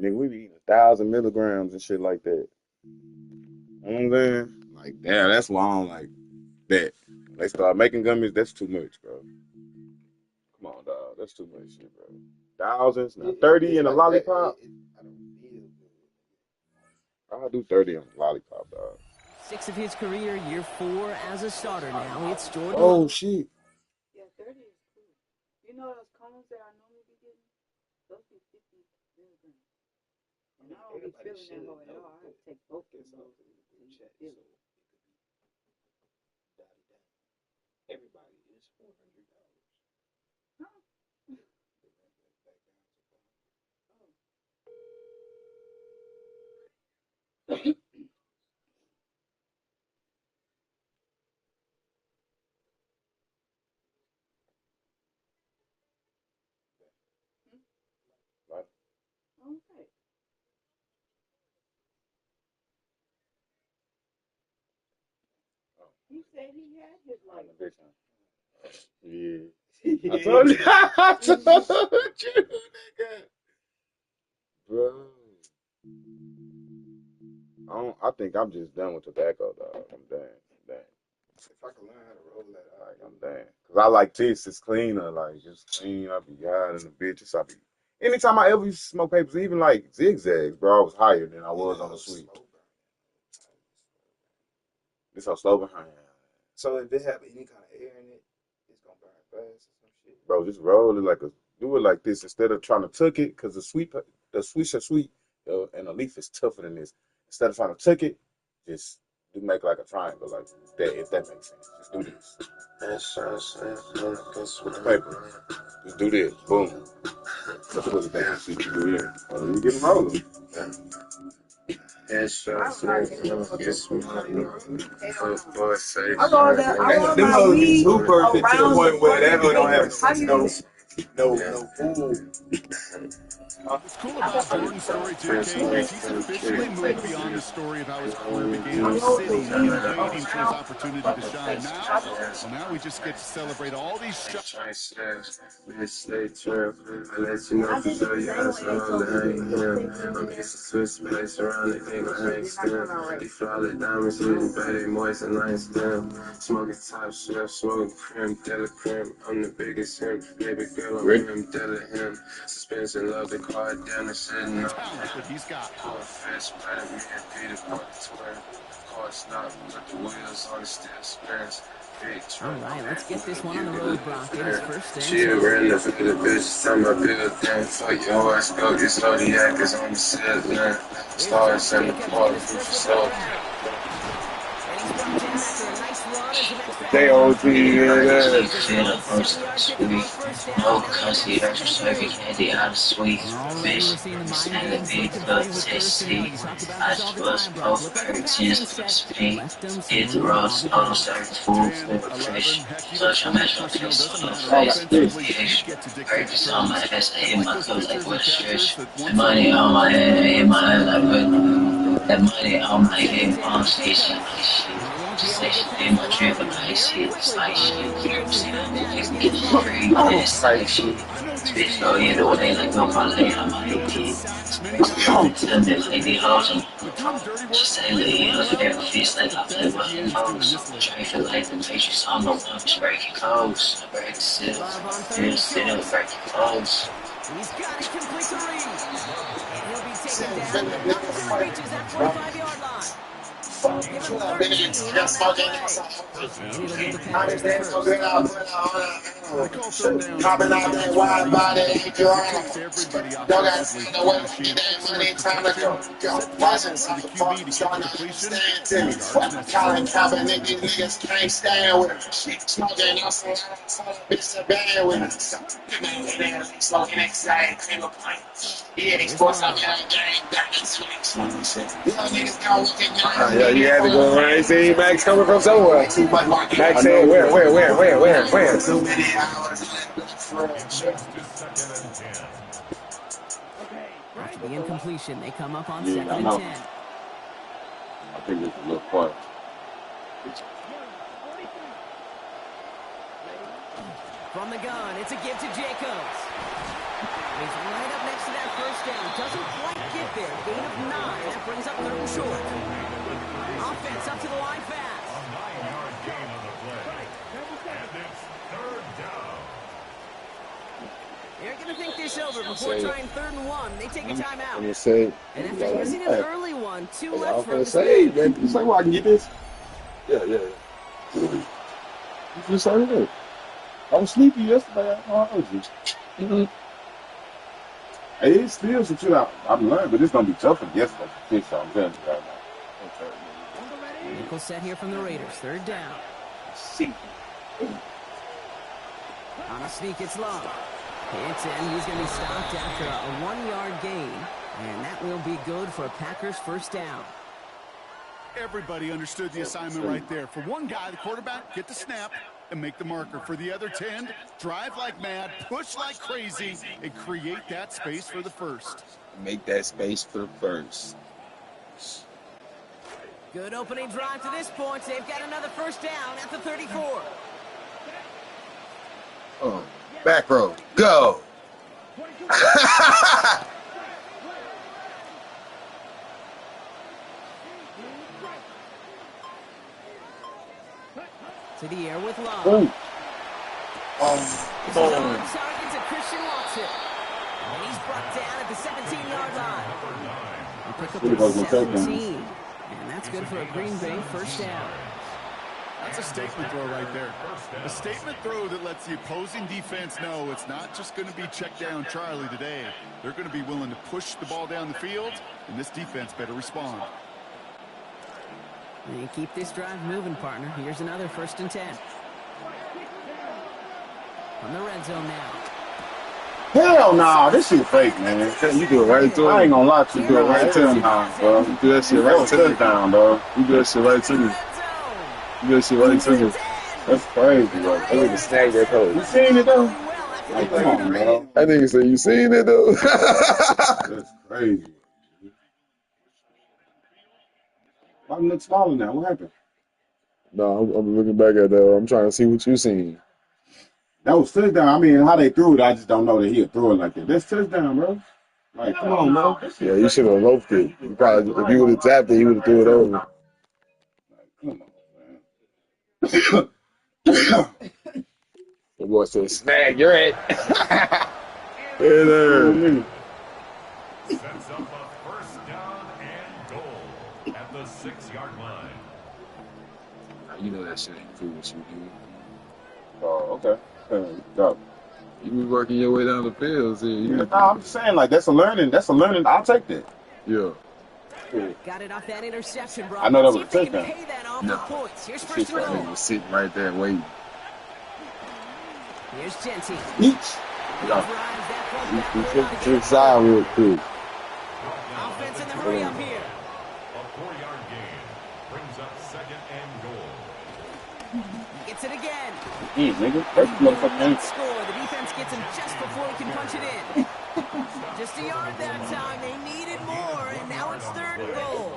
Nigga, we be eating 1,000 milligrams and shit like that. You know what I'm saying? Like, damn, that's why I don't like that. They start making gummies. That's too much, bro. Come on, dog. That's too much shit, bro. Thousands, now 30 in a lollipop. I don't feel good. I'll do 30 in a lollipop, dog. 6 of his career, year 4 as a starter now. It's Jordan. Oh, shit. Yeah, 30 is cool. You know those cones that I normally be getting? Those be 50 milligrams. And I don't be feeling that low at all. I have to take both of those to feel it. Everybody is $400. Okay. He said he had his life. Yeah. I told you. I told you, nigga. Bro. I think I'm just done with tobacco, dog. I'm done. If I can learn how to roll that, like, I'm done. Cause I like this. It's cleaner. Like, it's clean. I be hiding the bitches. Anytime I ever used to smoke papers, even like zigzags, bro, I was higher than I was on the sweet. It's so slow behind. So if it have any kind of air in it, it's gonna burn fast or some shit. Bro, just roll it do it like this instead of trying to tuck it, cause the sweets are sweet, and the leaf is tougher than this. Instead of trying to tuck it, just do make like a triangle like that, if that makes sense. Just do this. With the paper. Just do this. Boom. That's what it down. See what you do here. You get them rolling. Them hoes be too perfect to the point where that hoe don't have no fool. What's cool about Jordan's story, too, KG, is he's officially moved beyond the story of how his career began in the city, waiting for his opportunity to shine. Now we just get to celebrate all these shots. Smoking top shelf, smoking cream, Della cream. I'm the biggest him, baby girl, I'm him, Della him. Suspension, love the car, down the sitting up. Talent that he's got. Fast, better me and Peter Parker twin. Car stop, put the wheels on the steel spins. All right, let's get this one on the road, Brock. It is first and She ran the bitch, time I build them. Fuck your horoscope, your zodiac is on the ceiling. Stars in the park, so. No cussy, extra soapy candy out of sweet fish. Stand the beat, look tasty. I just both purchased for speed. Hit the road, snow, serve food, fish. Social measure, feel so no face, notification. Purpose on my ass, I hit my clothes like what a stretch. The money on my head, I hit my head like what. That money on my head, on station, like shit. Just like shit, in my drip, but I see it, it's like shit. You know what I'm saying? Just get free, it's like shit. Bitch, go either way, like no parlay, I'm on your kid. Tell me, like the hoes, she say, you know, every feast like I play with her nose. Try feel like the matrix, I'm the one who's breaking codes. I break the seal, breaking codes. He's got it, complete the read. And he'll be taken down once he reaches that 45-yard line. Give him 13 on that play. And it'll give the Panthers the first. They call third down. Copping out that wide body, it takes everybody offensively finishing money, time to go. Set the for the QB to get the completion. Colin Calvin, these niggas can't stand with him. Smoking on some bitch to band with him. Smoking excited, cream of pint. Yeah, they sports up in the game, back to yeah, you had to go around. You see Max coming from somewhere. Max said, where? So many hours. After the incompletion, they come up on 2nd and 10. I think it's a little fun. From the gun, it's a give to Jacobs. He's right up next to that first down. Doesn't quite get there. Gain of 9. That brings up 3rd and short. Offense up to the line fast. A 9-yard gain on the play. And it's 3rd down. They're going to think this over before trying 3rd and 1. They take a timeout. I'm gonna say. And after using an early one, 2 I left was for gonna the say, man, you say, well, I can get this. Yeah. You just say that. I was sleepy yesterday. I heard you. Hey, it's still some shit I've learned, but it's gonna be tougher than yesterday. I'm telling you right now. Nickel set here from the Raiders. 3rd down. On a sneak, it's Love. It's in. He's going to be stopped after a 1-yard gain. And that will be good for Packers' 1st down. Everybody understood the assignment right there. For one guy, the quarterback, get the snap and make the marker. For the other 10, drive like mad, push like crazy, and create that space for the first. Make that space for the first. Good opening drive to this point. They've got another 1st down at the 34. Oh, back row, go. To the air with Love. Oh. This is on target to Christian Watson. And he's brought down at the 17-yard line. He pick up the 17. And that's good for a Green Bay 1st down. That's a statement throw right there. A statement throw that lets the opposing defense know it's not just going to be check down Charlie today. They're going to be willing to push the ball down the field, and this defense better respond. And keep this drive moving, partner. Here's another 1st and 10. On the red zone now. Hell no, this shit fake, man. You do it right to him. I ain't gonna lie to you. You do it right to him, bro. You do that shit right to me. Down, bro. You do that shit right to me. You do that shit right to me. That's crazy, bro. I need to snag that code. You seen it, though? Like, come on, bro. That nigga said, you seen it, though? That's crazy. Why look smaller now? What happened? No, I'm looking back at that. I'm trying to see what you seen. That was touchdown. I mean, how they threw it, I just don't know that he'll throw it like that. That's touchdown, bro. Like, come on, bro. Yeah, you should have loafed it. You probably, if you would have tapped it, you would have threw it over. Like, come on, man. The boy said, snag, you're it. Hey there. Sets up a 1st down and goal at the 6-yard line. You know that shit ain't cool with you, dude. Oh, okay. Go. You be working your way down the field. No, I'm just saying, like, that's a learning. I'll take that. Yeah. Got it off that interception, bro. I know that was a touchdown. Pay that off No. for points. Here's 1st and goal. He was sitting right there waiting. Here's Genty. Each. To the side real quick. Offense in the hurry up here. A 4-yard gain brings up 2nd and goal. Gets it again. Yeah, nigga. That's motherfucking Score. The defense gets him just before he can punch it in. Just a yard that time. They needed more, and now it's 3rd and goal.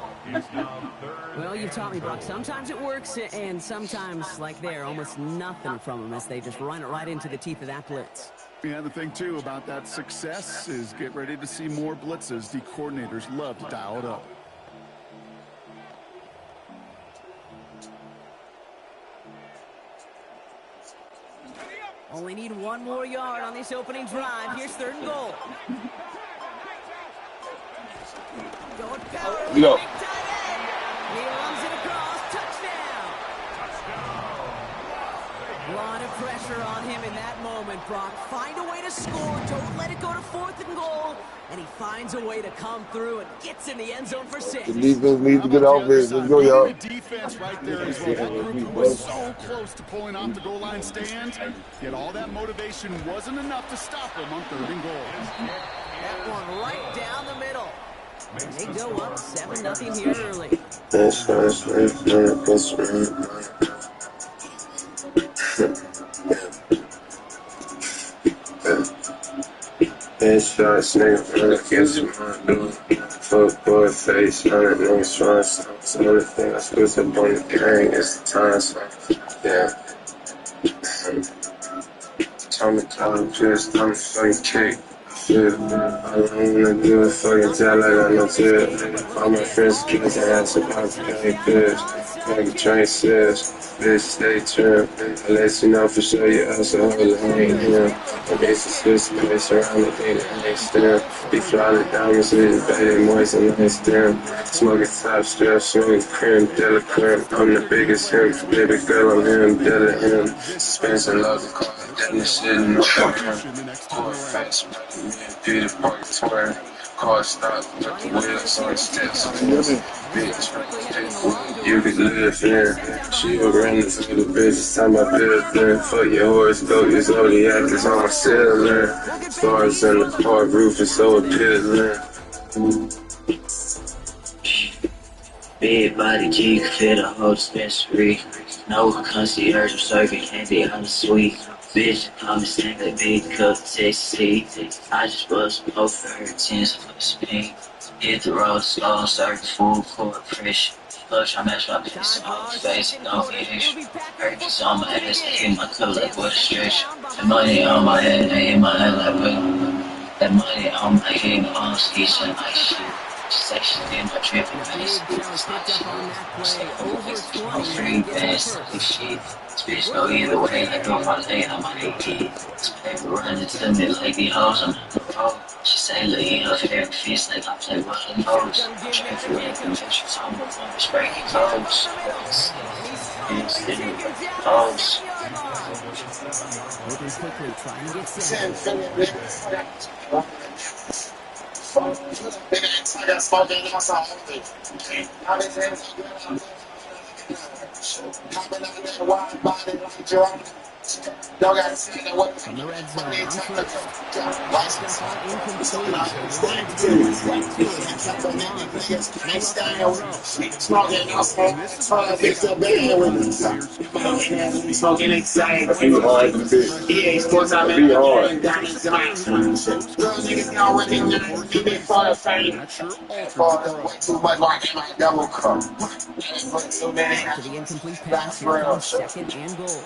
Well, you've taught me, Brock. Sometimes it works, and sometimes, like there, almost nothing from them as they just run it right into the teeth of that blitz. Yeah, the thing, too, about that success is get ready to see more blitzes. The coordinators love to dial it up. Only need 1 more yard on this opening drive. Here's 3rd and goal. Going power. Yo. He runs it across. Touchdown. A lot of pressure on him in that moment, Brock. Find a way to score. Don't let it go to 4th and goal. And he finds a way to come through and gets in the end zone for 6. The defense needs to get off it. Let's go, y'all. The defense right there as well. That group was so close to pulling off the goal line stand. Yet all that motivation wasn't enough to stop him on 3rd and goal. That one right down the middle. And they go up 7-0 here early. Headshots, nigga, kiss my dude. Fuck boy face, 100 niggas trying to some of the thing I switch up on the gang, it's the time, so, yeah. Tommy Collin, just I'm fucking kick. Shit, all I wanna do is fucking tell like I no tip. All my friends kids and ask about to pay bills. Make a train says, bitch, stay trim. I let you know for sure you also hold it, ain't him. I guess it's switch place around the thing that ain't stem. He fly the diamonds with his baby, moist and nice stem. Smoking top strap, smoking cream, deli cream. I'm the biggest him, baby girl, I'm him, deli him. Suspension, love the car, damn the shit, no him. Poor face, me and Peter Park twerk. Car stop, put the wheels on steps. Bitch, you could live in. She a running for the bitch, time I build in. Fuck your horoscope, your zodiac is on my ceiling. Stars in the park, roof is so appealing. Big body G could fit a whole dispensary. No concierge, I'm serving candy on the suite. Bitch, I'm a single big cup of Texas. I just bust both for her tens for the spin. Hit the road slow, serve the full court pressure. Push, I match my piece on his face, no issue. Hurricanes on my ass, they hit my cup like what a stretch. The money on my head, they hit my head like what? That money on my head, on skis and ice shit. Section in my tripping face, it's not shit. I'm free fast, like shit. This bitch go either way, like go parlay on my AK. This paper running to me like the hoes on the road. She say, look, you know, fair fist like I play with her nose. I'm trying to run the metrics on my phone, it's breaking codes. It's the codes. Moving quickly, trying to get set. Big ass tiger smoking on some I've been saying hopping on that wide body like Gerard. Don't gotta say that what From the red zone, on first. Touchdown ball incomplete. They wanted to get right back to it and kept them on, but no luck on that throw. smoking on some it's a bad with smoking excited. EA Sports, I'm in the down in Girl, niggas already know me before the fame. Way too much like my double cup. Too many. To the incomplete pass, here comes second and goal.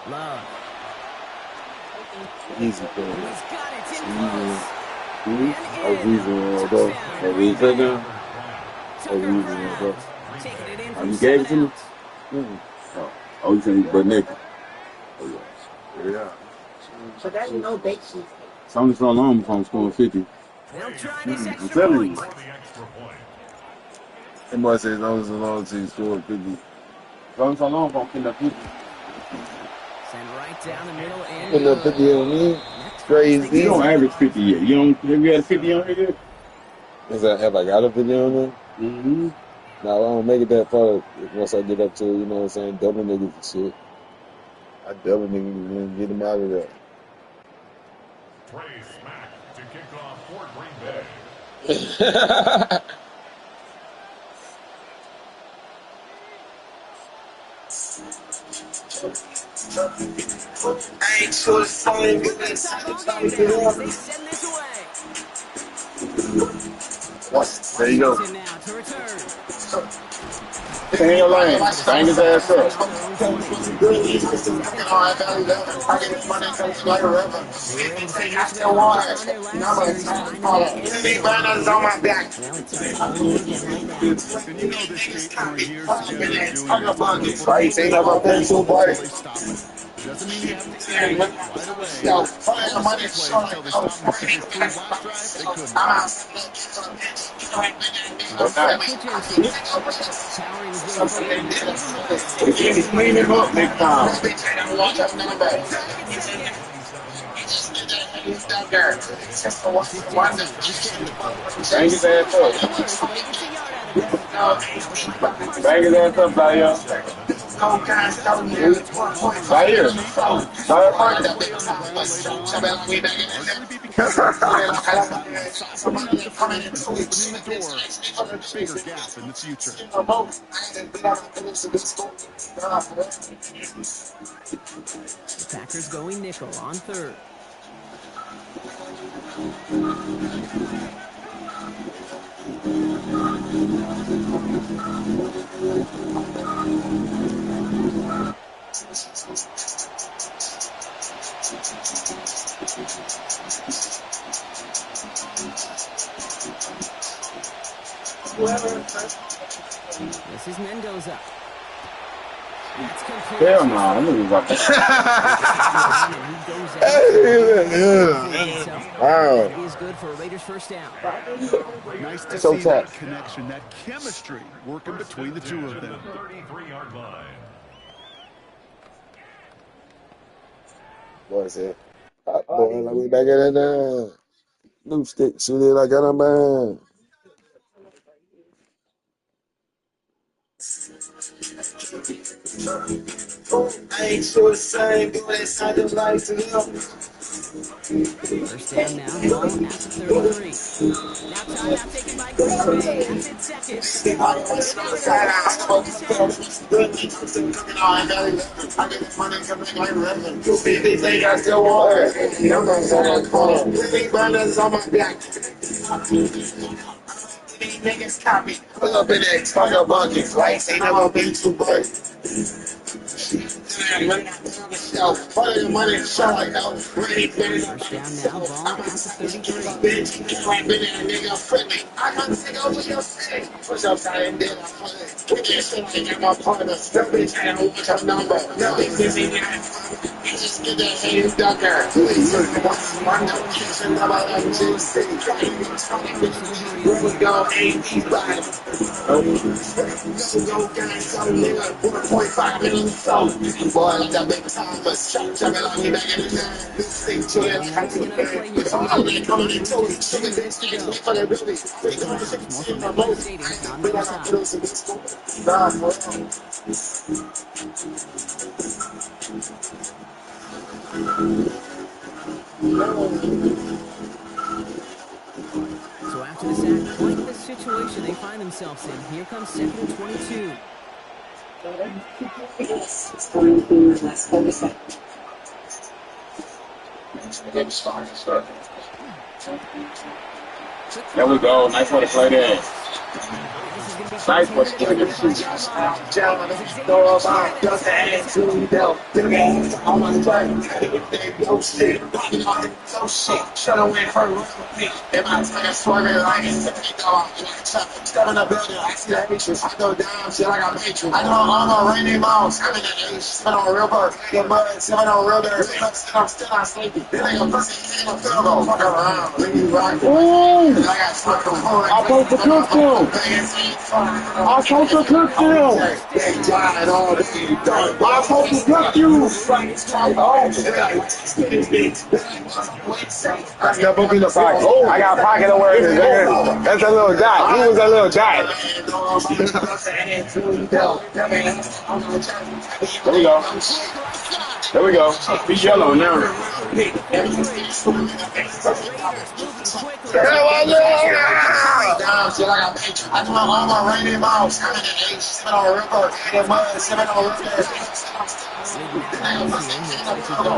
Love. Easy thing. He's got it in close. Oh, easy though. Oh, easy touchdown. Oh, easy though. Taking it in Oh, from you gave it to 7 me? out. Oh, you saying but naked? Oh, yeah. Yeah. But that's no bait sheet. It's only so long before I'm scoring 50. They'll try this I'm extra telling point. you. It must say as long as you score 50. As long as so long before I'm getting up 50. Send right down the middle and Putting up 50 on me? Crazy. You don't average 50 yet. You don't, have you had a 50 on here yet? Have I got a 50 on there? Mm-hmm. No, I don't make it that far once I get up to, you know what I'm saying, double niggas and shit. I double niggas and get them out of there. Trey Smack to kick off for Green Bay. I ain't sure it's funny, but They send this away. There you go. Washington now to return. Stay in your lane. Bang his ass up. They were able to stay this one on their last series, trying to make everything work. Well, it took a whole game to hang that. And you know this team for years together doing this. Right, ain't about that so bright. Doesn't mean you have to end right away. All the plays until they stop them because they proved last drive they couldn't. Quick chances. Powering his way forward. He's cleaning him up big time. Bang his ass up. Bang his ass up, Daya. Right here. Bigger gap in the future. The Packers going nickel on third. This is Mendoza. That's complete. Hell no, that nigga's like That is good for a Raiders first down. Nice to see that connection, that chemistry working between the two of them. 33-yard line. Boy said, boy, let me back at it now. New stick, shoot it like a man. I ain't sure the same, but it sounded like to them. First down now, ball at the 33. Now timeout taken by Green Bay. That's in seconds. I get money coming like revenue. 250 think I still want her. I'm gonna say I'm calling. Big burners on my back. These niggas copy. Pull up in that fucking bucket. Rice ain't never been too big. First down now, ball at the 33. I can take over your city. Push up time, then I put it. Kick that shit like I'm a partner. Still bitch, I don't want your number. No, they give me that. Just get that hand ducker. Please, I'm not kissing about that juicy. Here we go, AD vibe. Go, gang, some nigga, 1.5 in the soul. Boy, like that big Thomas. Chop it like me back in the day. Stick to it like I do it. I'm out there coming in too. Chicken bitch, wait for that baby. They going to shit in my boat. But I got those in this school. Nah, for real. So after the sack, quite the situation they find themselves in. Here comes 2nd and 22. There we go. Nice way to play there. Nice way to play there. Shut away from me. In my time, swerving like it's a big dog. Step in the building, I see that matrix. I go down, shit like a matrix. I know I'm a rainy mouse. I'm in the age, spit on real bird. Get mud, spit on real dirt. I'm still not sleepy. This nigga pussy can't feel go. Fuck around, leave me rock. I got fucking hard. I supposed to cook them. I'm supposed to cook them. Big giant all day. I'm supposed to cook you. That's the book in the pocket. I got a pocket of words. That's a little dot. He was a little dot. There we go. There we go. Be yellow now. I know I'm a rainy mouse. I'm in the age, spit on a river. Get mud, spit on a river.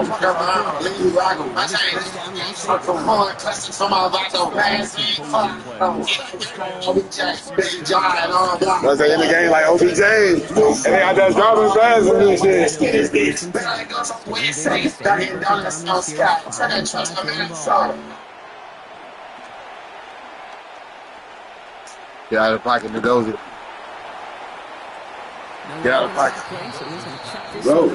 Fuck around, leave you rockin'. My chain, fuck from hard, classic from my vato. Big giant on block. Was they in the game like OBJ? And they got that dropping pass and this shit. Get out of the pocket, Mendoza. Get out of the pocket. Bro,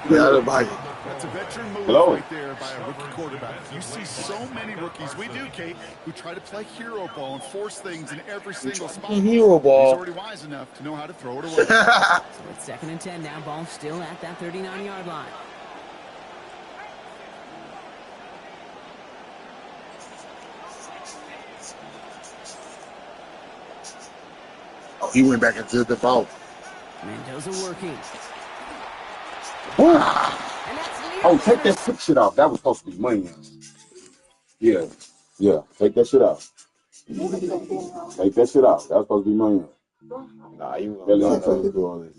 get out of the pocket. That's a veteran move right there by a rookie quarterback. You see so many rookies, we do, Kate, who try to play hero ball and force things in every single spot. Hero ball. He's already wise enough to know how to throw it away. So it's 2nd and 10 now. Ball still at that 39-yard line. Oh, he went back into the vault. Mendoza working. Oh, take that sick shit off. That was supposed to be money. Yeah. Yeah. Take that shit off. Take that shit off. That was supposed to be money. Nah, you gonna do all this.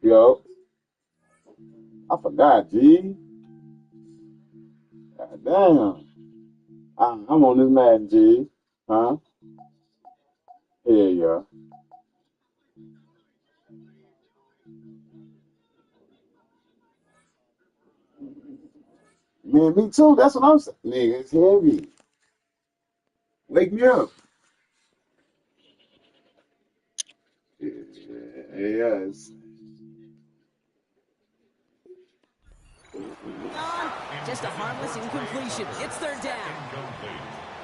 Yo. I forgot, G. God damn. I'm on this Madden, G. Huh? Yeah. Man, me too. That's what I'm saying. Nigga, it's heavy. Wake me up. Yes. Just a harmless incompletion. It's third down.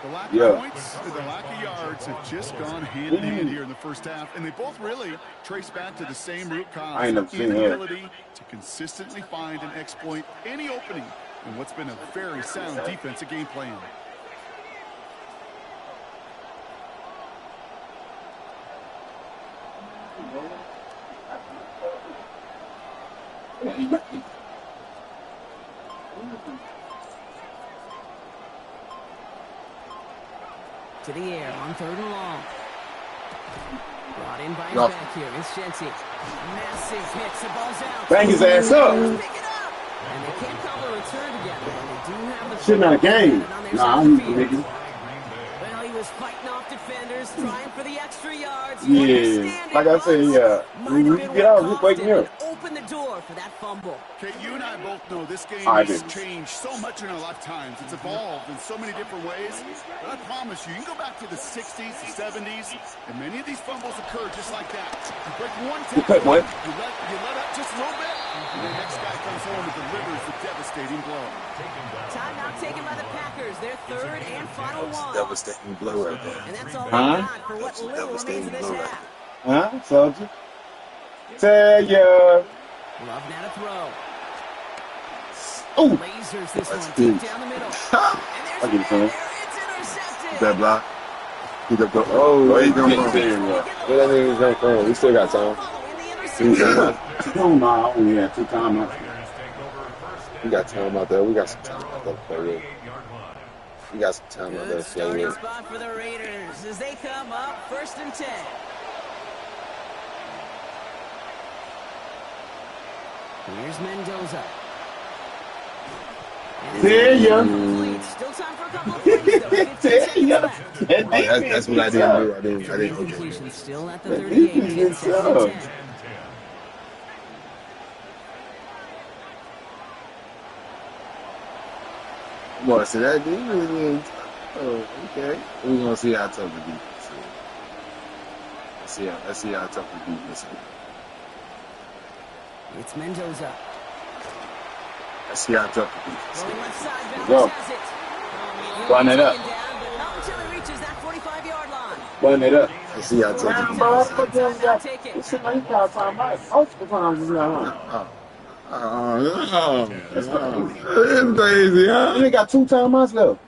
The lack of points and the lack of yards have just gone hand in hand here in the first half, and they both really trace back to the same root I cause: ain't never seen that. inability to consistently find and exploit any opening in what's been a very sound defensive game plan. To the air on third and long. Brought in by his back here. It's Shenty. Massive hit. The ball's out. Bang his ass up. Pick it up. And they can't call the return together. They do have the Shit, not a game. Nah, I'm nigga. Well, he was fighting off defenders, trying for the extra yards. Yeah. Like I said, yeah. When you get out, just wake me up. Open the door for that fumble. Okay, you and I both know this game has changed so much in our lifetimes. It's evolved in so many different ways. But I promise you, you can go back to the 60s, the 70s, and many of these fumbles occur just like that. You break one tackle, you let up just a little bit, and the next guy comes home and delivers the devastating blow. Timeout taken by the Packers. Their third and final one. Devastating blow right there. And that's all they got for what little remains in this half. Huh, soldier? Tell ya. Love now to throw. Oh, lasers this that's one big. down the middle. I get it, son. It's intercepted. That block. He got go. Oh, where you going from? Yeah. Where that nigga come from? We still got time. Oh, no, I only had 2 timeouts. We got time out there. We got some time out there to play with. We got some time out there Good to play starting with. spot for the Raiders as they come up first and 10. Here's Mendoza. See ya. Still time for a couple of plays, though. 15 seconds left. That's what I didn't do. I didn't. Completion still at the 38. 10 seconds and 10. Boy, so that defense. Oh, okay. We're gonna see how tough the defense is. Let's see how tough the defense is. It's Mendoza. Let's see how tough the defense Going left side, Go. Bowers has it. Run it up. Down, but not until he reaches that 45-yard line. Run it up. Let's see how tough the defense is. Take it. This shit like multiple times is not It's crazy, huh? You ain't got 2 timeouts left.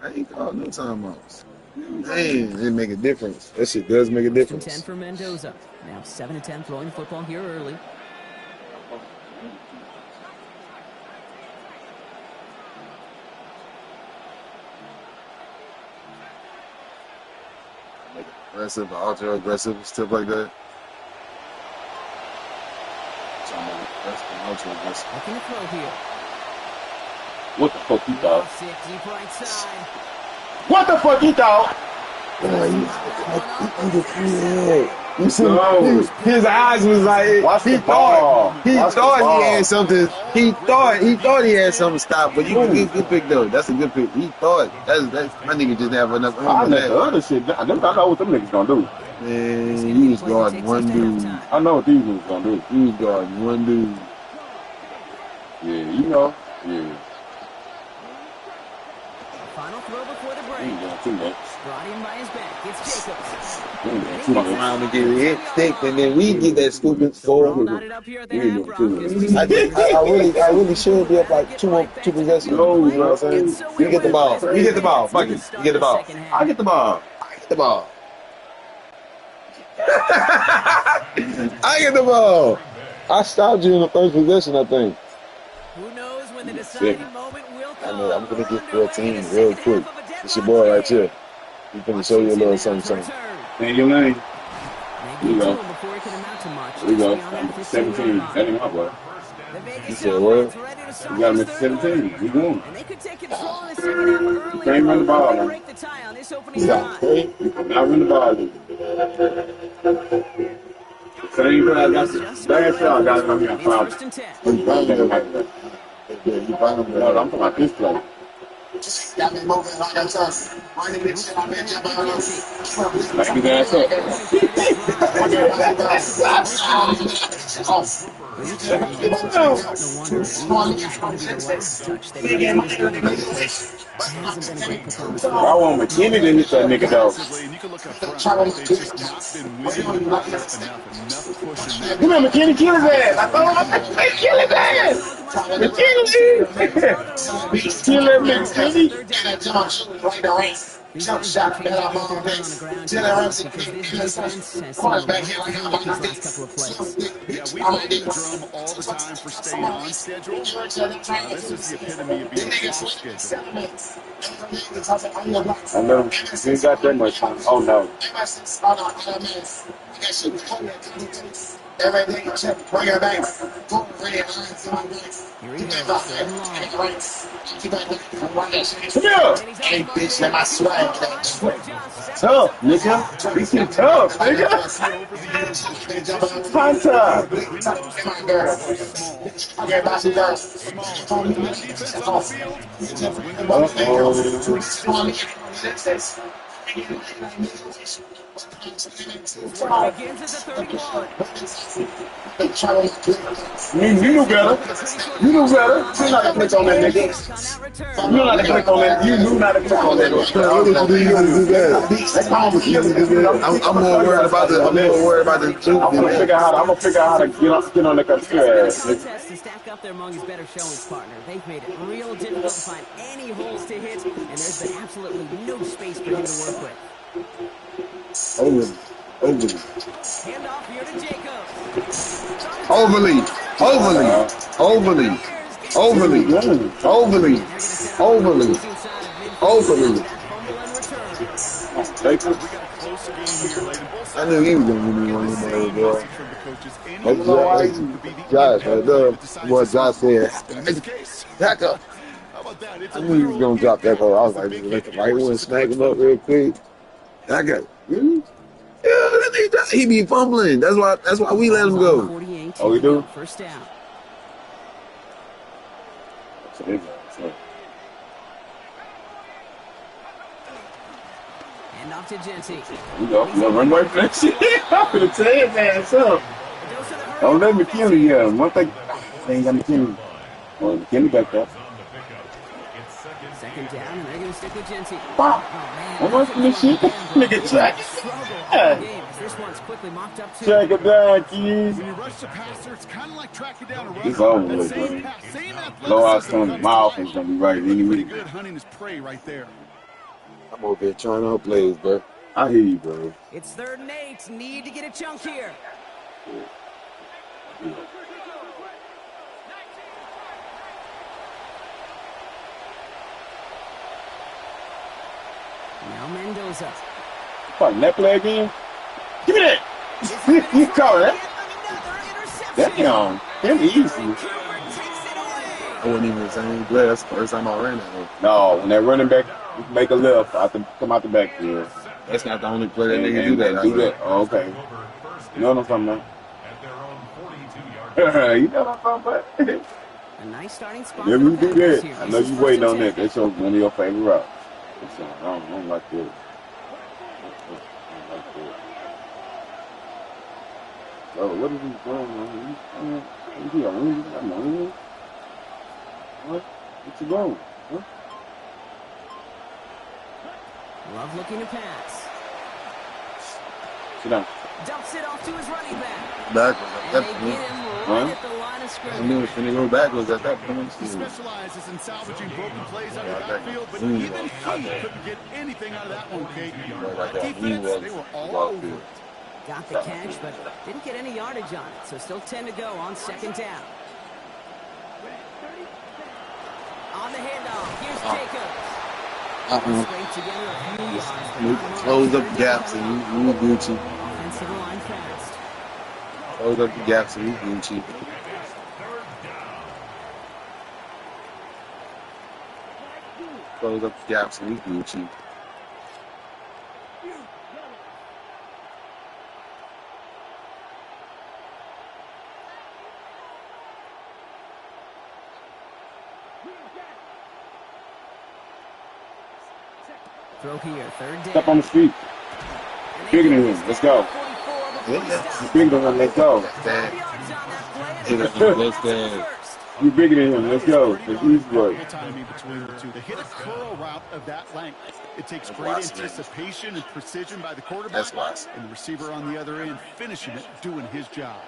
I ain't called no timeouts. Man, it make a difference. That shit does make a difference. 10 for Mendoza. Now 7-10 throwing the football here early. Make it aggressive, ultra aggressive, stuff like that. Ultra aggressive. Looking to throw here. What the fuck you thought? Off 6, deep right side. What the fuck you thought? You see, his eyes was like he thought he had something. He thought he had something stopped, but you good pick though. That's a good pick. He thought that's my nigga just didn't have enough. I know the other shit. I know what them niggas gonna do. Man, he was guarding one dude. I know what these niggas gonna do. He was guarding one dude. Yeah, you know. Yeah. Final throw before the break. Brought in by his back. It's Jacobs. Fuck around and get hit stick, and then we get that stupid score. I really should be up like two possessions. No, you know what I'm saying? We get the ball. We get the ball. Fuck it. We get the ball. I get the ball. I get the ball. I get the ball. I stopped you in the first possession, I think. Who knows when the deciding moment will come? I know. I'm gonna get 14 real quick. It's your boy right here. He's gonna show you a little something. Man, your name. Here you go. Here you go. 17. That ain't my boy. You said what? You got him at 17. You won. And they could take control in the second half early. Can't run the ball, They man. break the tie on this opening drive. You cannot run the ball. Same play I got Just last year, I got it on here. and it's 1st and 10. No, I'm talking about this play. Got me moving like I'm tough. Running this shit, I'm in jump out of Back his ass up. Each time he gets up, I'm starting to wonder if this is going to be the last touch that he gets in this game because it hasn't been a great performance for him. I want McKinney to hit that nigga though. And you can look up front, right? They've just not been winning the ball enough pushing that. Come here, McKinney, kill his ass. I told him, hey, kill his ass. McKinney, kill that McKinney. Jump shot, man, I'm on next. Jalen Ramsey, because this defense has seen a lot these last couple of plays. Yeah, we play the drum all the time for staying on schedule. This is the epitome of being off schedule. I know, you ain't got that much time. Oh, no. Everything check, bring it back. Here he goes, third and long. Come here. Hey, bitch, let my swag Tough, nigga. We can tough, nigga. Hunter. Begins at the 31. You knew better. You knew better. You know how to click on that nigga. You know how to click on that. You knew how to click on that. I'm more worried about the. I'm more worried about the two. I'm gonna figure out how to get on the computer ass. Test to stack up there among his better showings, partner. They've made it real difficult to find any holes to hit, and there's been absolutely no space for him to work with. Overly. Handoff here to Jacobs. Overly. I knew he was gonna give me one of those, boy. Josh said, back up. I knew he was gonna drop that ball. I was like, let the right one smack him up real quick. I got it. Really? Yeah, that nigga, he be fumbling. That's why we let him go. Oh, we do? First down. And off to Genty. You know, run right for that shit. I'm gonna tell his ass up. Don't let McKinley here. One thing, they ain't got McKinley. Well, McKinley back up. Second down, and they're going to stick with Genty. Pop! What was this shit? Nigga, track it. This one's quickly mocked up too. Track it down, kids. When you rush the passer, it's kind of like tracking down a runner. It's over with, bro. Blow out some mouth is gonna be right any minute. Good hunting his prey right there. I'm over here trying to plays, bro. I hear you, bro. It's 3rd and 8. Need to get a chunk here. Now Mendoza. Fighting that play again? Give me that! You call that? That's young. That's easy. I wasn't even the same play. That's the first time I ran that. No, when that running back make a lift, come out the backfield. That's not the only play that nigga do that. Do that. Oh, okay. You know what I'm talking about? You know what I'm talking about? A nice starting spot. Yeah, we do that. I know you waiting on that. That's one of your favorite routes. I don't like that. Oh, what is he doing? What is he doing? What you doing? Huh? Love looking to pass. Sit down. Dumps it off to his running back. Backwards at that point. Right at the line of scrimmage. I knew it was finna go backwards at that point. He specializes in salvaging broken plays out of the backfield, but even he couldn't get anything out of that one, Kate. Defense, they were all over it. Got the catch, but didn't get any yardage on it, so still 10 to go on 2nd down. On the handoff, here's Jacobs. Straight together a few yards. Close up the gaps and you Gucci. Offensive line fast. Close up the gaps and you Gucci. close up the gap so we can cheap. Throw here, third down. Step on the street. Bigger than him. Let's go. Bigger than him. Let's go. You're bigger than him. Let's go. It's easy work. Timing between the two. They hit a curl route of that length. It takes great anticipation and precision by the quarterback, and the receiver on the other end finishing it, doing his job.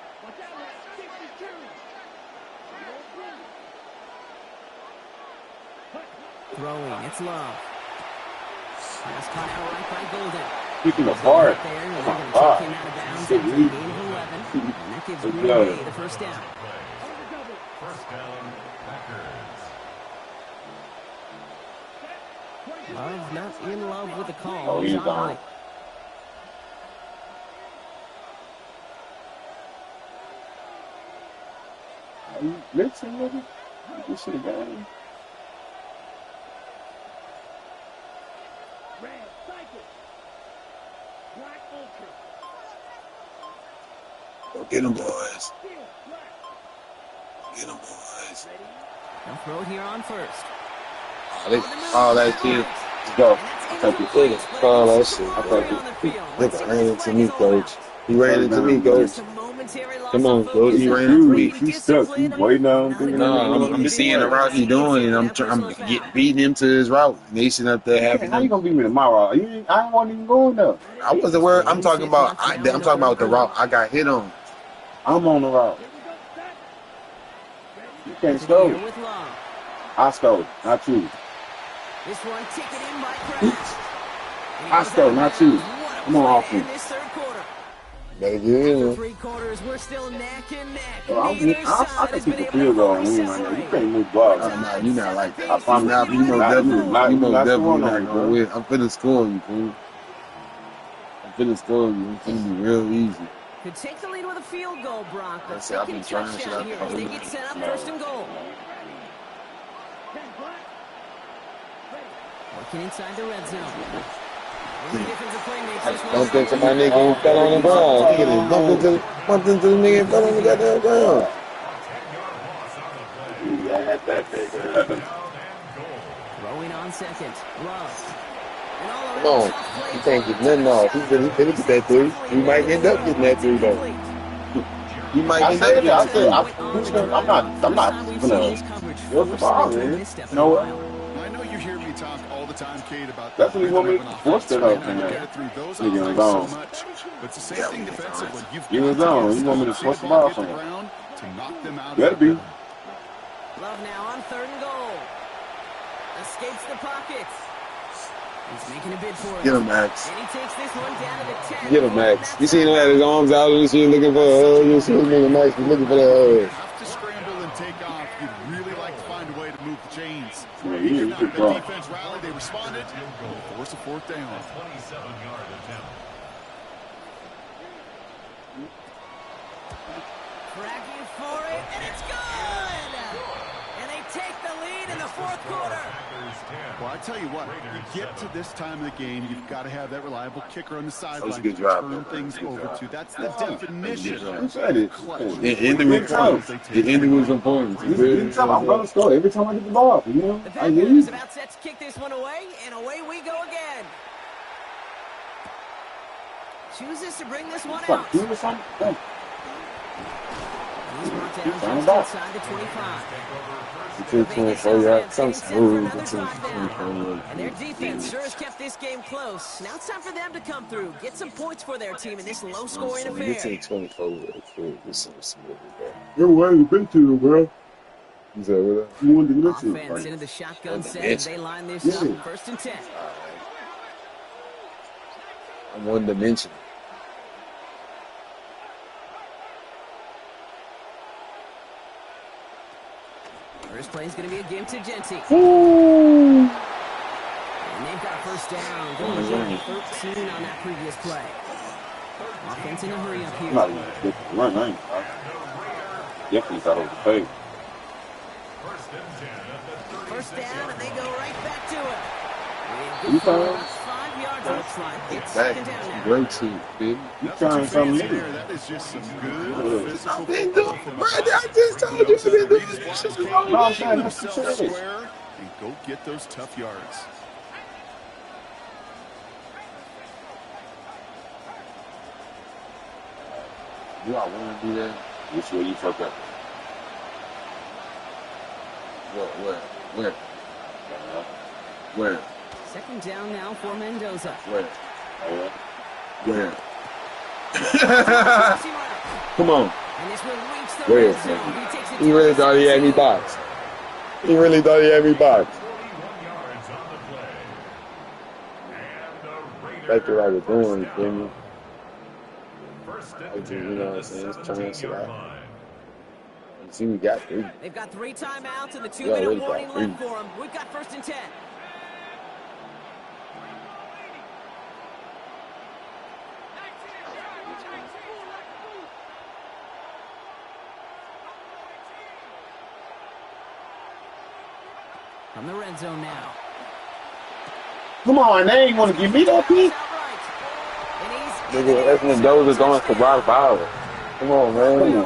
Throwing, it's Love. That's caught out right by Golden. Keeping apart. They're going to take him out of bounds after a gain of 11. And that gives Green Bay the first down. First down, Packers. Love not in love with the call. Oh, he's gone. Are you blitzing, nigga? You should have got him. Get them, boys. Get them, boys. They'll throw it here on first. Oh, that kid. Let's go. I thought you did it. Call that shit. I thought you ran into me, coach. He ran into me, coach. Come on, coach. He ran into me. He stuck. He waiting on him. No, I'm seeing the route he's doing, and I'm beating him to his route. Nation up there having. How you gonna beat me to my route? I wasn't even going there. I wasn't aware. I'm talking about the route I got hit on. I'm on the route. You can't stole. I stole, not you. This one taken in by Kraft. I stole, not you. Come on, offense. Better get in. 3 quarters, we're still neck and neck. I can keep a field goal on him right now. You can't move balls. No, you're not like that. I promise you most definitely not going with. I'm finna score you, fool. I'm finna score you. It's gonna be real easy. Could take the lead with a field goal, Brock, but I've been trying to touchdown here as they get set up first and goal. Working inside the red zone. Bumped into my nigga who fell on the ground. He bumped into the nigga and fell on the goddamn ground. Throwing on second. Love. Come on. He can't get nothing off. He finna get that 3. He might end up getting that 3 though. He might end up getting that 3. I'm not gonna go the ball, man. You know what? I know you hear me talk all the time, Kate, about that's what you want me to force that up in there. Nigga in the zone. But it's the same thing defensively. You in the zone. You want me to force the ball from him. Better be. Love now on third and goal. Escapes the pocket. He's making a bid for it. Get him, Max. And he takes this one down to the 10. Get him, Max. You seen him had his arms out and shit looking for a hug. You seen him, Max was looking for that hug. You have to scramble and take off. You'd really like to find a way to move the chains. The defense rallied. They responded. Force a fourth down. 27-yard attempt. Cracking for it, and it's good! And they take the lead in the fourth quarter. Well, I tell you what, you get to this time of the game, you've got to have that reliable kicker on the sideline to turn things over to. That's the definition. It ended with importance. I'm going to score every time I get the ball. You know, the Packers is about set to kick this one away, and away we go again. Chooses to bring this one out. He's brought down just inside the 25. Between 24 yards, some smooth. And their defense sure has kept this game close. Now it's time for them to come through, get some points for their team in this low-scoring affair. Between 24 yards, it's so smooth, bro. You're worried about you, bro. You said what? You wanted to get Offense into the shotgun set as they line this up. First and 10. I'm one-dimensional. First play is going to be a game to Genty. Ooh. And they've got a first down. Going to 13 on that previous play. Offense in a hurry up here. I'm not even run. Definitely thought it was a fake. First down, and they go right back to it. You trying? 5 yards, looks like. It's back. second down now. Great shit, big. You trying something new? That is just some good physical I've been doing, bro. I just told you I've been doing this shit a long no, I'm time. saying that's the square and go get those tough yards. You all want to do that? Which way you fuck up? Where? Where? Second down now for Mendoza. Where? Come on. And this will reach the Where? red zone. He takes it He really thought he had me boxed. He really thought he had me boxed. Back to what I was doing, you feel me? You know what I'm saying? It's trying shit out. You see, we got 3. They've got 3 timeouts and the We already 2-minute warning got left 3. for them. We've got first and 10. From the red zone now. Come on, they ain't want to give me that pick. Nigga, that's when those are going to rock power. Come on, man.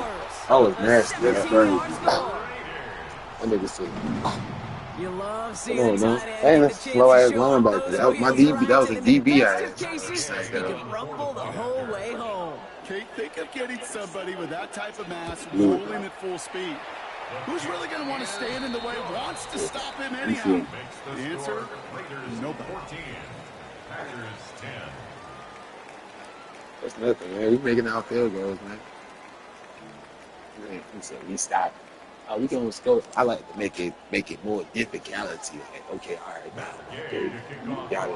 I was nasty. That's crazy. That nigga said, You love come seeing on, the man. tight end Ain't get a the slow chance ass to show off linebacker. those That was my DB. That was a wheels around DB and in I the best of cases, he can rumble the whole way home. Okay, think of getting somebody with that type of mass rolling at full speed. Who's really going to want to stand in the way, wants to stop him anyhow? The answer, nobody. That's nothing, man. We making our field goals, man. We said we stop. Oh, we gonna score. I like to make it more difficulty. Like, okay, all right, now, okay,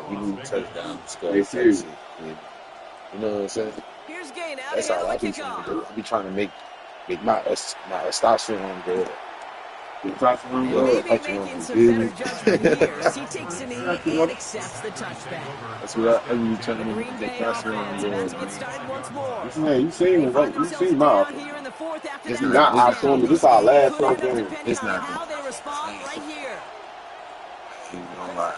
we need a touchdown to score. Type shit. You know what I'm saying? Here's Gain out That's ahead all of I the be trying to kickoff. do. I be trying to make my testosterone go up. And maybe making some better judgment here as he takes a knee and accepts the touchback. That's what I be trying to The make Green the Bay testosterone offense go about to up. get started once more. Yeah, you seen They it, find right? You themselves seen my down offense. here in the 4th after It's that not Not touchdown. October. This our last Could end game. up depending It's on not. how they respond right here. I ain't gonna lie.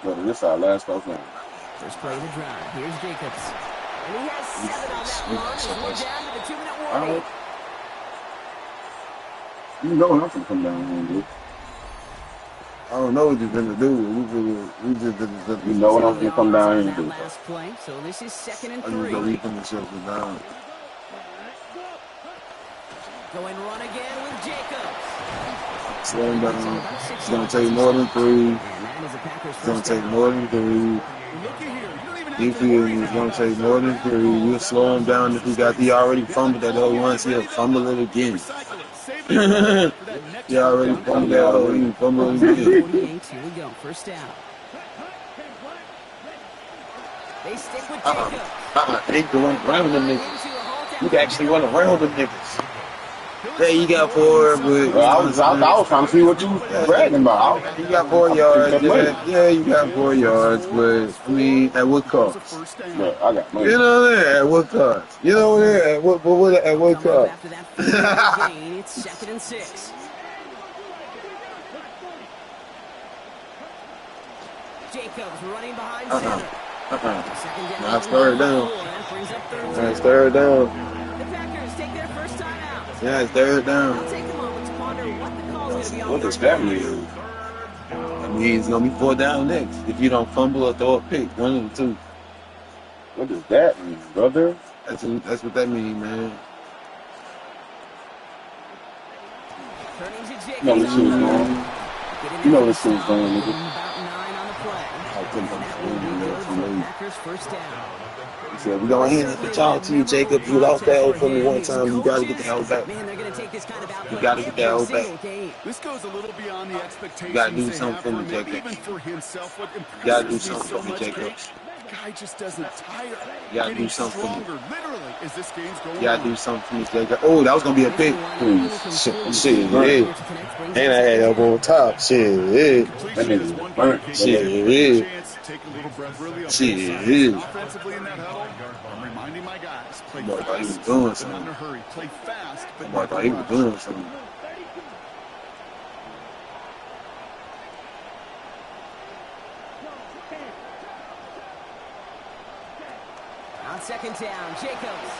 Brother, this our last game. First play of the drive. Here's Jacobs. And he has 7 on that run as we're down to the 2-minute warning. You know what I'm gonna come down here and do. I don't know what you're gonna do. We just You know what I'm gonna come down here and do. Last play, so this is 2nd and I just 3. go read from the shelf down. Going run again with Jacobs. Slow him down. It's gonna take more than 3. It's gonna take more than 3. Defense is gonna take more than 3. You'll slow him down if he already fumbled that other once. He'll fumble it again. He already fumbled that other. He'll fumble it again. 48, here we go. First down. They stick with Jacobs. They going around them niggas. You can actually run around them niggas. Yeah, you got 4, but I was trying to see what you was bragging about. You got 4 yards. Yeah, you got 4 yards, but I mean, at what cost? Look, I got money. You know that at what cost? You know that at what cost? After that 4-yard gain, it's 2nd and 6. Jacobs running behind center. Now it's 3rd down. Now it's 3rd down. The Packers take their first time out. Yeah, it's 3rd down. I'll take a moment to ponder what the call is going to be on. What does that mean? That means it's gonna be 4 down next. If you don't fumble or throw a pick, one of the two. What does that mean, brother? That's what that means, man. You know what shit is going. You know what shit is going, nigga. First down. He said, "We gonna hand it to y'all to you, Jacob. You lost that L for me one time. You gotta get the hell back. You gotta get that hell back. This goes a little beyond the expectations. You gotta do something for me, Jacob. Even for himself, what You gotta do impresses me something so for me, much, Jacob. the guy just doesn't tire. You gotta do Getting something for me. stronger, literally, as this game's going You gotta on. do something for me, Jacob. Oh, that was gonna be a pick. Shit, yeah. And I had elbow on top. Shit, yeah. That nigga's burnt. Shit, yeah. Shit, yeah. Offensively in that huddle, I'm reminding my guys, play I thought he was fast, doing but something. not in a hurry. Play fast, but I not thought he was rush. doing something. On second down, Jacobs.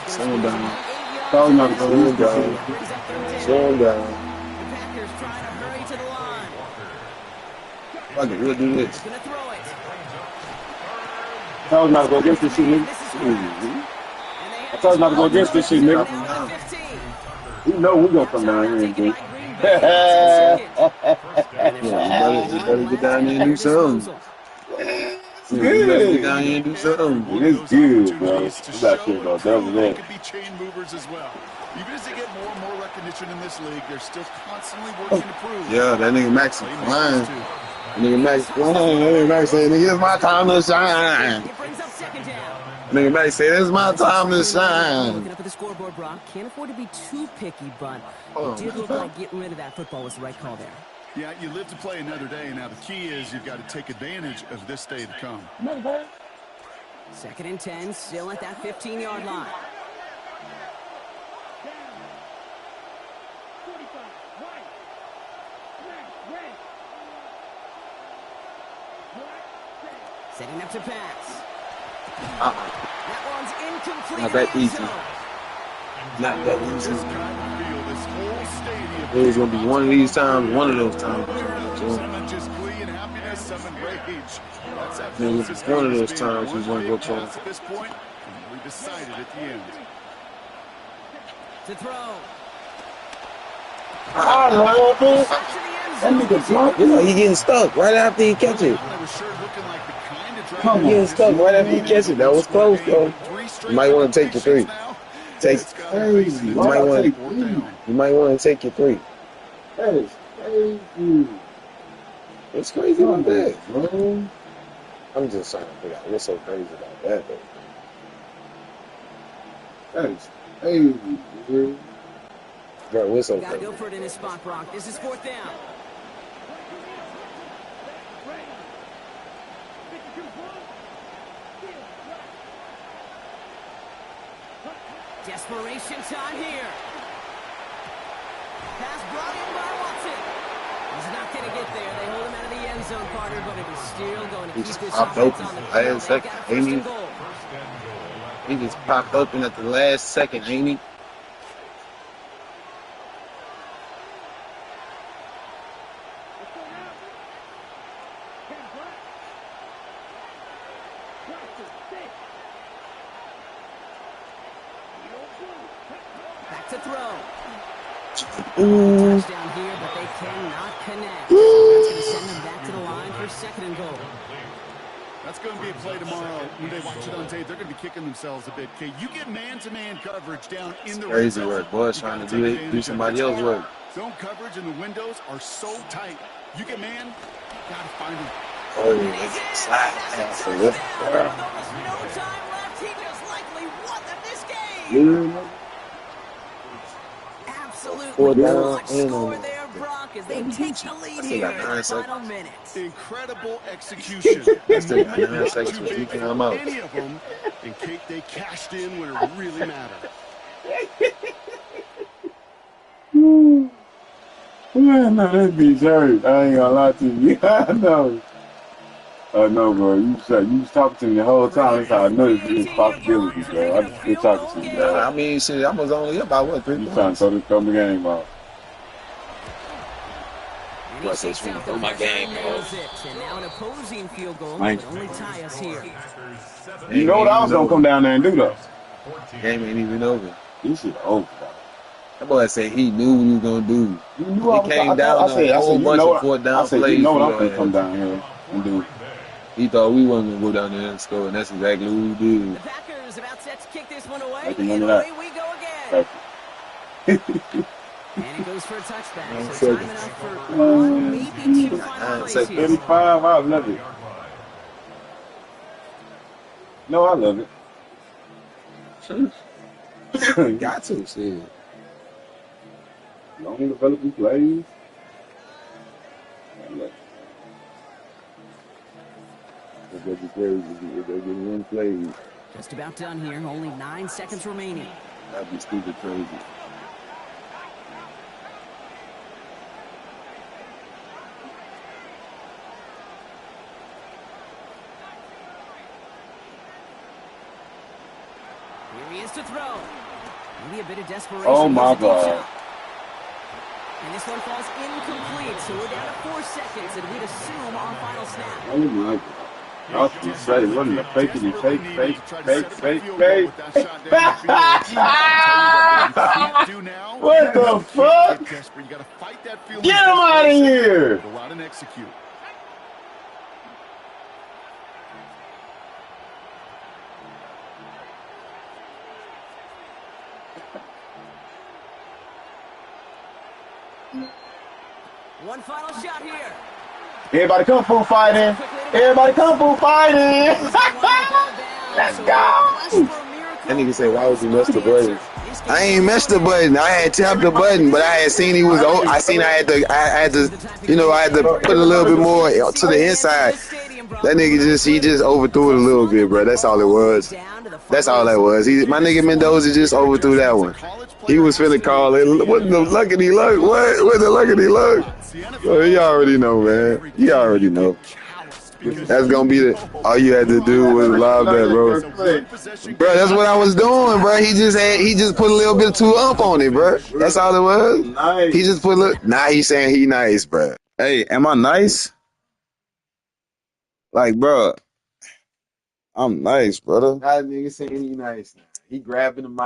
Slow him down. Probably not Slow going him to down. Slow him down. The Packers trying to hurry to the line. Fuck it, we'll do this. Gonna throw it. I was not going against this shit, nigga. I told you not to go against this shit, nigga. You know we gonna come down here and do. Yeah, you better get down there and do something. It's You better get good. down here and do something. It's good, bro. I'm not sure about that. They could be chain movers as well. Even as they get more and more recognition in this league, they're still constantly working to prove. Yeah, that nigga Max is flying. That nigga Max flying. That nigga Max saying, "Nigga, it's my time to shine." Nigga Max say, "It's my time to shine." Looking up at the scoreboard, Brock. Can't afford to be too picky, but it did look like getting rid of that football was the right call there. Yeah, you live to play another day. Now the key is you've got to take advantage of this day to come. Second and 10, still at that 15-yard line. Setting up to pass. That one's incomplete. Not that easy. Not that easy. It was gonna be one of these times, one of those times. Some just glee and happiness, some in rage. That's One of those times he's gonna go for at this point, and we decided at the end. To throw. I love it. That nigga drunk. You know, he getting stuck right after he catch it. He getting stuck right after he catch it. That was close, though. You might want to take your three. Crazy. You might want to take your three. That is crazy. What's crazy about that, bro? I'm just trying to figure out what's so crazy about that, though. That is crazy, dude. Bro, what's so Gotta crazy? go for it in his spot, Brock. This is fourth down. Desperation time here. Pass brought in by Watson. He's not going to get there. They hold him out of the end zone, partner, but it is still going to keep this Popped offense open on the at the field. last second, ain't he? He just popped open at the last second, ain't he? Back to throw. Ooh. Touchdown here, but they cannot connect. That's going to send them back to the line for second and goal. That's going to be a play tomorrow. When they watch it on tape, they're going to be kicking themselves a bit. Okay, you get man-to-man coverage down in the red Crazy zone. work. Boys trying to do somebody else's work. Zone coverage and the windows are so tight. You get man, you got to find him. Oh, that's a slide pass. With almost no time left, he just likely won them this game. Absolutely clutch score there, Brock, as they take the lead here in the final minutes. Incredible execution. I still got 9 seconds for you can out. Any of them, and Kate, they cashed in when it really mattered. Man, no, that bitch hurt. I ain't gonna lie to you. I know. I know, bro. You was talking to me the whole time. That's how I know this is possibility, bro. I just quit talking to you, bro. I mean, shit, I was only about what, 3 You trying to throw the game off. What, so throw my game off. And now an opposing field goal would only tie us here. You know what I was gonna come down there and do, though? Game ain't even over. You should over, bro. That boy said he knew what he was gonna do. You knew He came down on a whole bunch of fourth down plays. You know what I'm gonna come down here and do. He thought we wasn't gonna go down there and score, and that's exactly what we did. The Packers about set to kick this one away, Make and him away remember we go again. And it goes for a touchback, so time enough for one, maybe 2 final plays here. 35, I love it. No, I love it. Got to, shit. Long developing plays. I love it. It's gonna be crazy. It's gonna get one play. Just about done here, only 9 seconds remaining. That'd be stupid crazy. he is to throw. Maybe a bit of desperation. Oh Here's my a deep God. shot. And this one falls incomplete, so we're down to 4 seconds, and we'd assume our final snap. Oh my God. Y'all can say, what in the fake, fake, fake, fake, fake, fake. What the fuck? You got to fight that feeling. Get him out of here. Go out and execute. One final shot here. Everybody kung fu fighting. Everybody kung fu fighting. Let's go. That nigga say, why would you mess the button? I ain't messed the button. I had tapped the button, but I had seen he was. I seen I had to, you know, I had to put a little bit more to the inside. That nigga he just overthrew it a little bit, bro. That's all it was. That's all that was. My nigga Mendoza just overthrew that one. He was finna call it. What the luckity luck? What the luckity luck? Well, you already know, man. You already know. That's gonna be the. All you had to do was lob that, bro. Bro, that's what I was doing, bro. He just put a little bit too up on it, bro. That's all it was. He just put a little. Nah, he's saying he nice, bro. Hey, am I nice? Like, bro, I'm nice, brother. That nigga saying he nice. He grabbing the mic.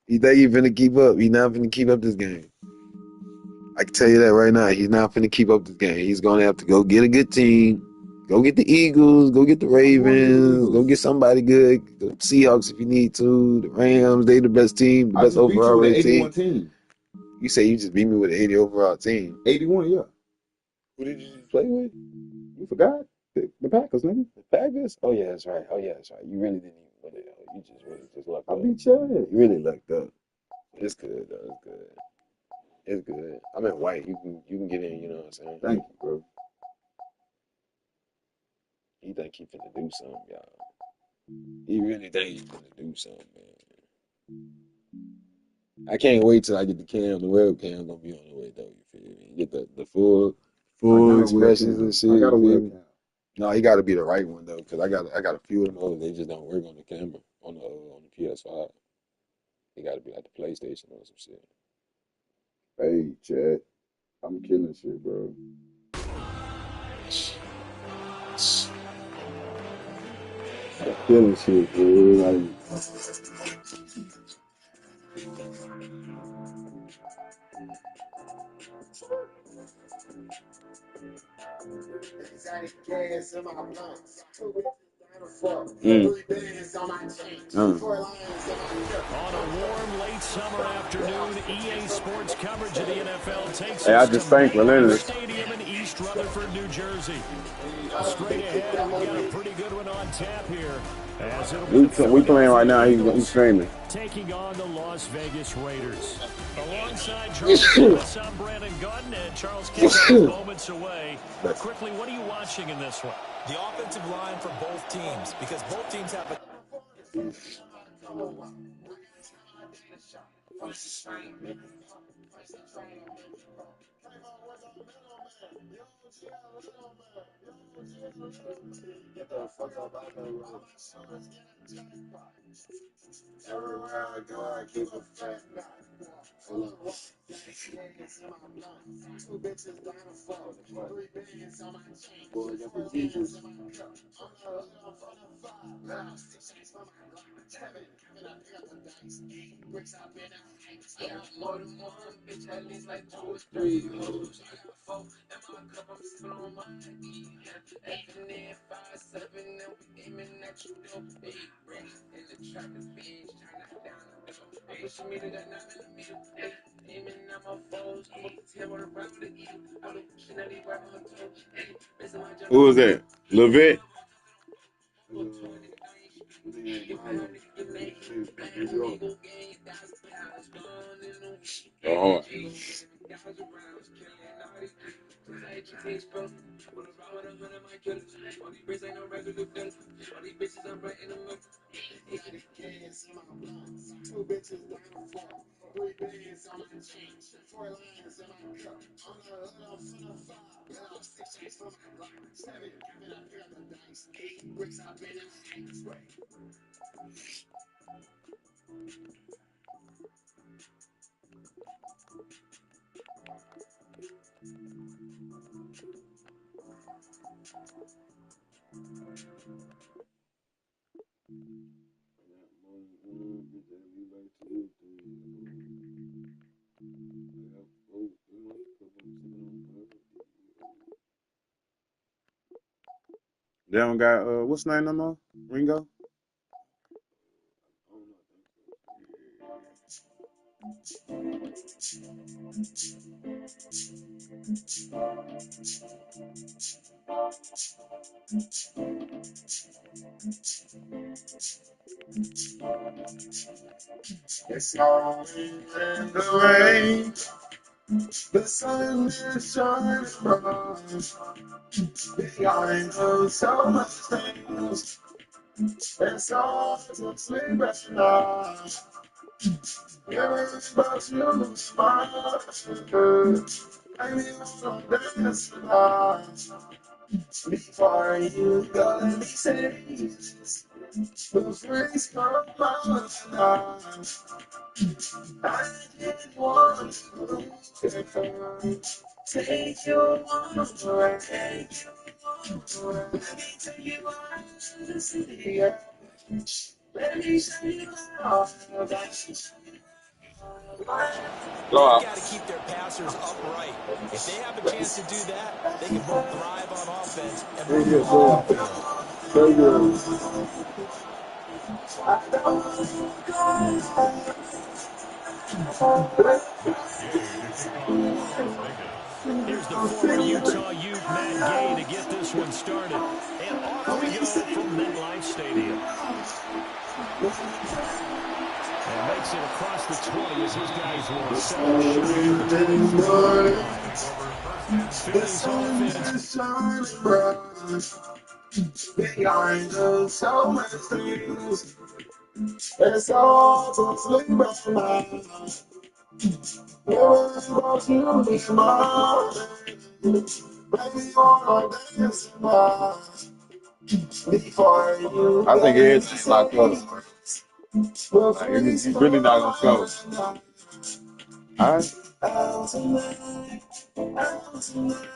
He think he finna keep up. He not finna keep up this game. I can tell you that right now. He's not finna keep up this game. He's gonna have to go get a good team. Go get the Eagles. Go get the Ravens. Go get somebody good. The Seahawks if you need to. The Rams. They the best team. The best overall rated team. You say you just beat me with an 80 overall team. 81, yeah. Who did you play with? You forgot? The Packers, nigga. The Packers? Oh yeah, that's right. You really didn't even win it. You just really just lucked up. I beat Chad. You really lucked up. It's good though. It's good. It's good. I'm in white. You can get in. You know what I'm saying? Thank you, bro. He think he finna do something, y'all. He really think he finna do something, man. I can't wait till I get the cam. The webcam gonna be on the way though. You feel me? Get the full expressions and shit. I got a webcam. No, he got to be the right one though, because I got a few of them others. They just don't work on the camera on the PS5. They got to be like the PlayStation or some shit. Hey, Chad, I'm killing shit, bro. I'm killing shit, bro. Like, On a warm late summer afternoon, EA Sports coverage of the NFL takes hey, I us to just thank Relentless. Stadium in East Rutherford, New Jersey. Straight ahead, we got a pretty good one on tap here. As it'll be We playing right now. He's streaming. Taking on the Las Vegas Raiders. Alongside Charles Davis, I'm Brandon Gunn, and Charles Kidd moments away. Quickly, what are you watching in this one? The offensive line for both teams, because both teams have a... Everywhere I go, I keep a fat Two bitches down the floor, 3 bands on my chain, 4 bands in my cup. I'm the hood off on the 5, now 6 chains for my block. 7, coming up, pick up the dice. 8 bricks up in the heights. I got more than one, bitch, at least like 2 or 3 hoes. I got 4 in my cup, I'm sipping on my E. 8 and then 5, 7, and we aiming at you, though. 8 bricks in the trap, this bitch, trying to down the door. Push me to that 9mm, 8 aiming at my foes. I'm a 10 with a round to eat. I'm a Kennedy right on toe. 8 missing my jump. Who is that? Levette? Oh. Two bitches down the floor, 3 bands on my chain, 4 lines in my cup. On the hood, I'm finna fly. Let off 6 chains for my block. 7 dripping, I pick up the dice. 8 bricks, I've been in the hands. They don't got what's the name no more? Ringo? It's all in the rain. The sun is shining bright. Behind those so much things. It's all to sleep at night. Everything about you smile. Baby, wanna dance tonight. Before you go, let me say this. The freeze come out tonight. I didn't want to take you on away. Let me tell you why the city. Let me show you how that's They've got to keep their passers upright. If they have a chance to do that, they can both thrive on offense and perform on the field. Here's the former Utah Ute, Matt Gay, to get this one started. And off we go from MetLife Stadium. And makes it across the 20 as his guys will settle shy of the 24-yard line. Phillies offense. Behind us, so much things. It's all to sleep at night. Never about you, be mine. Baby, wanna dance tonight. Before you, I think everything's locked up. Like, it's really not gonna go. Alright. Out tonight, out tonight,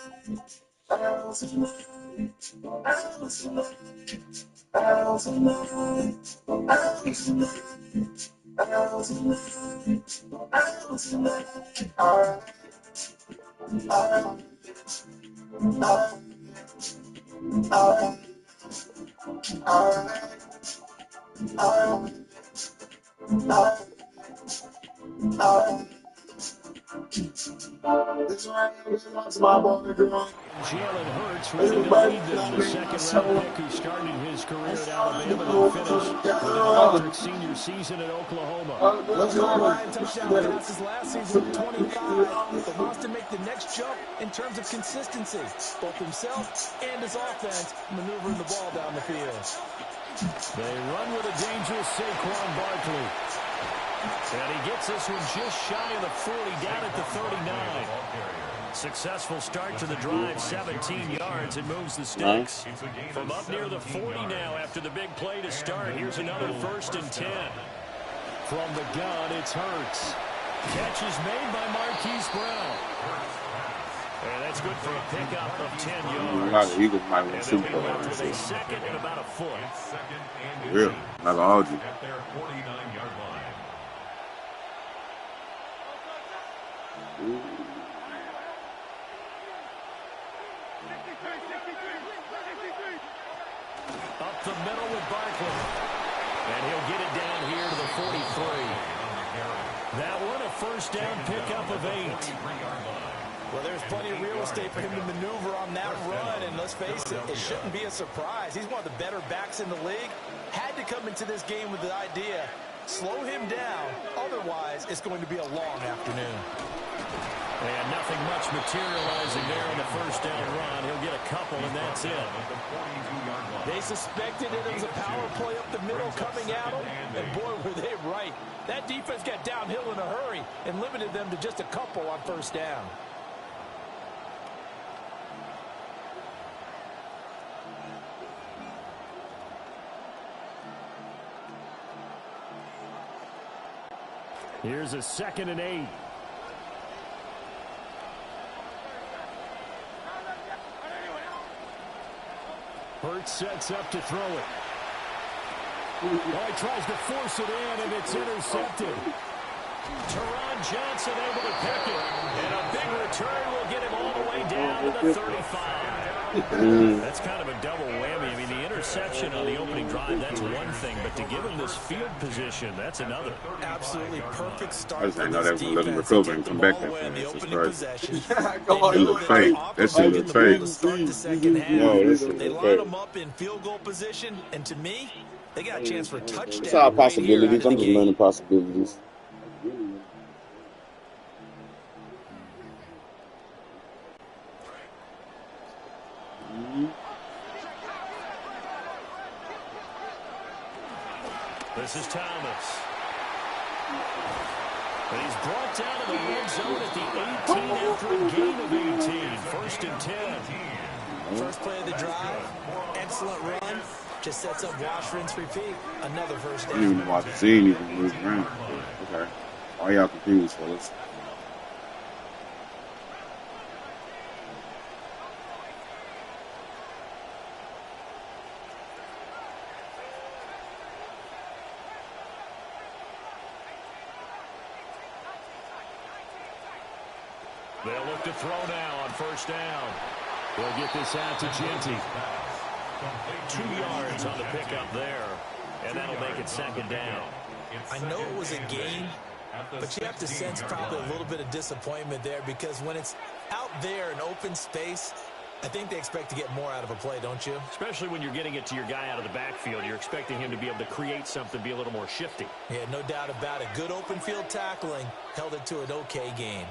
out tonight, out tonight, out tonight, out tonight, out tonight, out tonight. This right is my boy, girl. Jalen Hurts ready to lead them. The second-round pick who started his career at Alabama and finished with an electric senior season at Oklahoma. Those goal-line touchdown passes last season with 25, but wants to make the next jump in terms of consistency. Both himself and his offense maneuvering the ball down the field. They run with a dangerous Saquon Barkley. And he gets this one just shy of the 40, down at the 39. Successful start to the drive, 17 yards, and moves the sticks. From up near the 40 now after the big play to start. Here's another 1st and 10. From the gun, it's Hurts. Catch is made by Marquise Brown. And that's good for a pickup of 10 yards. A lot of Eagles might want to shoot for it. With a second and about a foot. Really? Not gonna hold you. At their 49-yard line. Up the middle with Barkley. And he'll get it down here to the 43. That one a 1st down pickup of 8. Well, there's plenty of real estate for him to maneuver on that run, and let's face it, it shouldn't be a surprise. He's one of the better backs in the league. Had to come into this game with the idea, slow him down, otherwise it's going to be a long afternoon. And nothing much materializing there on the first down run. He'll get a couple, and that's it. They suspected it was a power play up the middle coming at them, and boy, were they right. That defense got downhill in a hurry and limited them to just a couple on first down. Here's a 2nd and 8. Hurts sets up to throw it. Oh, he tries to force it in, and it's intercepted. Teron Johnson able to pick it. And a big return will get him all the way down to the 35. That's kind of a double whammy. I mean, the interception on the opening drive, that's one thing. But to give him this field position, that's another. Absolutely perfect start. I just didn't know that was going to let him recover and come back that fast. That's crazy. Come on, That look fake. That shit look fake. No, this shit They look line fake. them up in field goal position, and to me, they got a chance for a touchdown. It's all right here out of possibilities. the I'm just gate. learning possibilities. This is Thomas. And he's brought down to the red zone at the 18 after a gain of 18. 1st and 10. First play of the drive, excellent run. Just sets up wash, rinse, repeat. Another first I didn't even down. watch the scene even move around. Okay. Why y'all confused, fellas? They'll look to throw now on first down. They'll get this out to Genty. 2 yards on the pickup there. And that'll make it 2nd down. I know it was a gain, but you have to sense probably a little bit of disappointment there because when it's out there in open space, I think they expect to get more out of a play, don't you? Especially when you're getting it to your guy out of the backfield. You're expecting him to be able to create something, be a little more shifty. Yeah, no doubt about it. Good open field tackling held it to an okay gain.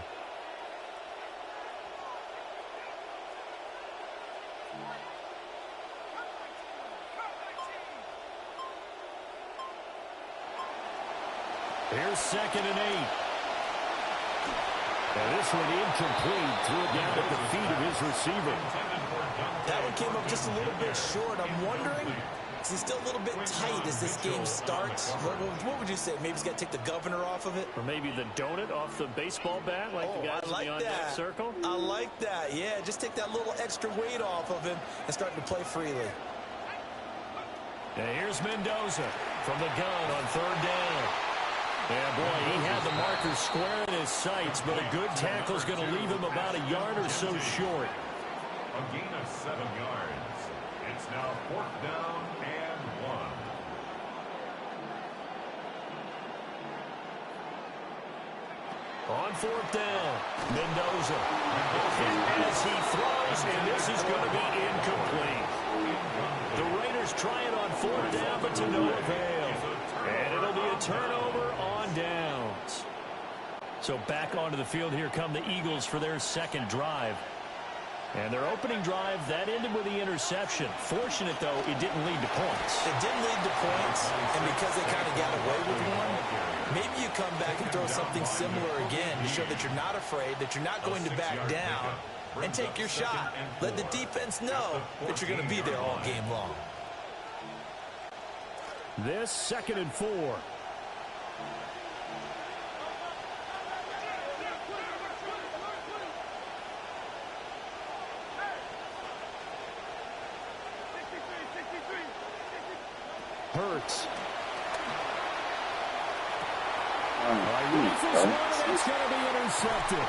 Here's 2nd and 8. And this one incomplete. Threw it down at the feet of his receiver. That one came up just a little bit short. I'm wondering, is he still a little bit tight as this game starts? What would you say? Maybe he's got to take the governor off of it? Or maybe the donut off the baseball bat like the guys in the on-deck circle? I like that. Yeah, just take that little extra weight off of him and start to play freely. And here's Mendoza from the gun on 3rd down. Yeah, boy, he had the marker square in his sights, but a good tackle's going to leave him about a yard or so short. A gain of 7 yards. It's now 4th down and 1. On 4th down, Mendoza. As he throws, and this is going to be incomplete. The Raiders try it on 4th down, but to no avail. And it'll be a turnover on downs. So back onto the field, here come the Eagles for their 2nd drive. And their opening drive, that ended with the interception. Fortunate, though, it didn't lead to points. It didn't lead to points, and because they kind of got away with one, maybe you come back and throw something similar again to show that you're not afraid, that you're not going to back down, and take your shot. Let the defense know that you're going to be there all game long. This 2nd and 4. Hurts. It's going to be intercepted.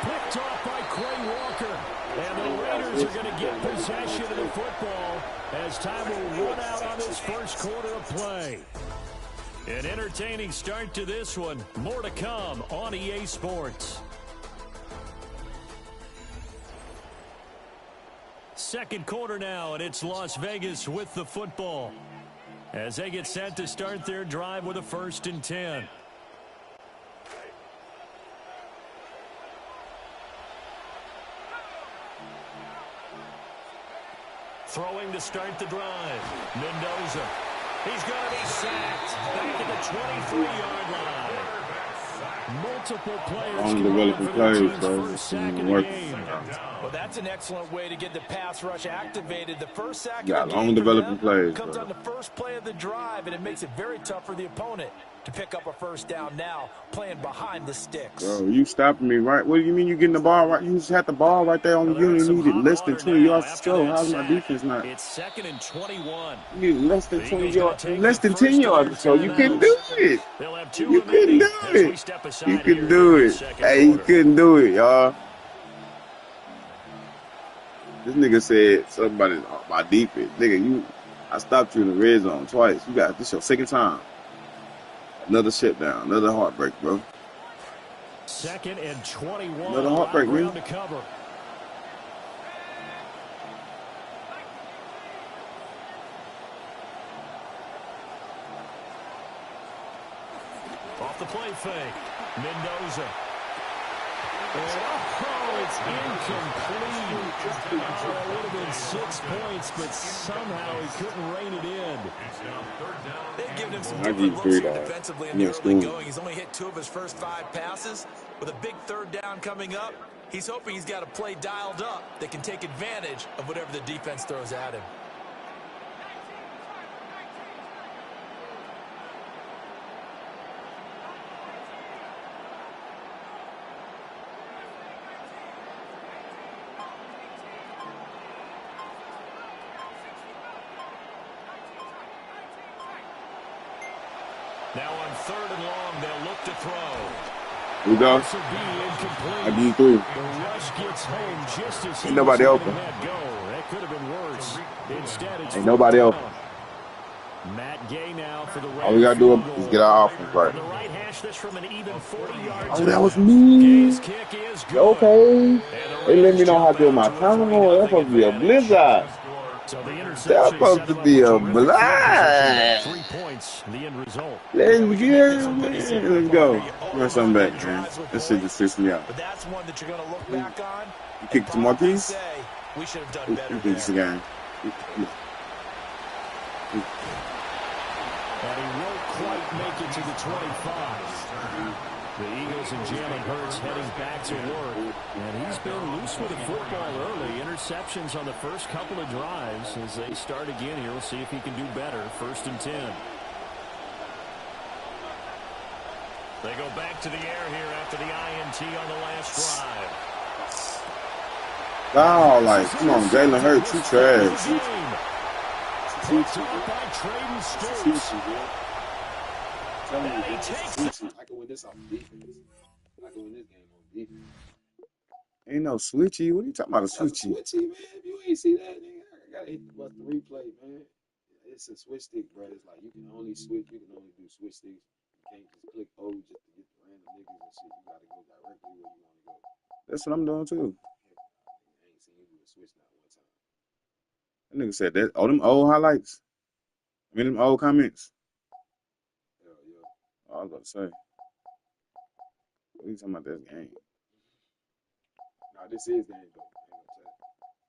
Picked off by Quay Walker. And the Raiders are going to get possession of the football as time will run out on this first quarter of play. An entertaining start to this one. More to come on EA Sports. second quarter now, and it's Las Vegas with the football as they get set to start their drive with a 1st and 10. Throwing to start the drive. Mendoza. He's going to be sacked back at the 23-yard line. Multiple players developing plays, bro. Well, that's an excellent way to get the pass rush activated. The first sack got of the long game developing plays, comes bro. on the first play of the drive, and it makes it very tough for the opponent to pick up a first down now, playing behind the sticks. Bro, you stopping me, right? What do you mean you getting the ball right? You just had the ball right there on the unit. You needed less than 20 yards to score. How's my defense not? It's 2nd and 21. You need less than 20 yards, less than 10 yards to score. You couldn't do it. You couldn't do it. You couldn't do it. Hey, you couldn't do it, y'all. This nigga said something about my defense. Nigga, I stopped you in the red zone twice. This your second time. Another shutdown, another heartbreak, bro. 2nd and 21. Another heartbreak, man. To cover. Off the play fake. Mendoza. Oh, it's incomplete. It would have been 6 points, but somehow he couldn't rein it in. They've given him some different looks here defensively in the early going. He's only hit 2 of his first 5 passes. With a big 3rd down coming up, he's hoping he's got a play dialed up that can take advantage of whatever the defense throws at him. Now on 3rd and long, they'll look to throw. Here we go. I give you 3. The rush gets home just as ain't nobody open. That could have been worse. Instead, it's ain't nobody open. Matt Gay now for the all we gotta do is get our offense right. The right hash this from an even 40-yard oh, that was me. Gay's kick is good. Okay. They let me know how to do my time. That's supposed to be a blizzard. So the that's supposed to be a blizzard. 3 points, the end result. Let's go. Run something back, man. This shit just pissed me out. But that's one that you're going to look back on. You kicked to Marquise? We should have done better. You think this again? And he won't quite make it to the 25. The Eagles and Jalen Hurts heading back to work. And he's been loose with the football early. Interceptions on the first couple of drives. As they start again here, we'll see if he can do better. 1st and 10. They go back to the air here after the INT on the last drive. Oh, like, come on, Jalen Hurts, you trash. I can win this off defense. I can win this game on defense. Ain't no switchy. What are you talking about, a switchy? Switchy, man. If you ain't see that, nigga, I gotta hit the replay, man. It's a switch stick, bro. It's like you can only switch. You can only do switch sticks. You can't just click O just to get the random niggas and shit. You gotta go directly where you want to go. That's what I'm doing too. I ain't seen you do a switch not one time. That nigga said that. Oh, them old highlights. I mean, them old comments. Hell yeah. Oh, I was about to say. What are you talking about this game? Nah, this is game though. I ain't gonna tell you.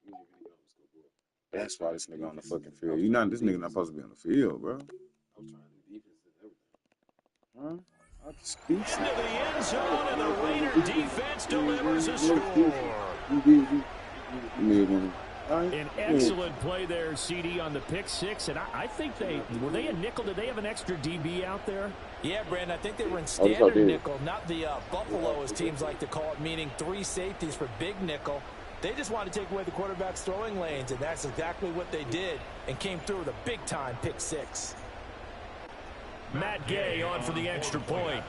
You ain't really on the scoreboard. That's why this nigga on the fucking field. You not this nigga not supposed to be on the field, bro. I was trying to do defense and everything. Huh? I can speak. Into the end zone, and the Raider defense delivers a score. An excellent play there, CD, on the pick six. And I think were they a nickel? Did they have an extra DB out there? Yeah, Brandon, I think they were in standard nickel, not the Buffalo, as teams like to call it, meaning 3 safeties for big nickel. They just wanted to take away the quarterback's throwing lanes, and that's exactly what they did, and came through with a big-time pick six. Matt Gay on for the extra point.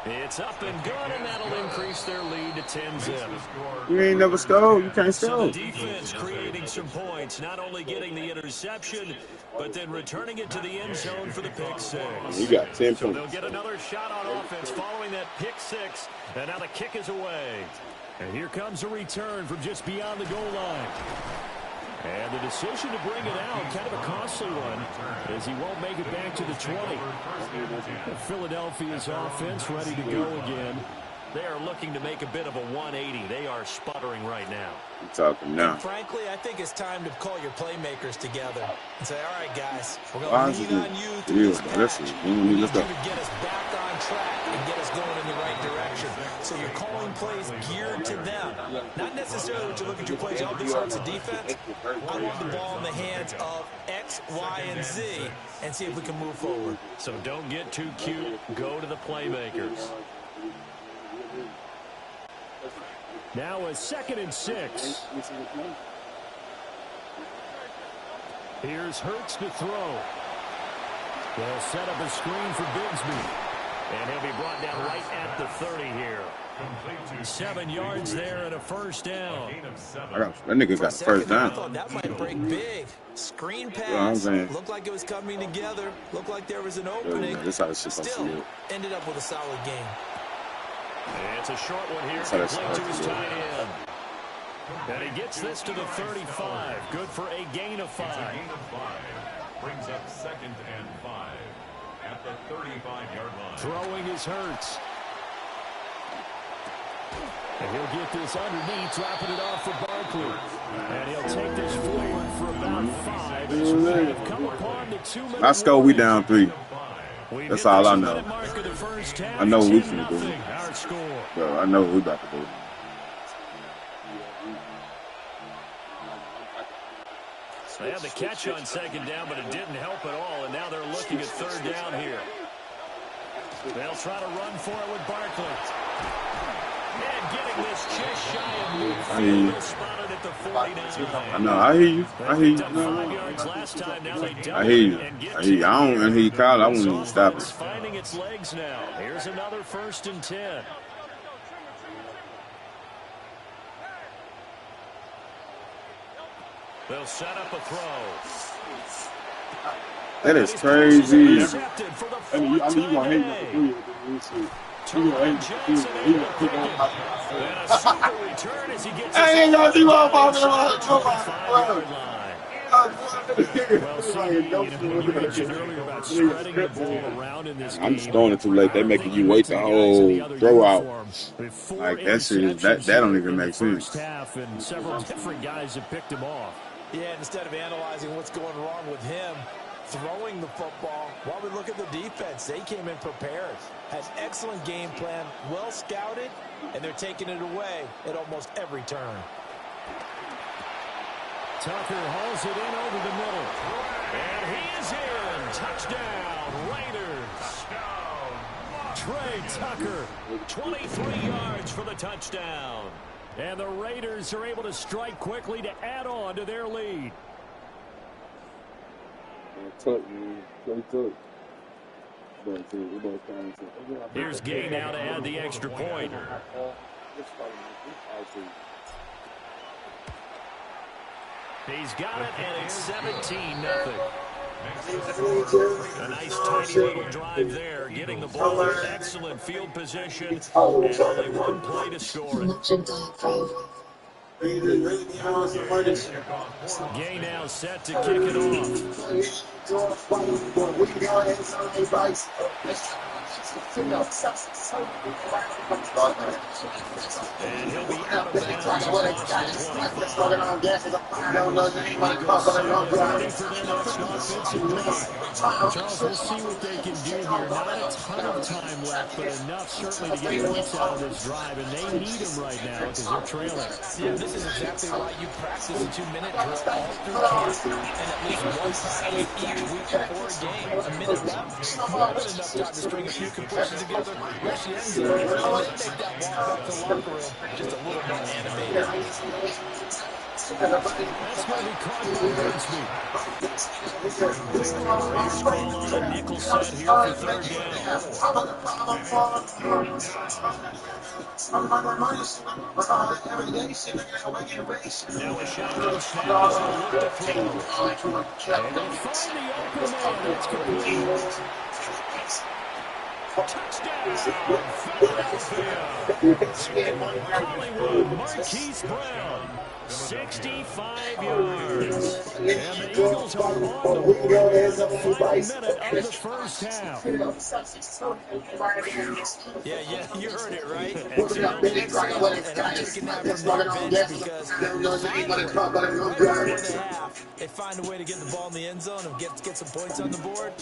It's up and good, and that'll increase their lead to 10-zip. You ain't never stole. You can't So steal. the defense creating some points, not only getting the interception, but then returning it to the end zone for the pick six. You got 10 So points. they'll get another shot on offense following that pick six, and now the kick is away. And here comes a return from just beyond the goal line. And the decision to bring it out, kind of a costly one, as he won't make it back to the 20. Philadelphia's offense ready to go again. They are looking to make a bit of a 180. They are sputtering right now. I'm talking now. And frankly, I think it's time to call your playmakers together and say, all right, guys, we're going to lean on you through this match. We need you to get us back on track and get us going in the right direction. So you're calling plays geared to them. Not necessarily what you're looking to plays. Oh, this hurts the defense. I want the ball in the hands of X, Y, and Z and see if we can move forward. So don't get too cute. Go to the playmakers. Now a 2nd and 6. Here's Hurts to throw. They'll set up a screen for Bigsby. And he'll be brought down right at the 30 here. 7 yards there and a first down. That nigga got a first down. I thought that might break big. Screen pass. Looked like it was coming together. Looked like there was an opening. Still ended up with a solid game. And it's a short one here. Complete to his tight end. And he gets this to the 35. Good for a gain of 5. Brings up 2nd and 5 at the 35-yard line. Throwing his Hurts. And he'll get this underneath, dropping it off for Barkley. And he'll take this forward for about 5. As we have come upon the 2-minute Let's go. We down 3. That's all I know. I know what we finna do. Bro, I know what we about to do. They had the catch on 2nd down, but it didn't help at all, and now they're looking at 3rd down here. They'll try to run for it with Barkley. And getting this just shy of midfield, spotted at the 49. I know. I hear you. I hear you. I hear you. I hear you. I don't hear you call. I won't even stop it. Finding its legs now. Here's another 1st and 10. They'll set up a throw. That is crazy. I mean, you want to hate me. I ain't gonna do all my I'm just throwing it too late. They're making you wait the whole throw out. Like that shit, that don't even make sense. And several different guys have picked him off. Yeah, instead of analyzing what's going wrong with him, throwing the football, while we look at the defense, they came in prepared. Has excellent game plan, well scouted, and they're taking it away at almost every turn. Tucker hauls it in over the middle. And he is in. Touchdown, Raiders. Trey Tucker, 23 yards for the touchdown. And the Raiders are able to strike quickly to add on to their lead. Here's Gay now to add the extra point. He's got it, and it's 17-0. A nice tiny little drive there, getting the ball in excellent field position, and only one play to score it. Gay now set to kick it off. And he'll be out of Charles, we'll see what they can do here. Not a ton of time left, but enough certainly to get points out of this drive, and they need them right now because they're trailing. Yeah, this is exactly why you practice a 2-minute drill all through camp, and at least one time each week before a game. A minute left, more than enough time to string a few completions together, rush the end zone, and then make that walk back to the locker room just a little more animated. That's going to be caught by Bigsby. Raiders call on a nickel set here for 3rd down. Now a shotgun snap is going to look to throw. And they find the open man. That's complete. Touchdown, Philadelphia. Hollywood, Marquise Brown, 65 yards. And the Eagles are on the board here in the final minute of the first half. Yeah, you heard it, right? Third and 7, and I'm taking that from their bench because finally, right before the half, they find a way to get the ball in the end zone and get some points on the board.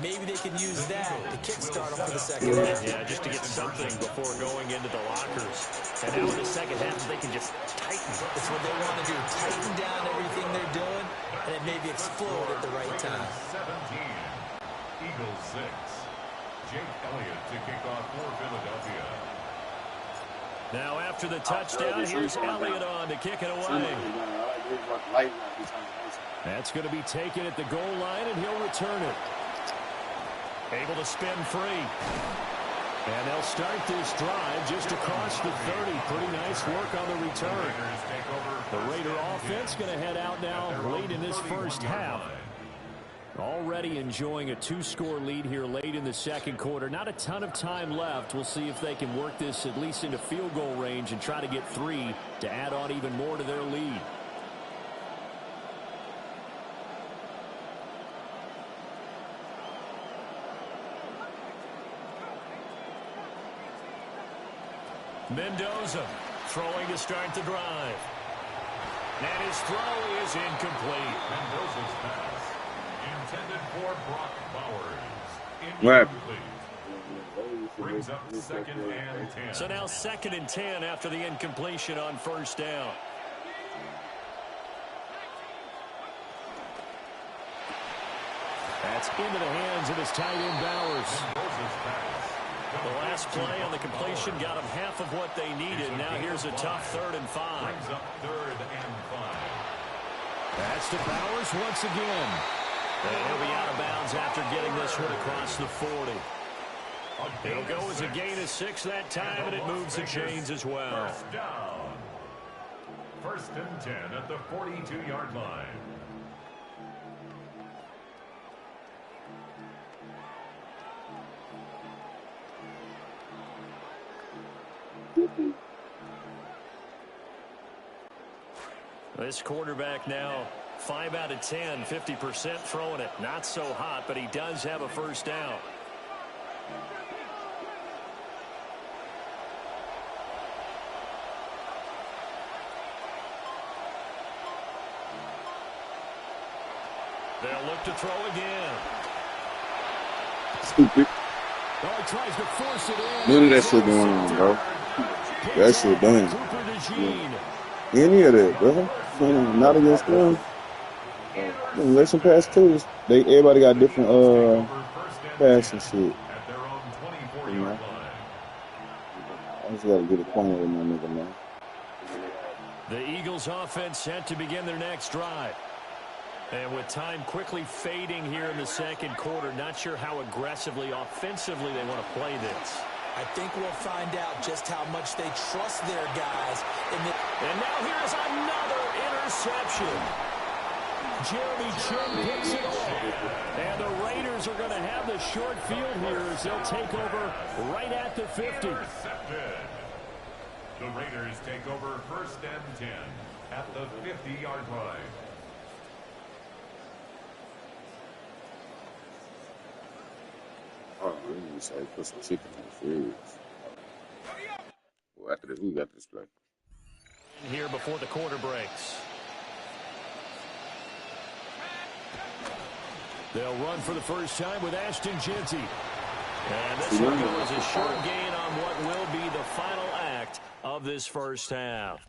Maybe they can use that to kickstart them for the second half. Yeah, just to get something before going into the lockers. And now in the second half, they can just tighten. It's what they want to do, tighten down everything they're doing, and it maybe explode at the right time. 17, Eagles 6. Jake Elliott to kick off for Philadelphia. Now after the touchdown, here's Elliott on to kick it away. That's going to be taken at the goal line, and he'll return it. Able to spin free. And they'll start this drive just across the 30. Pretty nice work on the return. The Raider offense going to head out now late in this first half. Already enjoying a 2-score lead here late in the second quarter. Not a ton of time left. We'll see if they can work this at least into field goal range and try to get 3 to add on even more to their lead. Mendoza throwing to start the drive. And his throw is incomplete. Mendoza's pass intended for Brock Bowers. Right. Incomplete. Brings up 2nd and 10. So now 2nd and 10 after the incompletion on first down. That's into the hands of his tight end Bowers. The last play on the completion got him half of what they needed. Now here's a tough 3rd and 5. Brings up 3rd and 5. That's to Bowers once again. And he'll be out of bounds after getting this one across the 40. It'll go as a gain of 6 that time, and it moves the chains as well. First down. 1st and 10 at the 42-yard line. This quarterback now 5 out of 10, 50% throwing it. Not so hot, but he does have a first down. They'll look to throw again. Stupid. Oh, he tries to force it in. None of that shit going on, bro. That shit done. Any of that, bro. Not against them. Let some pass too. Everybody got different pass and shit. You know? I just gotta get acquainted with my nigga, man. The Eagles offense set to begin their next drive. And with time quickly fading here in the second quarter, not sure how aggressively, offensively they want to play this. I think we'll find out just how much they trust their guys. And now here's another interception. Jeremy Chin picks it off. And the Raiders are going to have the short field here as they'll take over right at the 50. The Raiders take over 1st and 10 at the 50-yard line. Oh, we need to say put some chicken in the fridge. Well, after this, we got this play. Here before the quarter breaks. They'll run for the first time with Ashton Jeanty. And this will go as a short gain on what will be the final act of this first half.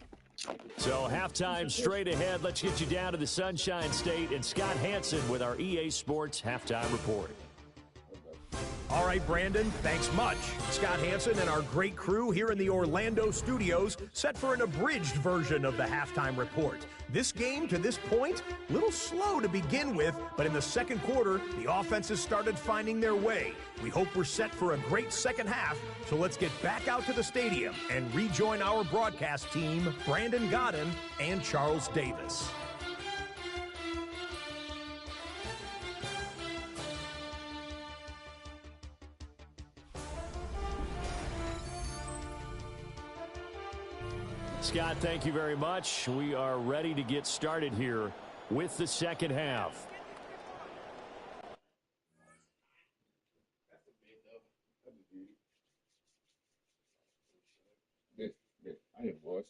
So halftime straight ahead. Let's get you down to the Sunshine State and Scott Hansen with our EA Sports Halftime Report. All right, Brandon, thanks much. Scott Hansen and our great crew here in the Orlando studios set for an abridged version of the halftime report. This game, to this point, a little slow to begin with, but in the second quarter, the offenses started finding their way. We hope we're set for a great second half, so let's get back out to the stadium and rejoin our broadcast team, Brandon Godden and Charles Davis. Scott, thank you very much. We are ready to get started here with the second half. I ain't watched.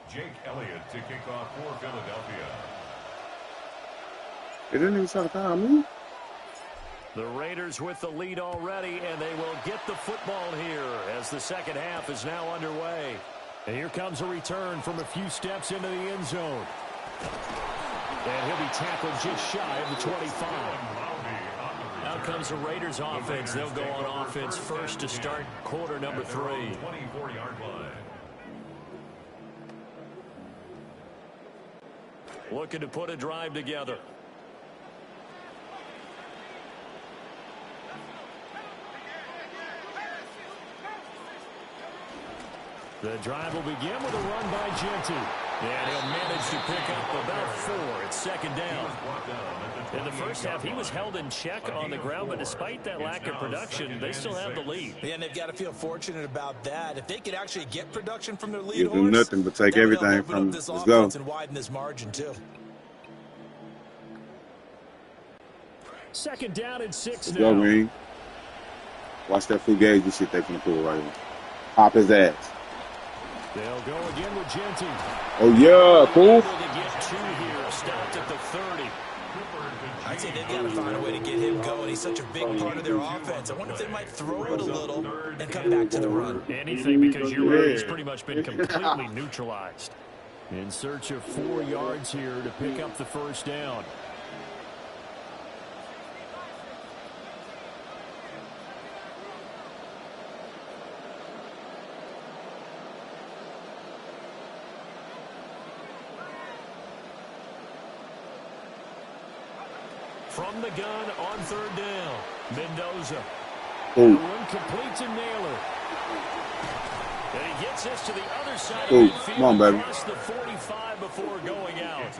Jake Elliott to kick off for Philadelphia. They didn't even try to foul me. The Raiders with the lead already, and they will get the football here as the second half is now underway. And here comes a return from a few steps into the end zone. And he'll be tackled just shy of the 25. Out comes the Raiders offense. They'll go on offense first to start quarter number 3. 24-yard line. Looking to put a drive together. The drive will begin with a run by Genty. And he'll manage to pick up about 4. It's second down. In the first half, he was held in check on the ground, but despite that lack of production, they still have the lead. Yeah, and they've got to feel fortunate about that. If they could actually get production from their lead You do horse, nothing but take everything from them. this Let's offense go. and widen this margin too. Second down and 6 Let's now. go, Green. Watch that fugazi shit they finna pull right here. Pop his ass. They'll go again with Genty. Oh, yeah, cool. Able to get 2 here, stopped at the 30. I'd say they've got to find a way to get him going. He's such a big part of their offense. I wonder if they might throw it a little and come back to the run. Anything, because you're right, he's pretty much been completely neutralized. In search of 4 yards here to pick up the first down. From the gun on third down, Mendoza. Ooh. One complete to Naylor. And he gets this to the other side Ooh, of the field. come on, baby. Across the 45 before going out.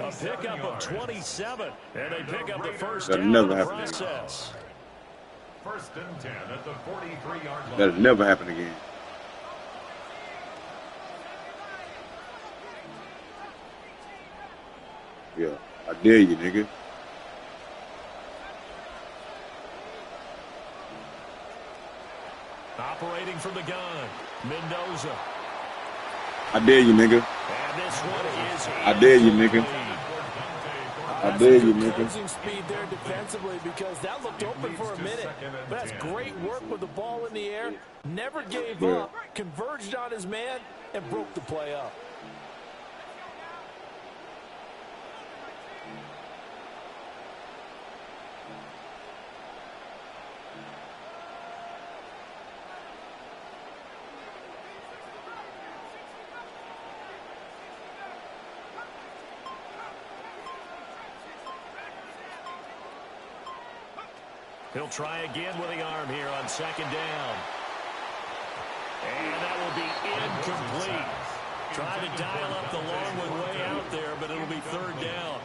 A pickup of 27. And they pick up the first That'll down never in the happen. process. First and 10 at the 43-yard line. That'll never happen again. Yeah, I dare you, nigga. Operating from the gun, Mendoza. I dare you, nigga. And this one is I dare you, nigga. I dare you, nigga. Closing speed there defensively because that looked open for a minute. But that's great work with the ball in the air. Never gave up, converged on his man, and broke the play up. He'll try again with the arm here on second down. And that will be incomplete. Trying to dial up the long one way out there, but it'll be third down.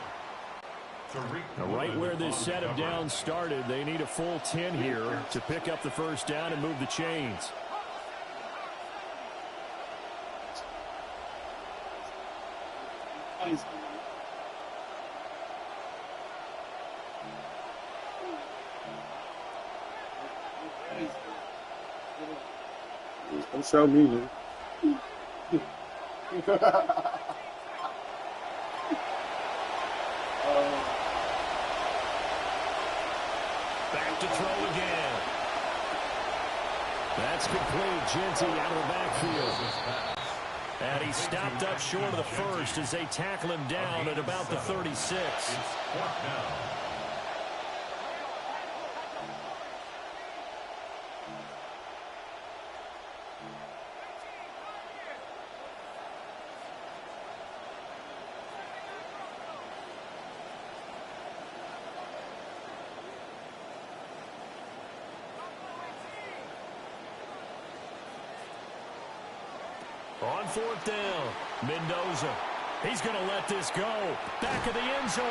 Now, right where this set of downs started, they need a full 10 here to pick up the first down and move the chains. Don't show me, man. Back to throw again. That's complete. Genty out of the backfield. And he stopped up short of the first as they tackle him down at about the 36. On 4th down, Mendoza. He's going to let this go. Back of the end zone.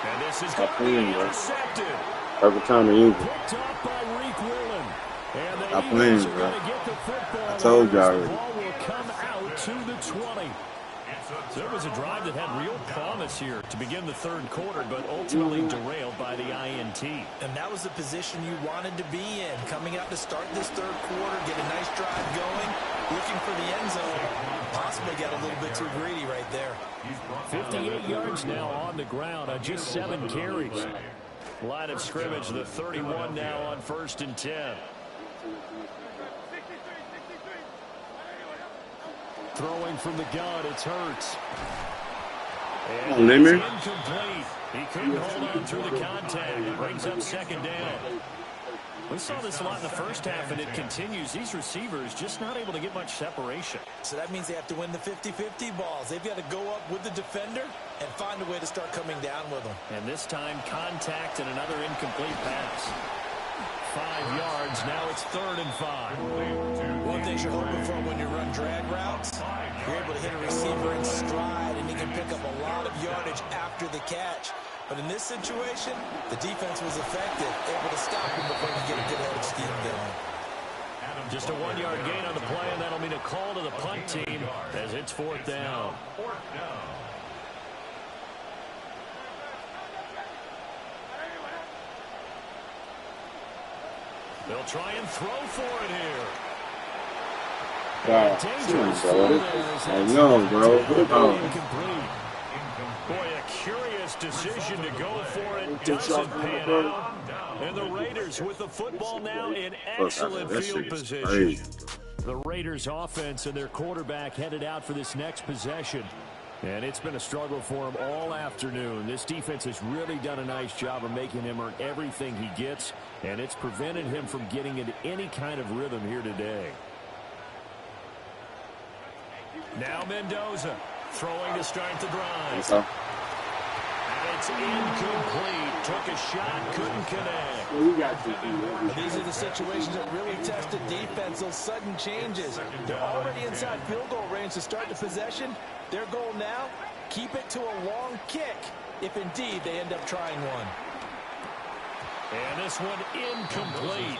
And this is going to be intercepted. Perfect time to use it. Picked up by Reek Whelan. And the Stop Eagles playing, are bro. going to get the football. I told you The already. ball will come out to the 20. So it was a drive that had real promise here to begin the third quarter, but ultimately derailed by the INT. And that was the position you wanted to be in. Coming out to start this third quarter, get a nice drive going, looking for the end zone. Possibly got a little bit too greedy right there. 58 yards now on the ground on just 7 carries. Line of scrimmage, the 31 now on 1st and 10. Throwing from the gun, it's Hurts. And it's incomplete. He couldn't hold on through the contact. It brings up 2nd down. We saw this a lot in the first half, and it continues. These receivers just not able to get much separation. So that means they have to win the 50-50 balls. They've got to go up with the defender and find a way to start coming down with them. And this time, contact and another incomplete pass. 5 yards. Now it's 3rd and 5. One thing you're hoping for when you run drag routes, you're able to hit a receiver in stride, and he can pick up a lot of yardage after the catch. But in this situation, the defense was effective, able to stop him before he could get a good head of steam going. Just a 1-yard gain on the play, and that'll mean a call to the punt team as it's 4th down. They'll try and throw for it here. Wow. I know, bro. Boy, a curious decision to go for it. Doesn't pan out. And the Raiders with the football now in excellent field position. The Raiders offense and their quarterback headed out for this next possession. And it's been a struggle for him all afternoon. This defense has really done a nice job of making him earn everything he gets, and it's prevented him from getting into any kind of rhythm here today. Now Mendoza throwing to start the drive. And it's incomplete. Took a shot, couldn't connect. These are the situations that really test the defense, those sudden changes. They're already inside field goal range to start the possession. Their goal now, keep it to a long kick, if indeed they end up trying one. And this one incomplete.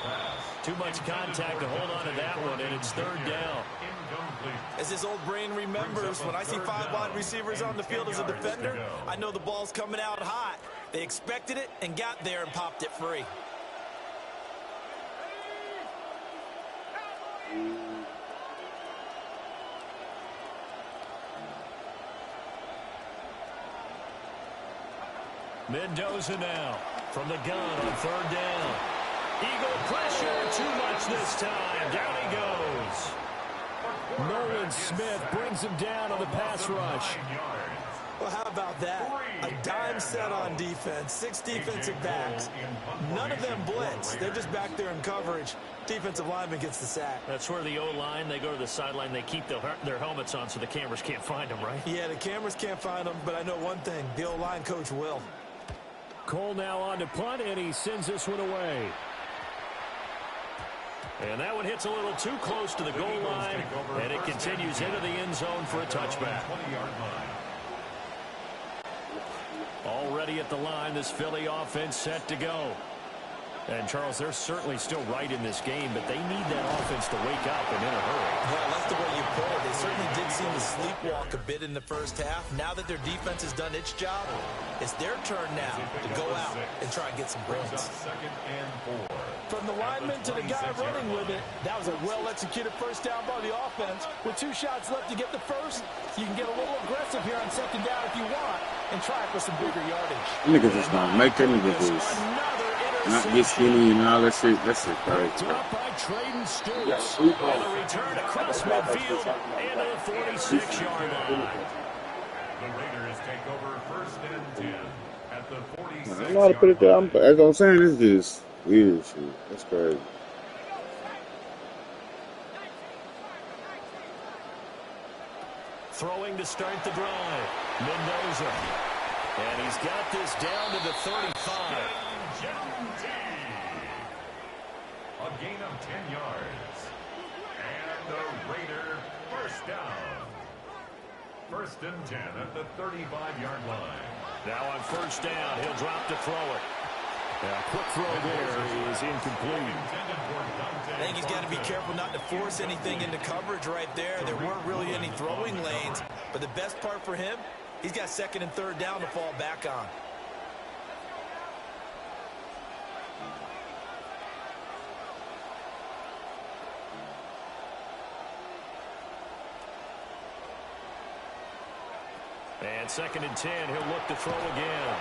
Too much contact to hold on to that one, and it's 3rd down. As his old brain remembers, when I see 5 wide receivers on the field as a defender, I know the ball's coming out hot. They expected it and got there and popped it free. Mendoza now from the gun on 3rd down. Eagle pressure, too much this time. Down he goes. Nolan Smith brings him down on the pass rush. Well, how about that? A dime set on defense, 6 defensive backs. None of them blitz. They're just back there in coverage. Defensive lineman gets the sack. That's where the O-line, they go to the sideline, they keep their helmets on so the cameras can't find them, right? Yeah, the cameras can't find them, but I know one thing. The O-line coach will. Cole now on to punt, and he sends this one away. And that one hits a little too close to the goal line, and it continues into the end zone for a touchback. Already at the line, this Philly offense set to go. And, Charles, they're certainly still right in this game, but they need that offense to wake up and in a hurry. Well, that's the way you put it. They certainly did seem to sleepwalk a bit in the first half. Now that their defense has done its job, it's their turn now to go out and try and get some points. From the lineman to the guy running with it, that was a well-executed first down by the offense. With 2 shots left to get the first, you can get a little aggressive here on 2nd down if you want and try for some bigger yardage. Niggas just gonna make them niggas not get skinny and all that shit. That shit crazy. Up by Traden Stoops. And a return across midfield and a 46-yard line. The Raiders take over 1st and 10 at the 46. I don't know how to put it there. As I'm saying, it's just weird shit. That's crazy. Throwing to start the drive. Mendoza. And he's got this down to the 35. A gain of 10 yards. And the Raider First down. 1st and 10 at the 35-yard line. Now on 1st down, he'll drop to throw it. A quick throw there is incomplete. I think he's got to be careful not to force anything into coverage right there. There weren't really any throwing lanes, but the best part for him, he's got 2nd and 3rd down to fall back on. And 2nd and 10, he'll look to throw again.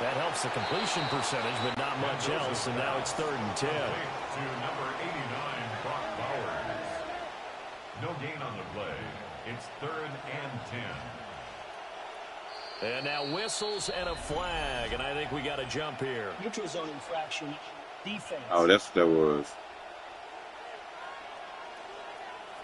That helps the completion percentage, but not much else, and now it's 3rd and 10. To number 89, Brock Bowers. No gain on the play. It's 3rd and 10. And now whistles and a flag, and I think we got a jump here. Neutral zone infraction. Defense. Oh, that's what that was.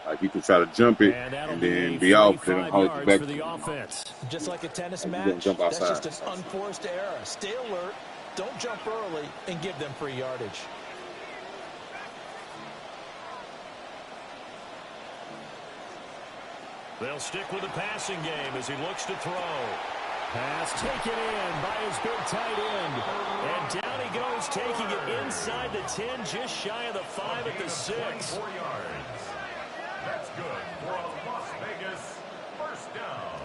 Like you could try to jump it and then be off, then hold you back. For the offense. Just like a tennis match, that's just an unforced error. Stay alert, don't jump early, and give them free yardage. They'll stick with the passing game as he looks to throw. Pass taken in by his big tight end. And down he goes, taking it inside the 10, just shy of the 5 at the 6. 4 yards. That's good for a Las Vegas 1st down.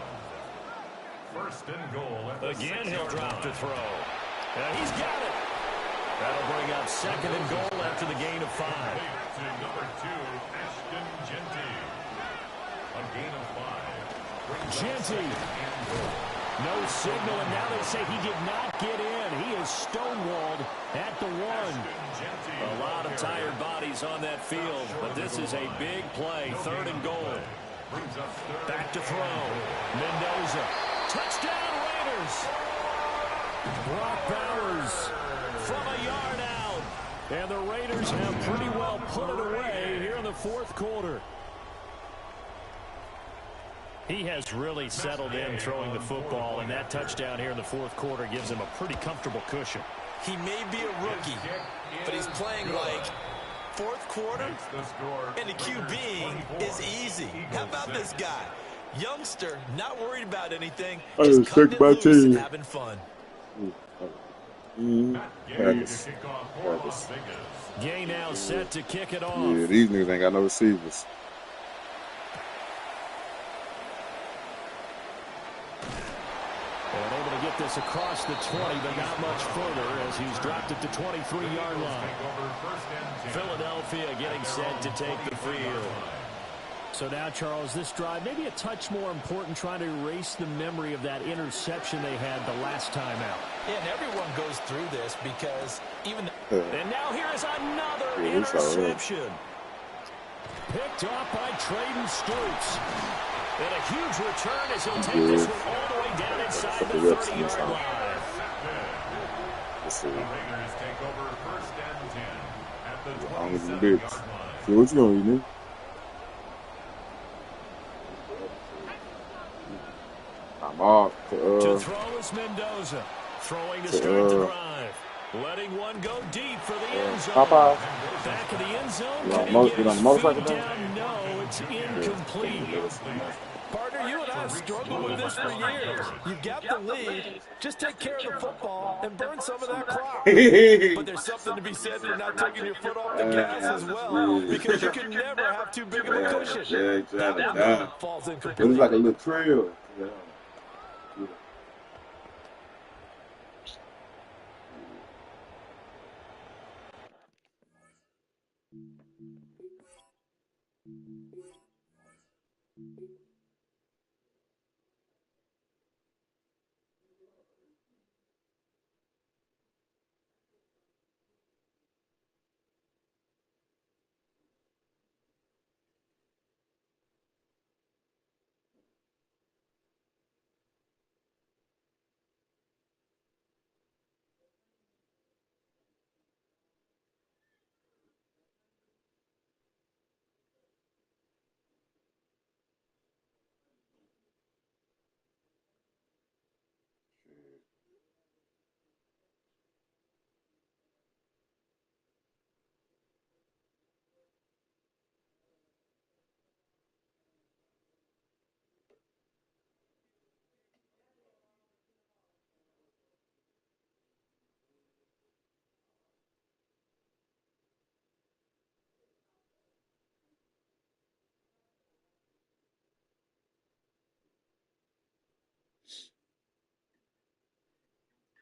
1st and goal at the Again, he'll drop to throw. And he's got it. That'll bring up 2nd and goal after the gain of 5. To number 2, Ashton Genty. A gain of 5. Genty. No signal, and now they say he did not get in. He is stonewalled at the 1. A lot of tired bodies on that field, but this is a big play. 3rd and goal. Back to throw. Mendoza. Touchdown Raiders. Brock Bowers from a yard out. And the Raiders have pretty well put it away here in the 4th quarter. He has really settled in throwing the football, and that touchdown here in the 4th quarter gives him a pretty comfortable cushion. He may be a rookie, but he's playing like 4th quarter, and the QBing is easy. How about this guy? Youngster, not worried about anything, just cutting it loose and having fun. Gay now set to kick it off. Yeah, these niggas ain't got no receivers. And able to get this across the 20, but not much further as he's dropped it to 23-yard line. Philadelphia getting set to take the field. So now, Charles, this drive maybe a touch more important, trying to erase the memory of that interception they had the last time out. Yeah, and everyone goes through this because even... And now here is another interception. Picked off by Traden Stoops. And a huge return as he'll take this one all the way down inside the 30-yard line. Let's see. The Raiders take over 1st and 10 at the 27-yard line. So what you gonna eat, man? I'm off to throw is Mendoza. Throwing to start the drive. Letting one go deep for the end zone. Back of the end zone. No, it's incomplete. Partner, you and I have struggled with this for years. You've got the lead. Just take care of the football and burn some of that clock. But there's something to be said for not taking your foot off the gas as well, because you can never have too big of a cushion. Yeah, exactly. That falls incomplete. It was like a little trail. Yeah.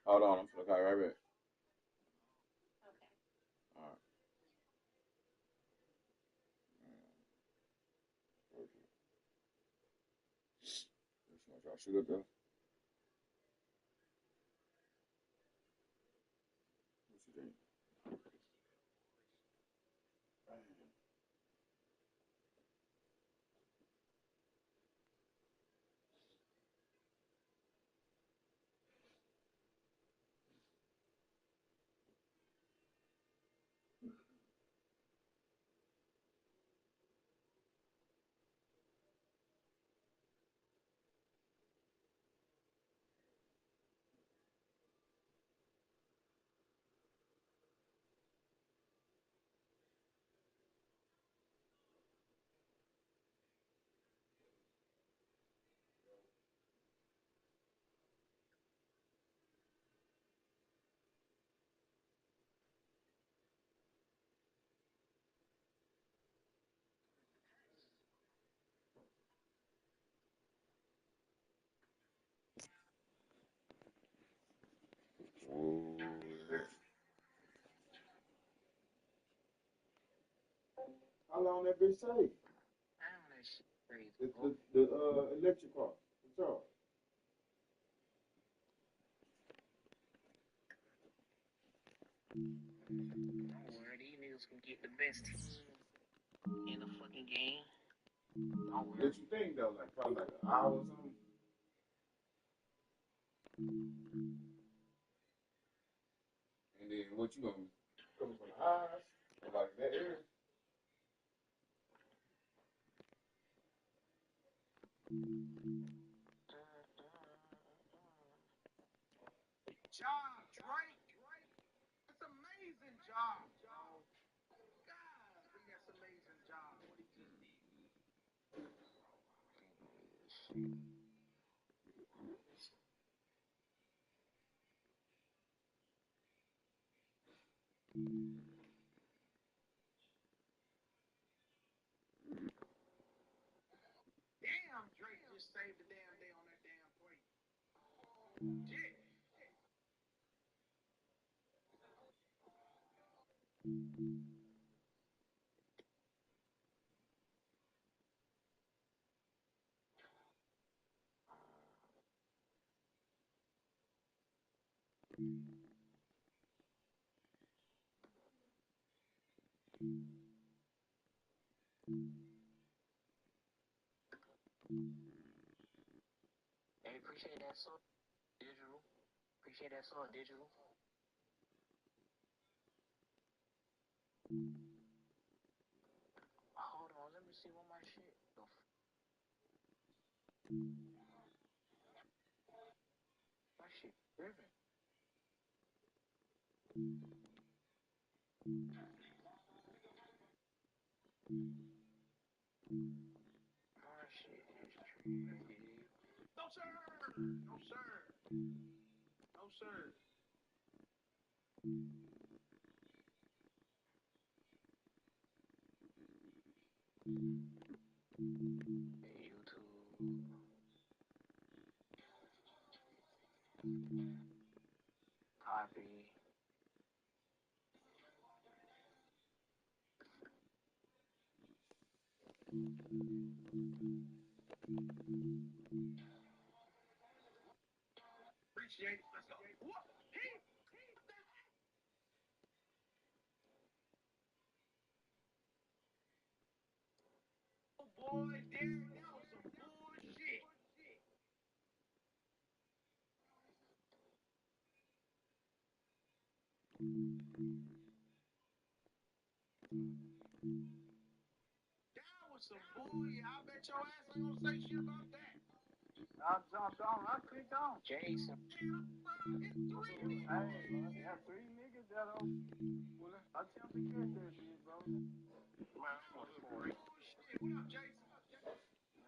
Hold on, I'm gonna call you right back. All right. Let's try to shoot up there. What you think? Oh, yeah. How long that bitch take? The electric car. The charge. Don't worry, these niggas can get the best team in the fucking game. Don't worry. What you think though? Like probably like an hour or something. And then what you gonna coming from the eyes or like that area? Job, Drake. That's amazing job. God, that's amazing job. What he just did. Damn, Drake just saved the damn day on that damn plate. Shit. Hey, appreciate that song, digital. Appreciate that song, digital. Hold on, let me see what my shit. My shit driven. My shit is driven. No, sir. No, sir. No, sir. Hey, YouTube. Copy. Appreciate it. Let's go. What? Oh boy, damn, that was some bullshit. That was some bullshit. I bet your ass ain't gonna say shit about that. I jumped on. I clicked on. Jason. Hey, yeah, three niggas that'll attempt to catch that bitch, bro. Man, I'm on bullshit. What up, Jason?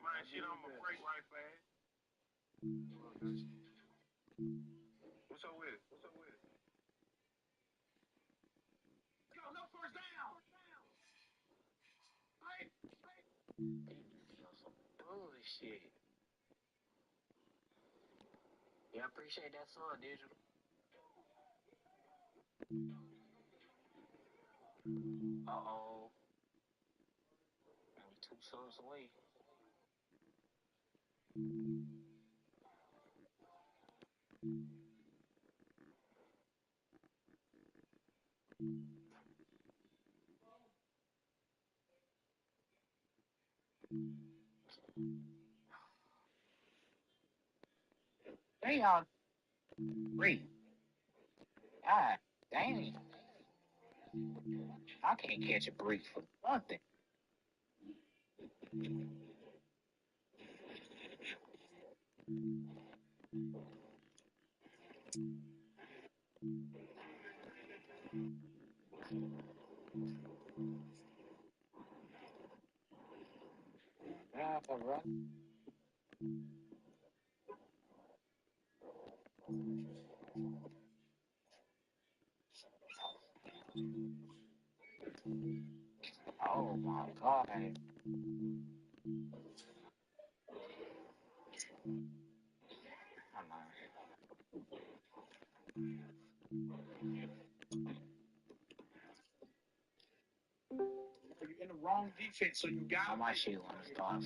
Man, shit, I'm gonna break right fast. What's up with it? What's up with it? Yo, no first down. Right? Some bullshit. Yeah, appreciate that song, digital. Uh-oh. Only 2 serves away. They are great. God dang. I can't catch a break for nothing. All right. Oh my God. Come on. You're in the wrong defense, so you got my shit on the start.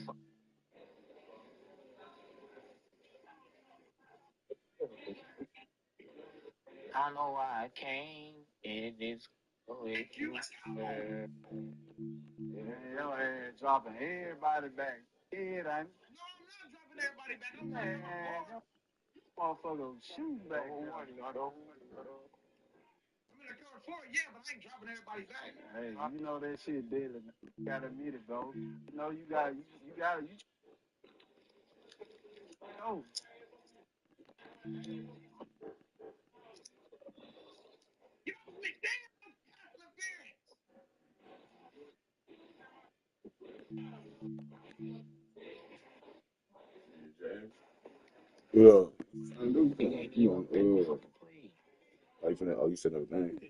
I know why I came in this. Your ass dropping everybody back. Kid, I. No, I'm not dropping everybody back. I'm man, motherfucker shooting back. I'm in the cover four, yeah, but I ain't dropping everybody back. Hey, you know that shit dead. You gotta admit it, bro. You know you got. Oh. What up? You on oh, you finna, oh, you said no thing. What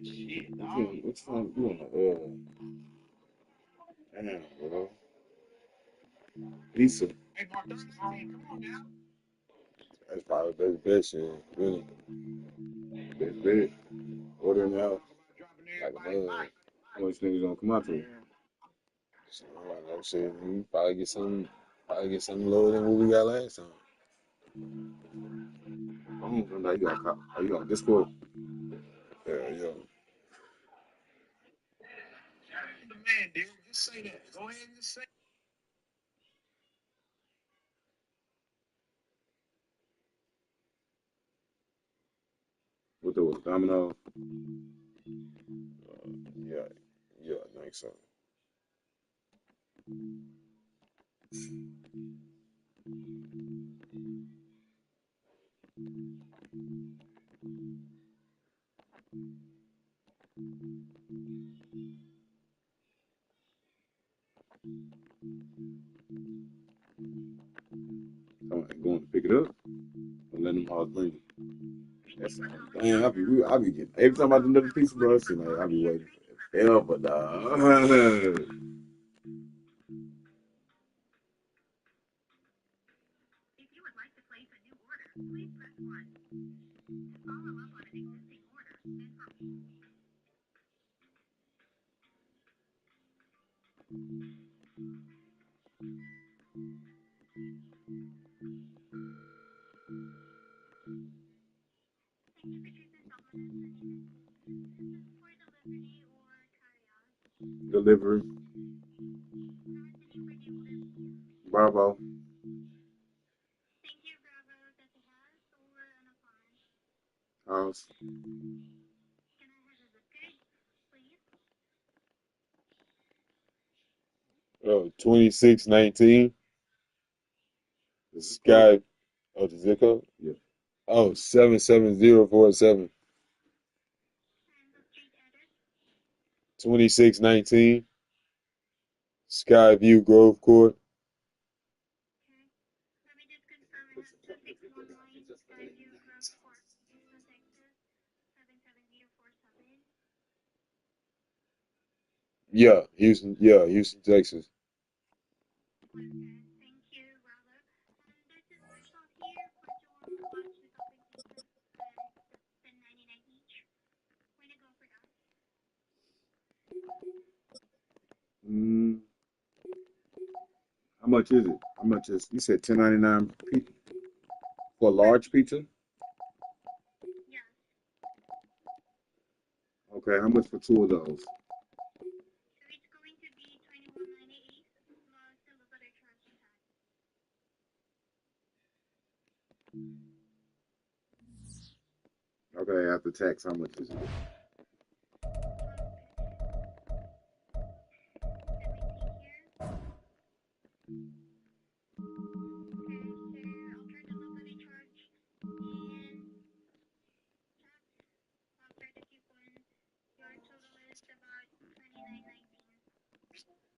you trying to do on the damn, bro. Lisa. That's probably the best shit, really. Best bet. Order now. Like how much niggas gonna come out to it? So, like I said, you probably get something lower than what we got last time. Now you got Discord. Yeah, yeah. The man, dude. Just say that. Go ahead and just say. What the domino? Yeah, yeah, I think so. I'm going to pick it up and let them all bring it. That's damn. I be getting every time I do another piece, bro. It's like I be waiting forever, dog. Delivery. Bravo. House. 2619. The Sky. Oh, the zip code? Yeah. Oh, 77047. 2619. Skyview Grove Court. Yeah, Houston, Texas. much is it? How much is you said $10.99 for a large pizza? Okay, how much for two of those? Okay, after tax, how much is it?